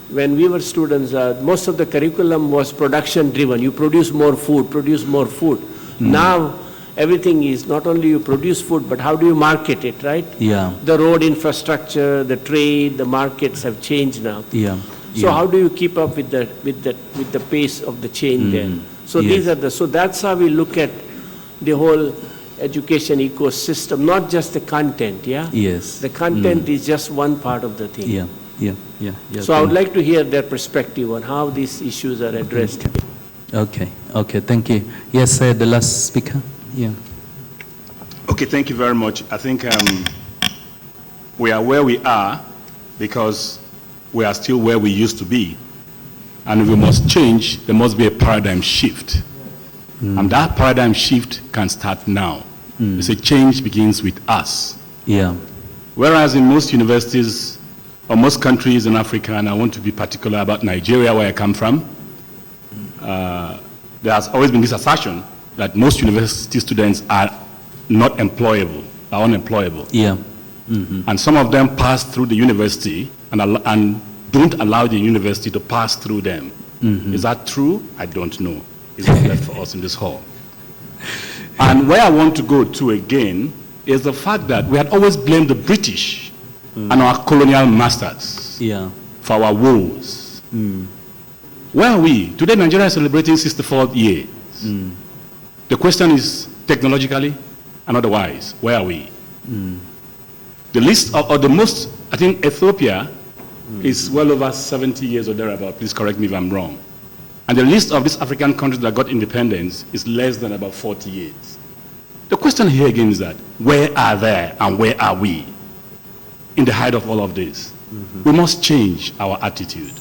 when we were students, most of the curriculum was production driven. You produce more food. Now, everything is not only you produce food, but how do you market it, right? Yeah. The road infrastructure, the trade, the markets have changed now. Yeah. So how do you keep up with the pace of the change there? So so that's how we look at the whole education ecosystem, not just the content, yeah? Yes. The content is just one part of the thing. Yeah. So I would like to hear their perspective on how these issues are addressed. Okay, thank you. Yes, the last speaker. Yeah. Okay, thank you very much. I think we are where we are because we are still where we used to be. And if we must change, there must be a paradigm shift. And that paradigm shift can start now. It's a change begins with us. Yeah. Whereas in most universities or most countries in Africa, and I want to be particular about Nigeria, where I come from, there has always been this assertion that most university students are not employable, are unemployable. Yeah. And some of them pass through the university and don't allow the university to pass through them. Is that true? I don't know. It's not left for us in this hall. And where I want to go to again is the fact that we had always blamed the British and our colonial masters for our woes. Where are we? Today Nigeria is celebrating 64 years. The question is, technologically and otherwise, where are we? The list of the most, I think Ethiopia is well over 70 years or thereabout. Please correct me if I'm wrong. And the list of these African countries that got independence is less than about 40 years. The question here again is that, where are they and where are we in the height of all of this? We must change our attitude.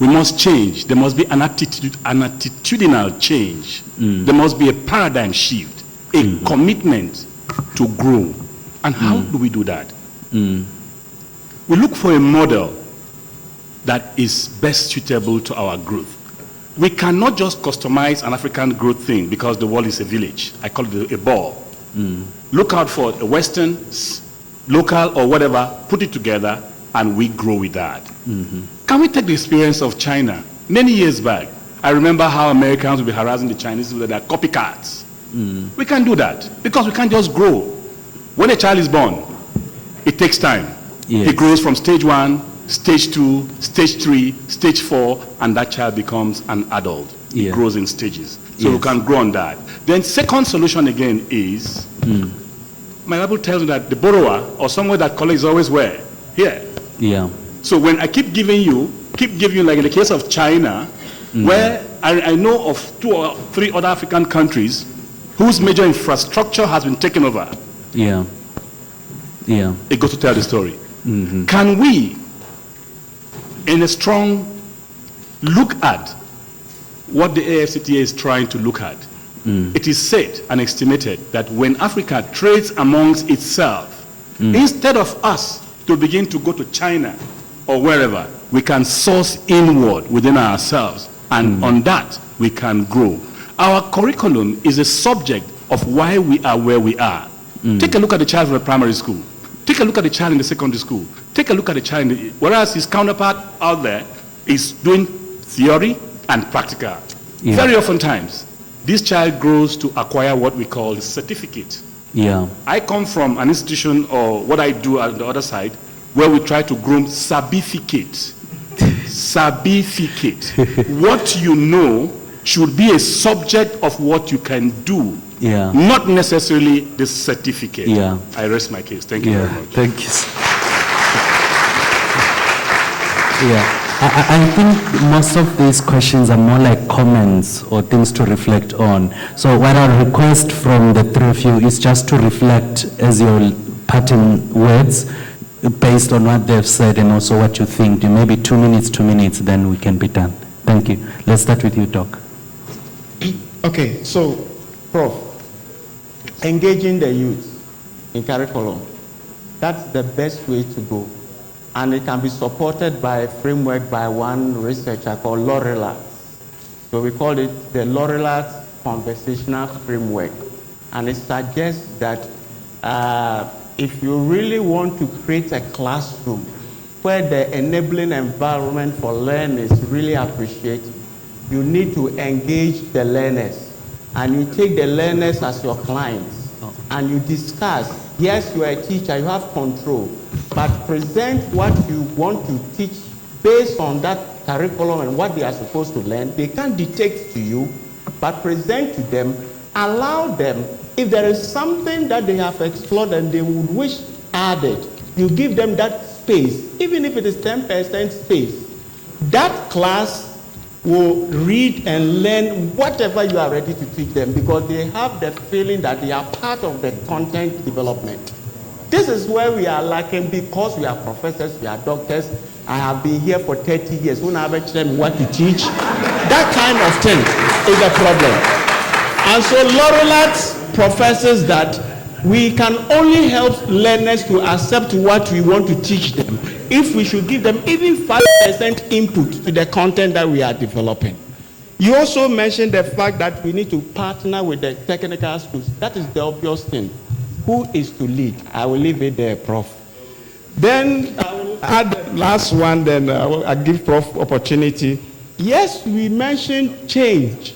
We must change. There must be an attitudinal change. There must be a paradigm shift, a commitment to grow. And how do we do that? We look for a model that is best suitable to our growth. We cannot just customize an African growth thing because the world is a village. I call it a ball. Look out for a Western, local or whatever, put it together, and we grow with that. Can we take the experience of China? Many years back, I remember how Americans would be harassing the Chinese with their copycats. We can't do that because we can't just grow. When a child is born, it takes time. He grows from stage 1, stage 2, stage 3, stage 4, and that child becomes an adult. He grows in stages. So we can grow on that. Then second solution again is, my Bible tells me that the borrower or somewhere that collect is always where? Here. So when I keep giving you, like in the case of China, where I know of 2 or 3 other African countries whose major infrastructure has been taken over. It goes to tell the story. Can we, in a strong look at what the AFCTA is trying to look at? It is said and estimated that when Africa trades amongst itself, instead of us to begin to go to China or wherever, we can source inward within ourselves, and on that we can grow. Our curriculum is a subject of why we are where we are. Take a look at the child from the primary school. Take a look at the child in the secondary school. Take a look at the child, whereas his counterpart out there is doing theory and practical. Very often times, this child grows to acquire what we call the certificate. I come from an institution, or what I do on the other side, where we try to groom certificate. Certificate. What you know should be a subject of what you can do, not necessarily the certificate. I rest my case. Thank you very much. Thank you. I think most of these questions are more like comments or things to reflect on. So what I request from the 3 of you is just to reflect as your parting words based on what they've said and also what you think. Maybe 2 minutes, then we can be done. Thank you. Let's start with you, Doc. Okay, so, Prof, engaging the youth in curriculum, that's the best way to go. And it can be supported by a framework by one researcher called Lorelat. So we call it the Lorelat Conversational Framework. And it suggests that if you really want to create a classroom where the enabling environment for learners really appreciated, you need to engage the learners. And you take the learners as your clients. And you discuss, yes, you are a teacher, you have control, but present what you want to teach based on that curriculum and what they are supposed to learn. They can't dictate to you, but present to them, allow them, if there is something that they have explored and they would wish added, you give them that space, even if it is 10% space. That class will read and learn whatever you are ready to teach them because they have the feeling that they are part of the content development. This is where we are lacking because we are professors, we are doctors. I have been here for 30 years. When I have them what to teach, that kind of thing is a problem. And so Lorelat professes that we can only help learners to accept what we want to teach them if we should give them even 5% input to the content that we are developing. You also mentioned the fact that we need to partner with the technical schools. That is the obvious thing. Who is to lead? I will leave it there, Prof. Then I will add the last one, then I'll give Prof opportunity Yes, we mentioned change.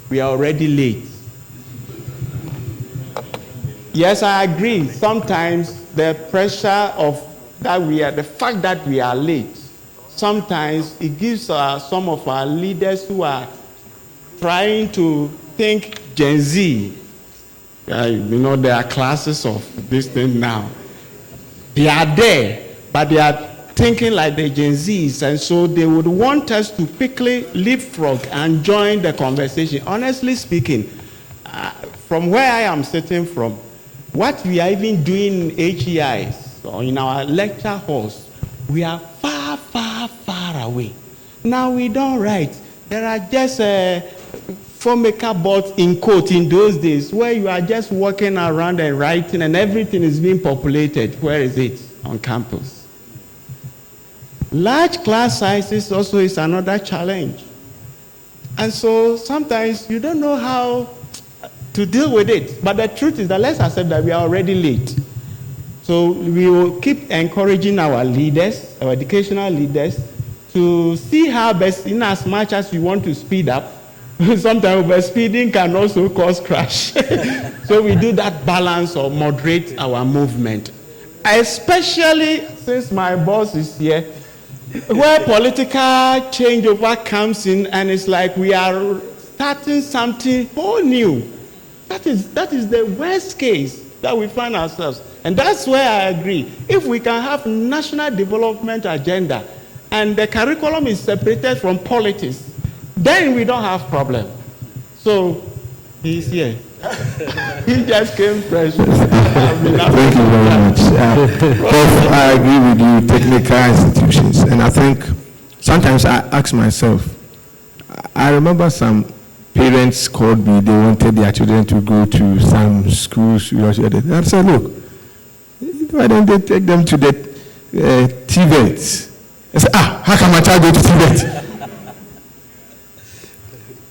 We are already late. Yes, I agree. Sometimes the pressure of the fact that we are late, sometimes it gives some of our leaders who are trying to think Gen Z. There are classes of this thing now. They are there, but they are thinking like the Gen Zs, and so they would want us to quickly leapfrog and join the conversation. Honestly speaking, from where I am sitting from, what we are even doing in HEIs or in our lecture halls, we are far, far, far away. Now we don't write. There are just filmmaker boards in quote in those days where you are just walking around and writing and everything is being populated. Where is it? On campus. Large class sizes also is another challenge. And so sometimes you don't know how to deal with it. But the truth is that let's accept that we are already late. So we will keep encouraging our leaders, our educational leaders, to see how best, in as much as we want to speed up, sometimes overspeeding can also cause crash. So we do that balance or moderate our movement. Especially since my boss is here, where political changeover comes in and it's like we are starting something whole new. That is the worst case that we find ourselves. And that's where I agree. If we can have national development agenda and the curriculum is separated from politics, then we don't have problem. So he's here. He just came fresh. Thank you very much. I agree with you, technical institutions. And I think sometimes I ask myself, I remember some parents called me, they wanted their children to go to some schools. I said, look, why don't they take them to the TVET? I said, how can my child go to TVET?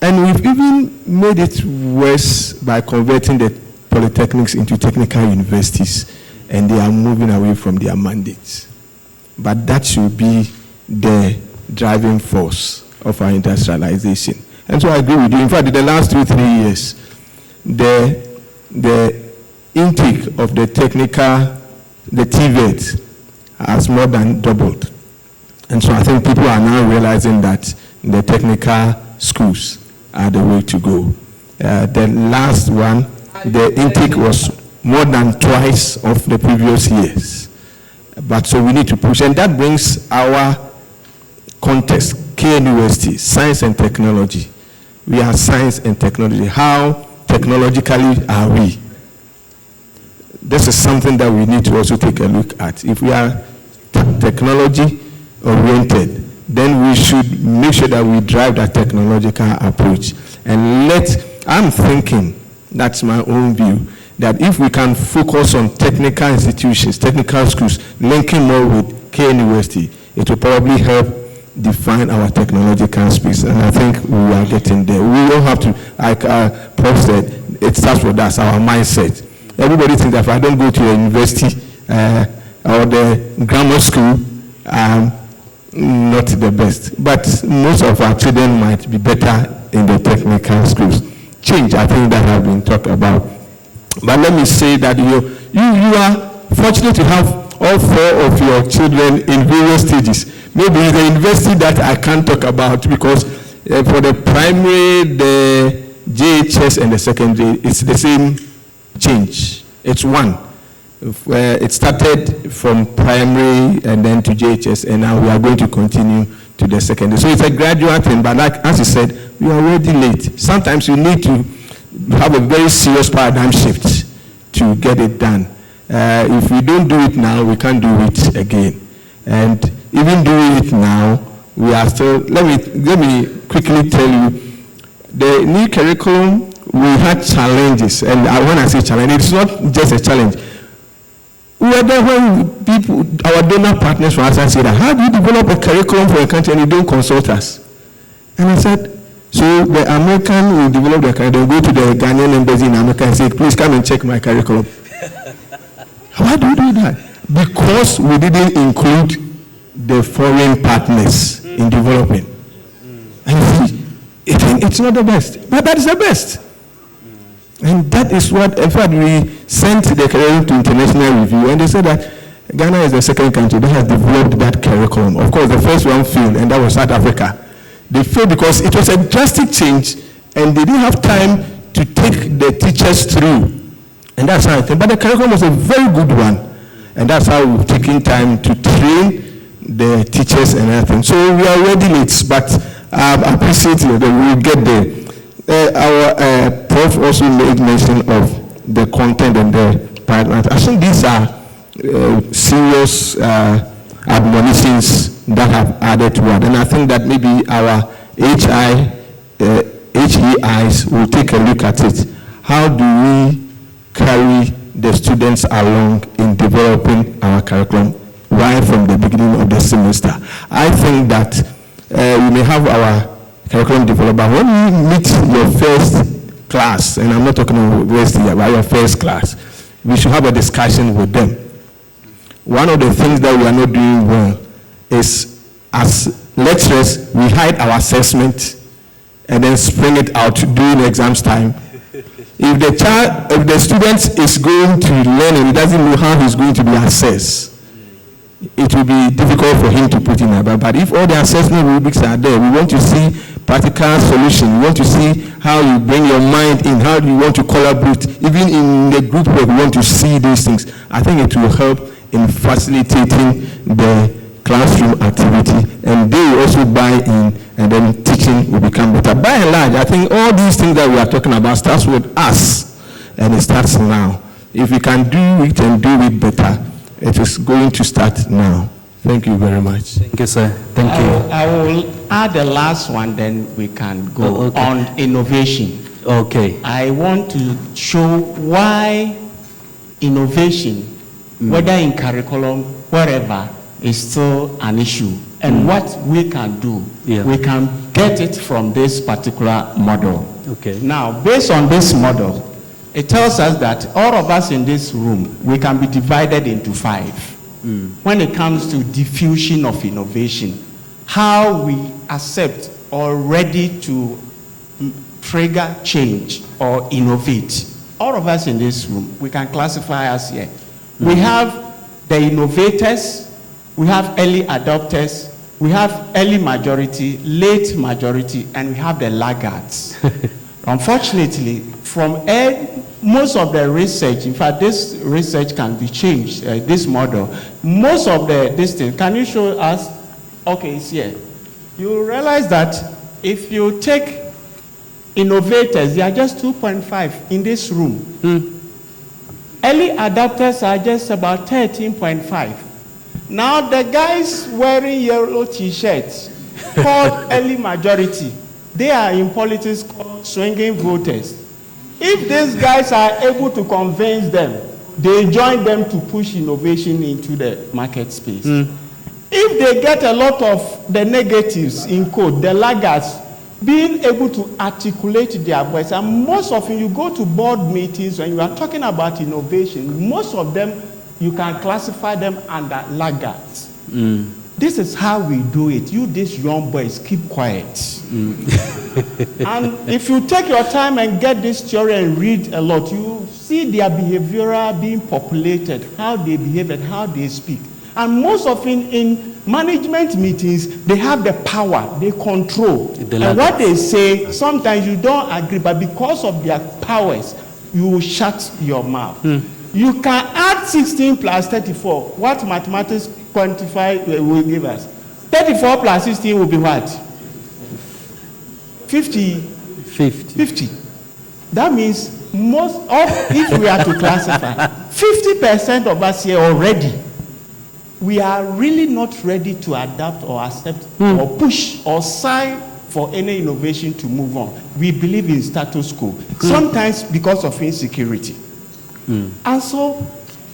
And we've even made it worse by converting the polytechnics into technical universities, and they are moving away from their mandates. But that should be the driving force of our industrialization. And so I agree with you. In fact, in the last 2-3 years, the intake of the technical, the TVET, has more than doubled. And so I think people are now realizing that the technical schools are the way to go. The last one, the intake was more than twice of the previous years. But so we need to push. And that brings our context, KNUST, science and technology. We are science and technology. How technologically are we? This is something that we need to also take a look at. If we are technology oriented, then we should make sure that we drive that technological approach. And I'm thinking, that's my own view, that if we can focus on technical institutions, technical schools, linking more with KNUST, it will probably help define our technological space. And I think we are getting there. We don't have to, like Prof said, it starts with us, our mindset. Everybody thinks that if I don't go to a university or the grammar school, not the best. But most of our children might be better in the technical schools. Change, I think that has been talked about. But let me say that you are fortunate to have all 4 of your children in various stages. Maybe the university that I can't talk about, because for the primary, the JHS and the secondary, it's the same change. It's one. It started from primary and then to JHS, and now we are going to continue to the secondary. So it's a gradual thing, but like as you said, we are already late. Sometimes you need to have a very serious paradigm shift to get it done. If we don't do it now, we can't do it again. And even doing it now, we are still, let me quickly tell you, the new curriculum, we had challenges, and when I say challenge, it's not just a challenge. When people, our donor partners from outside say that, how do you develop a curriculum for a country and you don't consult us? And I said, so the American will develop the curriculum, they'll go to the Ghanaian embassy in America and say, please come and check my curriculum. Why do you do that? Because we didn't include the foreign partners. in developing. And you see, I think it's not the best, but that is the best. And that is what, in fact, we sent the curriculum to international review, and they said that Ghana is the second country that has developed that curriculum. Of course, the first one failed, and that was South Africa. They failed because it was a drastic change, and they didn't have time to take the teachers through. And that's how I think. But the curriculum was a very good one, and that's how we've taken time to train the teachers and everything. So we are already late, but I appreciate that we'll get there. Our prof also made mention of the content and the partner. I think these are serious admonitions that have added to it. And I think that maybe our HEIs will take a look at it. How do we carry the students along in developing our curriculum right from the beginning of the semester? I think that we may have our curriculum developed, but when you meet your first class, and I'm not talking about university, but your first class, we should have a discussion with them. One of the things that we are not doing well is, as lecturers, we hide our assessment and then spring it out during exams time. If the student is going to learn and he doesn't know how he's going to be assessed, it will be difficult for him to put in a but if all the assessment rubrics are there, we want to see practical solution. We want to see how you bring your mind in, how you want to collaborate. Even in the group work, we want to see these things. I think it will help in facilitating the classroom activity, and they will also buy in, and then teaching will become better. By and large, I think all these things that we are talking about starts with us, and it starts now. If we can do it and do it better, it is going to start now. Thank you very much. Thank you, sir. Thank you. I will add the last one, then we can go on innovation. Okay. I want to show why innovation, whether in curriculum, wherever, is still an issue, and what we can do. Yeah. We can get it from this particular model. Okay. Now, based on this model, it tells us that all of us in this room, we can be divided into 5. When it comes to diffusion of innovation, how we accept or ready to trigger change or innovate. All of us in this room, we can classify us here. We have the innovators, we have early adopters, we have early majority, late majority, and we have the laggards. Unfortunately, from most of the research, in fact, this research can be changed, this model. Most of this thing, can you show us? Okay, it's here. You realize that if you take innovators, they are just 2.5 in this room. Early adopters are just about 13.5. Now, the guys wearing yellow t-shirts called early majority, they are in politics called swinging voters. If these guys are able to convince them, they join them to push innovation into the market space. If they get a lot of the negatives in code, the laggards, being able to articulate their voice, and most often you go to board meetings when you are talking about innovation, most of them, you can classify them under laggards. This is how we do it. You, these young boys, keep quiet. And if you take your time and get this theory and read a lot, you see their behavioral being populated, how they behave and how they speak. And most often in management meetings, they have the power, they control. And what they say, sometimes you don't agree, but because of their powers, you will shut your mouth. You can add 16 plus 34. What mathematics quantify will give us? 34 plus 16 will be what? 50. That means most of, if we are to classify, 50% of us here already, we are really not ready to adapt or accept or push or sign for any innovation to move on. We believe in status quo, sometimes because of insecurity. And so,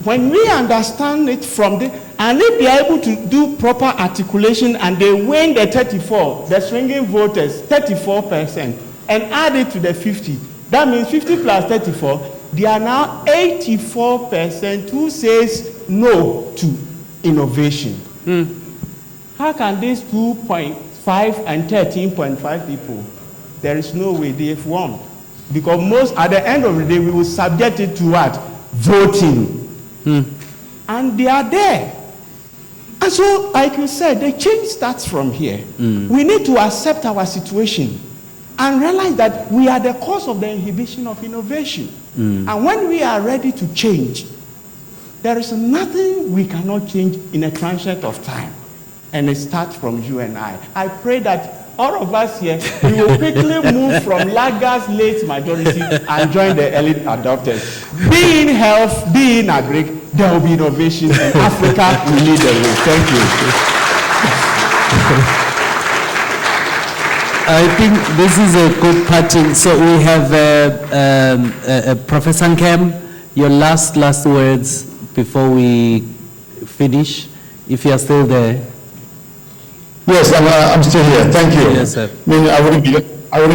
when we understand it from the, and if they are able to do proper articulation and they win the 34, the swinging voters, 34%, and add it to the 50, that means 50 plus 34, they are now 84% who says no to innovation. How can this 2.5 5 and 13.5 people, there is no way they've won. Because most, at the end of the day, we will subject it to what? Voting. And they are there. And so, like you said, the change starts from here. We need to accept our situation and realize that we are the cause of the inhibition of innovation. And when we are ready to change, there is nothing we cannot change in a transient of time. And it starts from you and I. I pray that all of us here, we will quickly move from laggards, late majority, and join the early adopters. Be in health, be in agri, there will be innovation, and Africa will lead the way. Thank you. I think this is a good parting. So we have Professor Nkem, your last words before we finish, if you are still there. Yes, I'm still here. Thank you. Yes, sir. I mean, I wouldn't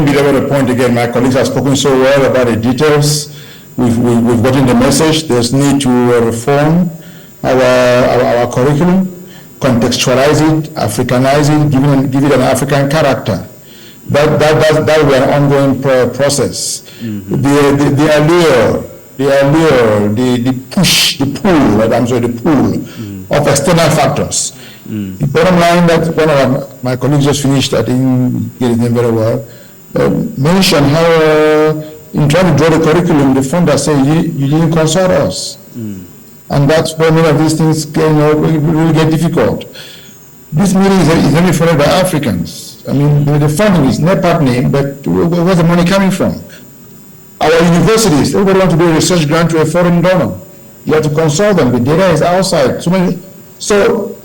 be able to point again. My colleagues have spoken so well about the details. We've gotten the message. There's need to reform our curriculum, contextualize it, Africanize it, give it an African character. That will be an ongoing process. The allure, the push, the pull of external factors. The bottom line that one of my colleagues just finished, I think get it very well, mentioned how in trying to draw the curriculum, the funders say you didn't consult us. And that's where many of these things really get difficult. This meeting is only followed by Africans. I mean, the funding is NEPAD name, but where's the money coming from? Our universities, everybody wants to do a research grant to a foreign donor. You have to consult them. The data is outside. So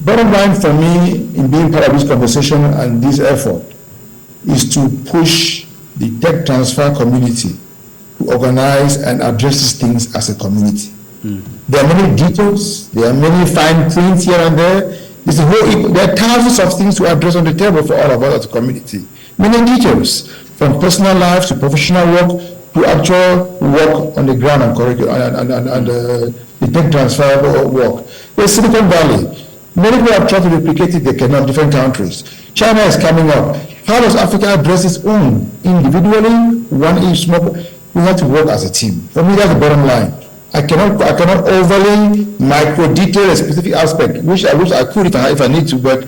bottom line for me in being part of this conversation and this effort is to push the tech transfer community to organize and address these things as a community. There are many details, there are many fine prints here and there. There are thousands of things to address on the table for all of us as a community. Many details, from personal life to professional work to actual work on the ground and curriculum and the tech transfer work. There's Silicon Valley. Many people have tried to replicate it, they cannot, different countries. China is coming up. How does Africa address its own? Individually, one each small, we have to work as a team. For me, that's the bottom line. I cannot overly micro detail a specific aspect, which I wish I could if I need to, but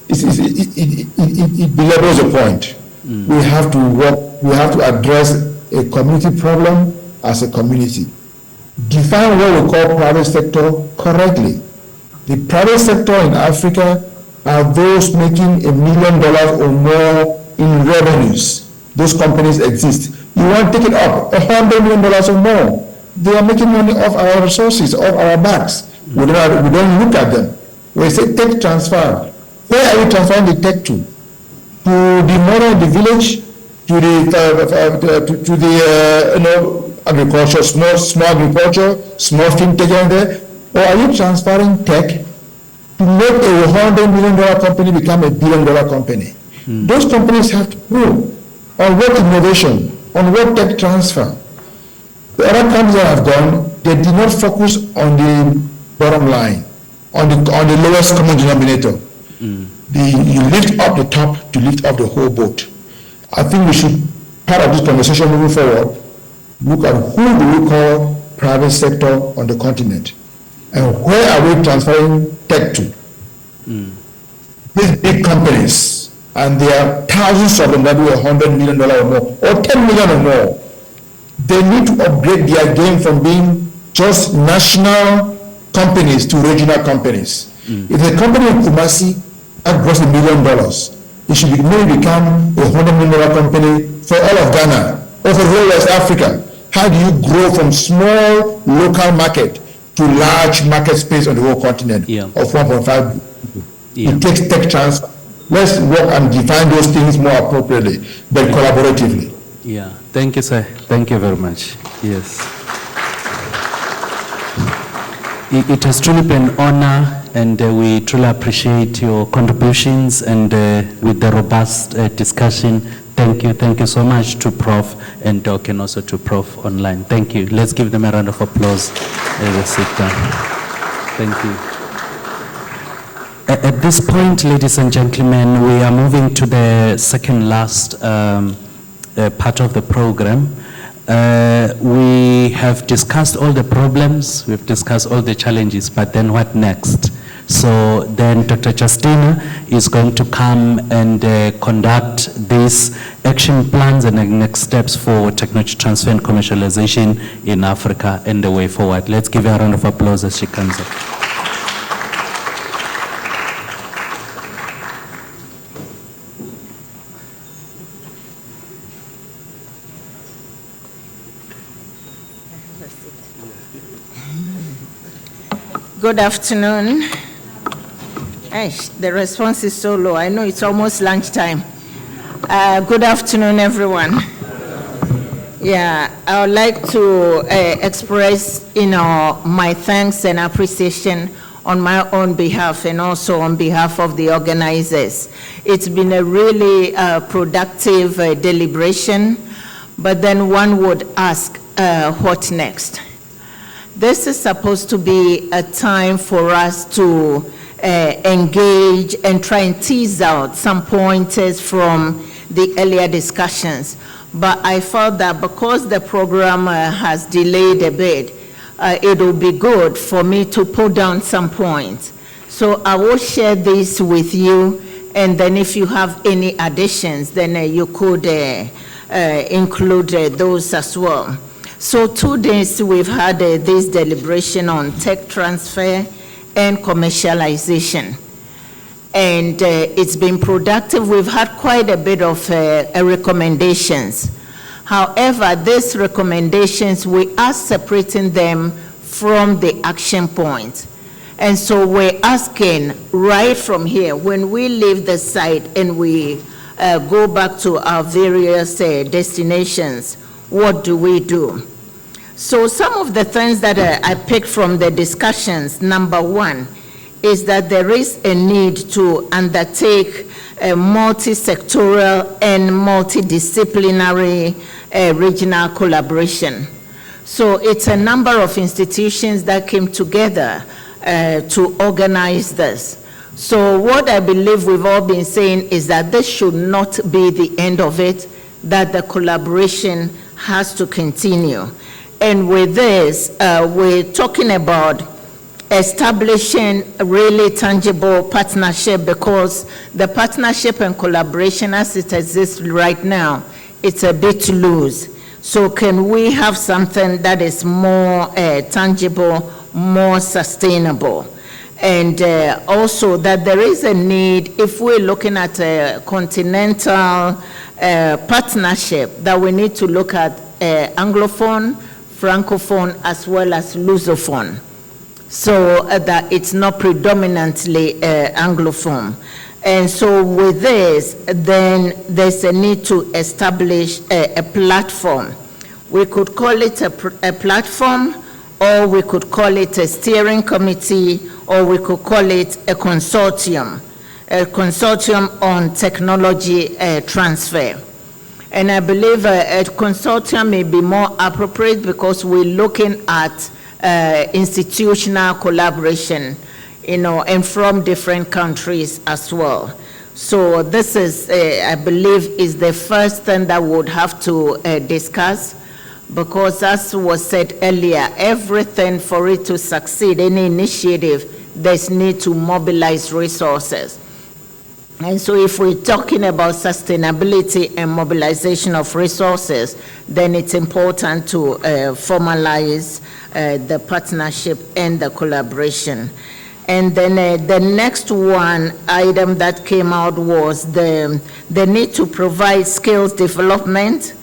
it belabors the point. We have to work, we have to address a community problem as a community. Define what we call private sector correctly. The private sector in Africa are those making $1 million or more in revenues. Those companies exist. You want to take it up, $100 million or more. They are making money off our resources, off our backs. We don't look at them. We say tech transfer. Where are we transferring the tech to? To the model in the village, to the agriculture, small agriculture, small fintech in there, or are you transferring tech to make a $100 million company become a $1 billion company? Those companies have to grow on what innovation, on what tech transfer. The other companies that have gone, they did not focus on the bottom line, on the lowest common denominator. You lift up the top to lift up the whole boat. I think we should, part of this conversation moving forward, look at who do we call private sector on the continent, and where are we transferring tech to? These big companies, and there are thousands of them that do $100 million or more, or $10 million or more. They need to upgrade their game from being just national companies to regional companies. If the company in Kumasi that grows $1 million, it should maybe become a $100 million company for all of Ghana or for whole West Africa. How do you grow from small local market to large market space on the whole continent of 1.5? It takes tech transfer. Let's work and define those things more appropriately, but collaboratively. Yeah, thank you, sir. Thank you very much. Yes. It has truly been an honor, and we truly appreciate your contributions and with the robust discussion. Thank you so much to Prof. and Doc, and also to Prof. online. Thank you. Let's give them a round of applause as they sit down. Thank you. At this point, ladies and gentlemen, we are moving to the second last part of the program. We have discussed all the problems, we've discussed all the challenges, but then what next? So then Dr. Justina is going to come and conduct these action plans and the next steps for technology transfer and commercialization in Africa and the way forward. Let's give her a round of applause as she comes up. Good afternoon. The response is so low. I know it's almost lunchtime. Good afternoon, everyone. Yeah, I would like to express, my thanks and appreciation on my own behalf and also on behalf of the organizers. It's been a really productive deliberation, but then one would ask, what next? This is supposed to be a time for us to engage and try and tease out some pointers from the earlier discussions. But I felt that because the program has delayed a bit, it will be good for me to put down some points. So I will share this with you, and then if you have any additions, then you could include those as well. So 2 days we've had this deliberation on tech transfer and commercialization. And it's been productive. We've had quite a bit of recommendations. However, these recommendations, we are separating them from the action points. And so we're asking right from here, when we leave the site and we go back to our various destinations, what do we do? So some of the things that I picked from the discussions, number one, is that there is a need to undertake a multi-sectoral and multidisciplinary regional collaboration. So it's a number of institutions that came together to organize this. So what I believe we've all been saying is that this should not be the end of it, that the collaboration has to continue. And with this, we're talking about establishing a really tangible partnership, because the partnership and collaboration as it exists right now, it's a bit loose. So can we have something that is more tangible, more sustainable? And also that there is a need, if we're looking at a continental partnership, that we need to look at Anglophone, Francophone, as well as Lusophone, so that it's not predominantly Anglophone. And so with this, then there's a need to establish a platform. We could call it a platform, or we could call it a steering committee, or we could call it a consortium on technology transfer. And I believe a consortium may be more appropriate because we're looking at institutional collaboration, and from different countries as well. So this is, I believe, is the first thing that we would have to discuss, because as was said earlier, everything for it to succeed, any initiative, there's need to mobilize resources. And so if we're talking about sustainability and mobilization of resources, then it's important to formalize the partnership and the collaboration. And then the next one item that came out was the need to provide skills development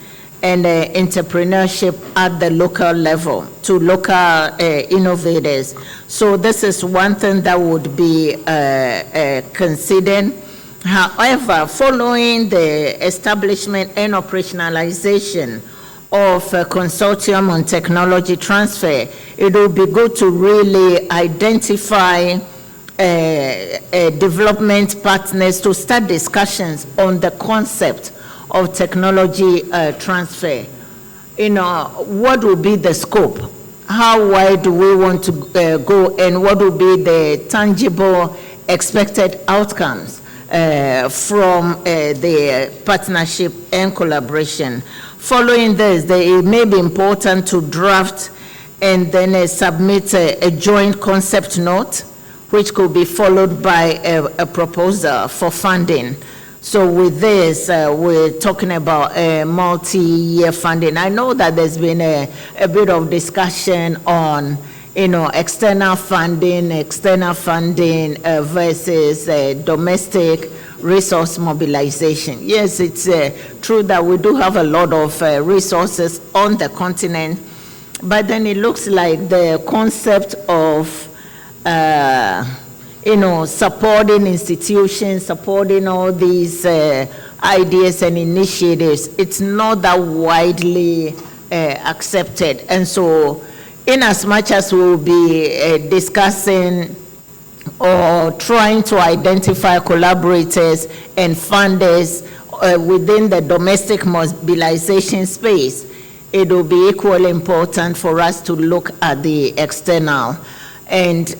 and entrepreneurship at the local level to local innovators. So this is one thing that would be considered. However, following the establishment and operationalization of a consortium on technology transfer, it will be good to really identify development partners to start discussions on the concept of technology transfer. What will be the scope? How wide do we want to go, and what will be the tangible expected outcomes from the partnership and collaboration. Following this, it may be important to draft and then submit a joint concept note, which could be followed by a proposal for funding. So with this, we're talking about a multi-year funding. I know that there's been a bit of discussion on, external funding versus domestic resource mobilization. Yes, it's true that we do have a lot of resources on the continent, but then it looks like the concept of supporting institutions, supporting all these ideas and initiatives, it's not that widely accepted. And so, in as much as we'll be discussing or trying to identify collaborators and funders within the domestic mobilization space, it will be equally important for us to look at the external. And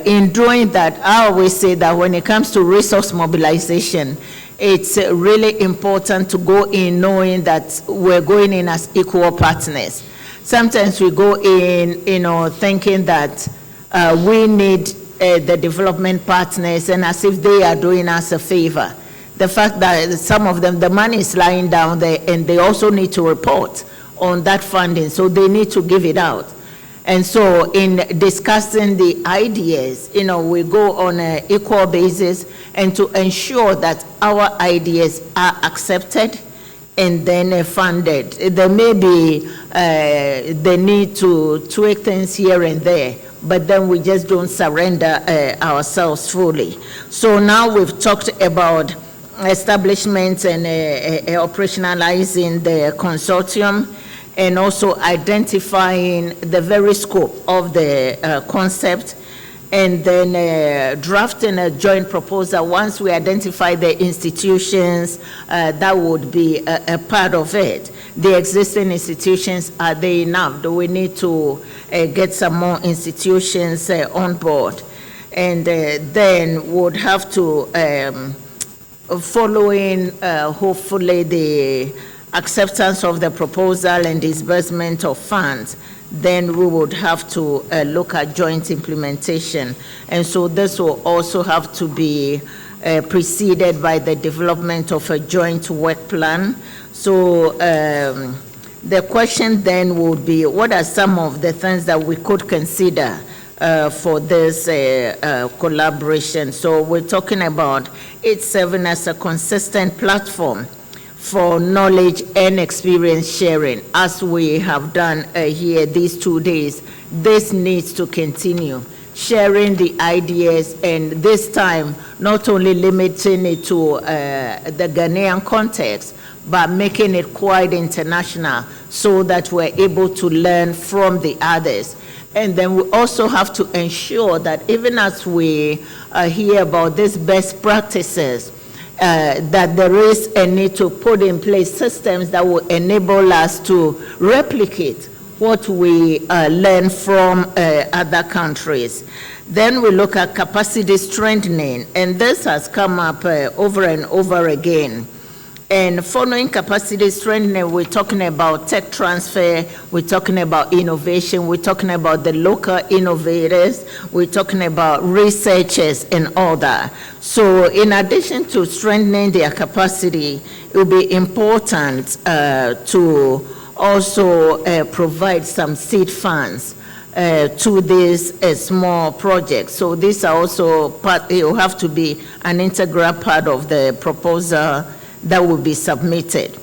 in doing that, I always say that when it comes to resource mobilization, it's really important to go in knowing that we're going in as equal partners. Sometimes we go in, thinking that we need the development partners and as if they are doing us a favor. The fact that some of them, the money is lying down there and they also need to report on that funding, so they need to give it out. And so in discussing the ideas, we go on an equal basis and to ensure that our ideas are accepted and then funded. There may be the need to tweak things here and there, but then we just don't surrender ourselves fully. So now we've talked about establishment and operationalizing the consortium, and also identifying the very scope of the concept, and then drafting a joint proposal. Once we identify the institutions, that would be a part of it. The existing institutions, are they enough? Do we need to get some more institutions on board? And then would have to, following hopefully the acceptance of the proposal and disbursement of funds, then we would have to look at joint implementation. And so this will also have to be preceded by the development of a joint work plan. So the question then would be, what are some of the things that we could consider for this collaboration? So we're talking about it serving as a consistent platform for knowledge and experience sharing, as we have done here these 2 days. This needs to continue, sharing the ideas, and this time not only limiting it to the Ghanaian context, but making it quite international so that we're able to learn from the others. And then we also have to ensure that even as we hear about these best practices, that there is a need to put in place systems that will enable us to replicate what we learn from other countries. Then we look at capacity strengthening, and this has come up over and over again. And following capacity strengthening, we're talking about tech transfer, we're talking about innovation, we're talking about the local innovators, we're talking about researchers and all that. So in addition to strengthening their capacity, it will be important to also provide some seed funds to these small projects. So these are also part, it will have to be an integral part of the proposal that will be submitted.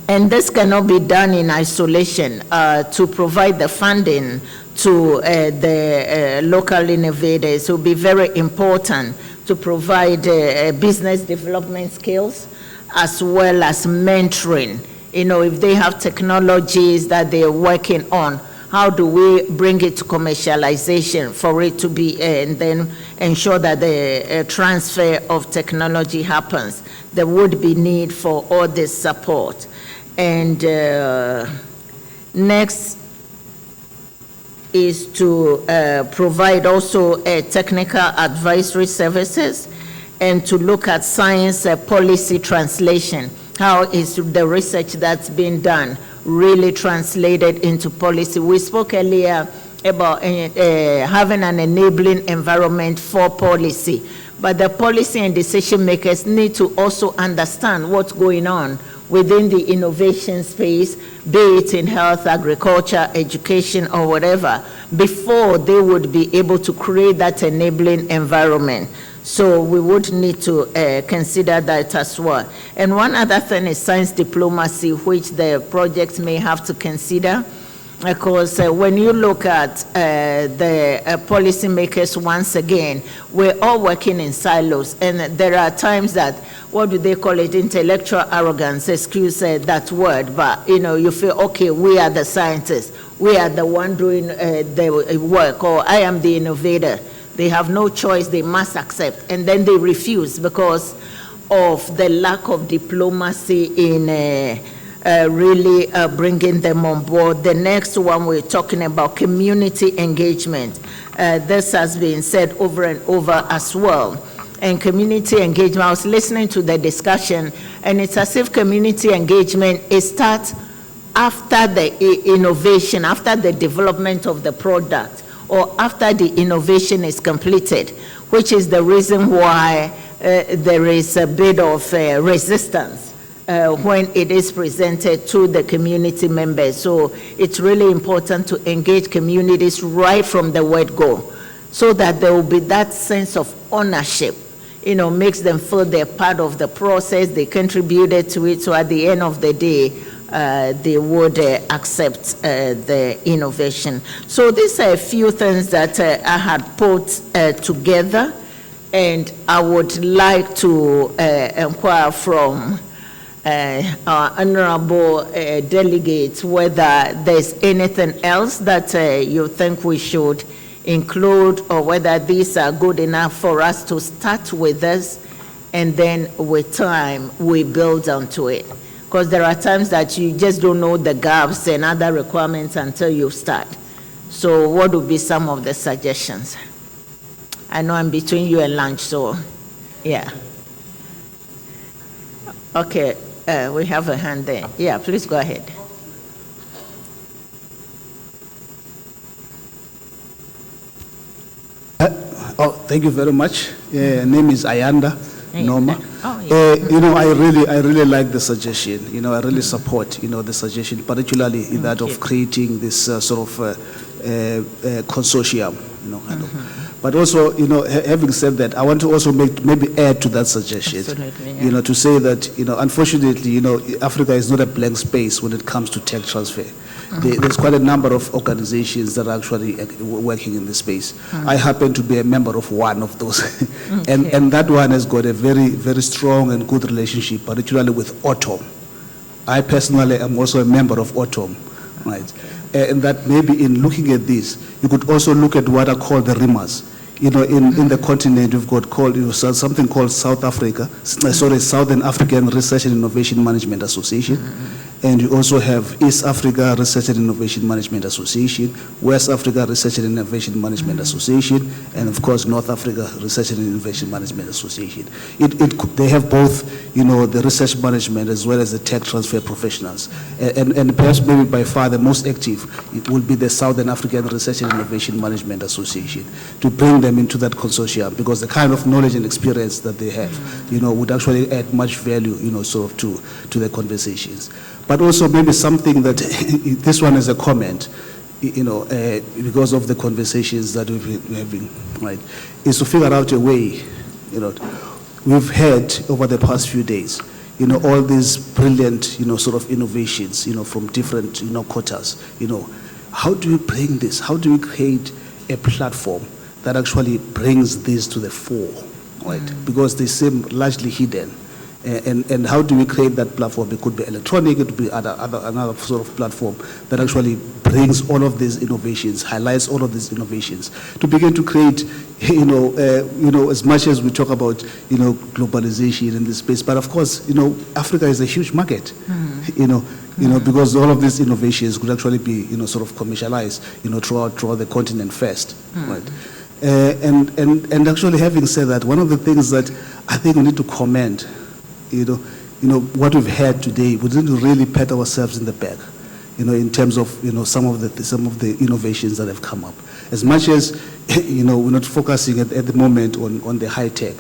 And this cannot be done in isolation. To provide the funding to the local innovators, it will be very important to provide business development skills as well as mentoring. If they have technologies that they're working on, how do we bring it to commercialization for it to be, and then ensure that the transfer of technology happens? There would be need for all this support. And next, is to provide also technical advisory services and to look at science policy translation. How is the research that's been done really translated into policy? We spoke earlier about having an enabling environment for policy, but the policy and decision makers need to also understand what's going on within the innovation space, be it in health, agriculture, education, or whatever, before they would be able to create that enabling environment. So we would need to consider that as well. And one other thing is science diplomacy, which the projects may have to consider. Because when you look at the policymakers, once again, we're all working in silos. And there are times that, what do they call it, intellectual arrogance, excuse that word, but you feel, okay, we are the scientists. We are the one doing the work, or I am the innovator. They have no choice, they must accept. And then they refuse because of the lack of diplomacy in really bringing them on board. The next one, we're talking about community engagement. This has been said over and over as well. And community engagement, I was listening to the discussion, and it's as if community engagement, it starts after the innovation, after the development of the product, or after the innovation is completed, which is the reason why there is a bit of resistance when it is presented to the community members. So it's really important to engage communities right from the word go, so that there will be that sense of ownership, makes them feel they're part of the process, they contributed to it, so at the end of the day, they would accept the innovation. So these are a few things that I had put together, and I would like to inquire from our honorable delegates whether there's anything else that you think we should include, or whether these are good enough for us to start with this, and then with time we build onto it. Because there are times that you just don't know the gaps and other requirements until you start. So what would be some of the suggestions? I know I'm between you and lunch, so yeah. Okay, we have a hand there. Yeah, please go ahead. Thank you very much. Name is Ayanda Noma. Oh, yeah. I really like the suggestion. I really support, the suggestion, particularly in that of creating this sort of consortium. But also, having said that, I want to also maybe add to that suggestion. Absolutely, yeah. To say that, unfortunately, Africa is not a blank space when it comes to tech transfer. There's quite a number of organizations that are actually working in this space. I happen to be a member of one of those. and that one has got a very, very strong and good relationship, particularly with Autumn. I personally am also a member of Autumn, right? And that maybe in looking at this, you could also look at what are called the RIMAs. In the continent, we've got something called Southern African Research and Innovation Management Association. And you also have East Africa Research and Innovation Management Association, West Africa Research and Innovation Management Association, and of course North Africa Research and Innovation Management Association. They have both, the research management as well as the tech transfer professionals. And perhaps maybe by far the most active, it will be the Southern African Research and Innovation Management Association, to bring them into that consortium, because the kind of knowledge and experience that they have, would actually add much value, sort of to the conversations. But also maybe something that, this one is a comment, because of the conversations that we've been having, right, is to figure out a way, we've had over the past few days, all these brilliant, sort of innovations, from different, quarters, how do we bring this? How do we create a platform that actually brings this to the fore, right? Because they seem largely hidden. And how do we create that platform? It could be electronic, it could be another sort of platform that actually brings all of these innovations, highlights all of these innovations, to begin to create, as much as we talk about, globalization in this space. But of course, Africa is a huge market. because all of these innovations could actually be, sort of commercialized, throughout the continent first, right? And actually, having said that, one of the things that I think we need to commend, what we've had today, we need to really pat ourselves in the back, in terms of, some of the innovations that have come up. As much as, we're not focusing at the moment on the high tech,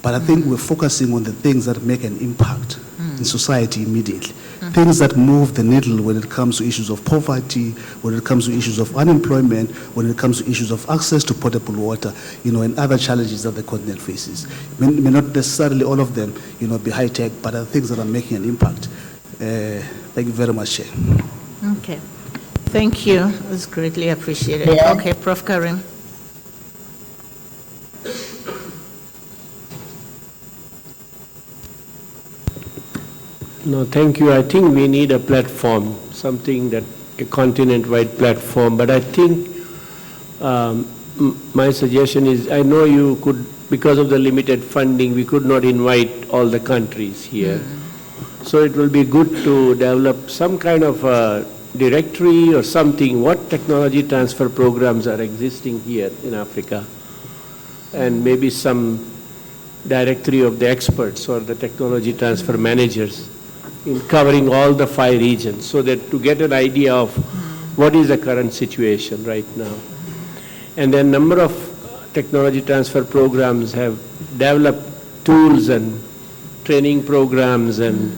but I think we're focusing on the things that make an impact in society immediately. Things that move the needle when it comes to issues of poverty, when it comes to issues of unemployment, when it comes to issues of access to potable water, and other challenges that the continent faces. May not necessarily all of them, be high tech, but are things that are making an impact. Thank you very much, Chair. Okay. Thank you. It's greatly appreciated. Yeah. Okay, Prof. Karim. No, thank you. I think we need a platform, something that a continent-wide platform. But I think my suggestion is, I know you could, because of the limited funding, we could not invite all the countries here. So it will be good to develop some kind of a directory or something, what technology transfer programs are existing here in Africa, and maybe some directory of the experts or the technology transfer managers in covering all the 5 regions, so that to get an idea of what is the current situation right now. And then number of technology transfer programs have developed tools and training programs, and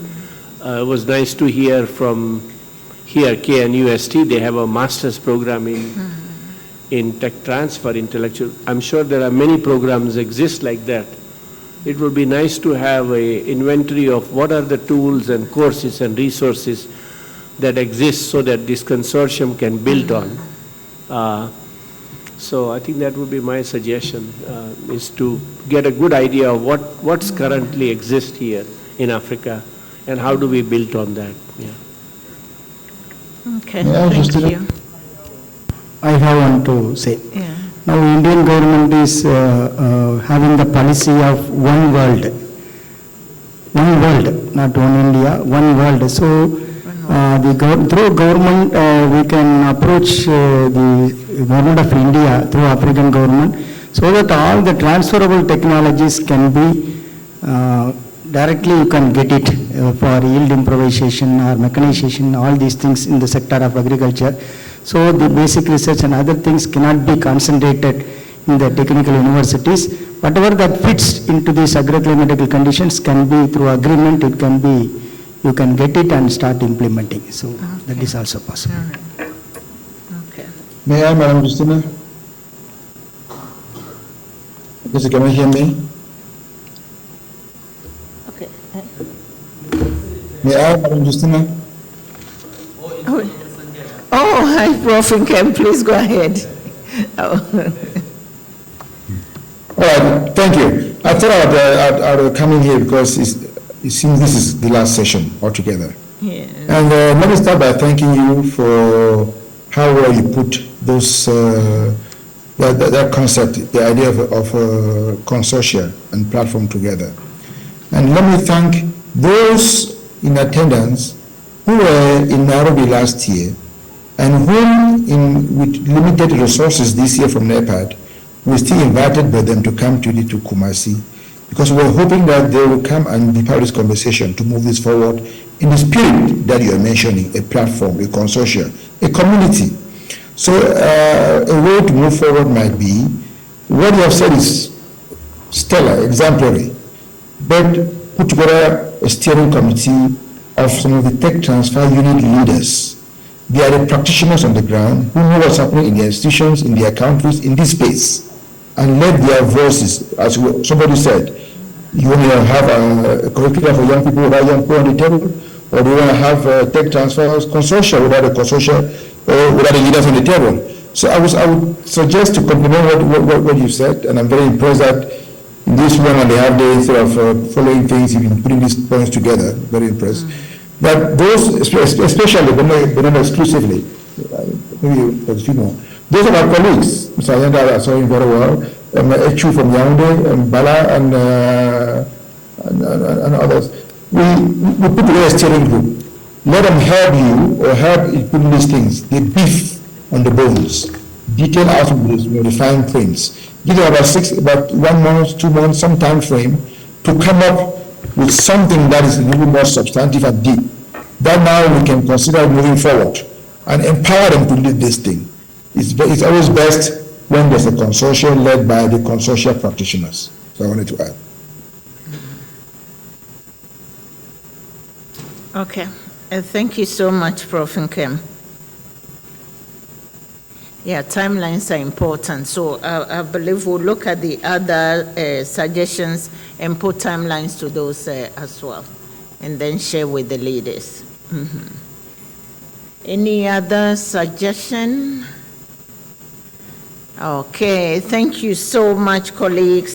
it was nice to hear from here, KNUST, they have a master's program in tech transfer, intellectual. I'm sure there are many programs exist like that. It would be nice to have an inventory of what are the tools and courses and resources that exist so that this consortium can build on. So I think that would be my suggestion, is to get a good idea of what's currently exists here in Africa and how do we build on that. Yeah. Okay, thank you. I have one to say. Yeah. Now, Indian government is having the policy of one world, not one India, one world. So, through government, we can approach the government of India through African government, so that all the transferable technologies can be directly you can get it for yield improvisation or mechanization, all these things in the sector of agriculture. So the basic research and other things cannot be concentrated in the technical universities. Whatever that fits into these agroclimatical conditions can be through agreement, it can be, you can get it and start implementing. So that is also possible. Okay. May I, Madam Justina? Yes, can you hear me? Okay. May I, Madam Justina? Oh, hi, Prof. Nkem, please go ahead. All right, thank you. I thought I would come in here because it seems this is the last session altogether. Yeah. And let me start by thanking you for how well you put those that concept, the idea of consortia and platform together. And let me thank those in attendance who were in Nairobi last year and whom, with limited resources this year from NEPAD, we still invited by them to come to Kumasi, because we were hoping that they will come and be part of this conversation to move this forward in the spirit that you are mentioning, a platform, a consortium, a community. So a way to move forward might be, what you have said is stellar, exemplary, but put together a steering committee of some of the tech transfer unit leaders. They are the practitioners on the ground who know what's happening in their institutions, in their countries, in this space, and let their voices, as somebody said, you want to have a curriculum for young people without young people on the table, or do you want to have tech transfers consortia without a consortia, or without the leaders on the table? So I would suggest to complement what you said, and I'm very impressed that in this 1.5 days of following things, you've been putting these points together. Very impressed. But those, especially, but not exclusively, maybe a few more, those are our colleagues. Mr. Ayanda, I saw him very well, Echu from Yaoundé, and Bala, and others. We put together a steering group let them help you or help in putting these things, the beef on the bones, detail out the fine prints. Give them about 1 month, 2 months, some time frame to come up with something that is a little more substantive and deep. That now we can consider moving forward and empower them to lead this thing. It's always best when there's a consortium led by the consortia practitioners. So I wanted to add. Okay. Thank you so much, Prof. Nkem. Yeah, timelines are important. So I believe we'll look at the other suggestions and put timelines to those as well, and then share with the leaders. Any other suggestion? Okay, thank you so much, colleagues.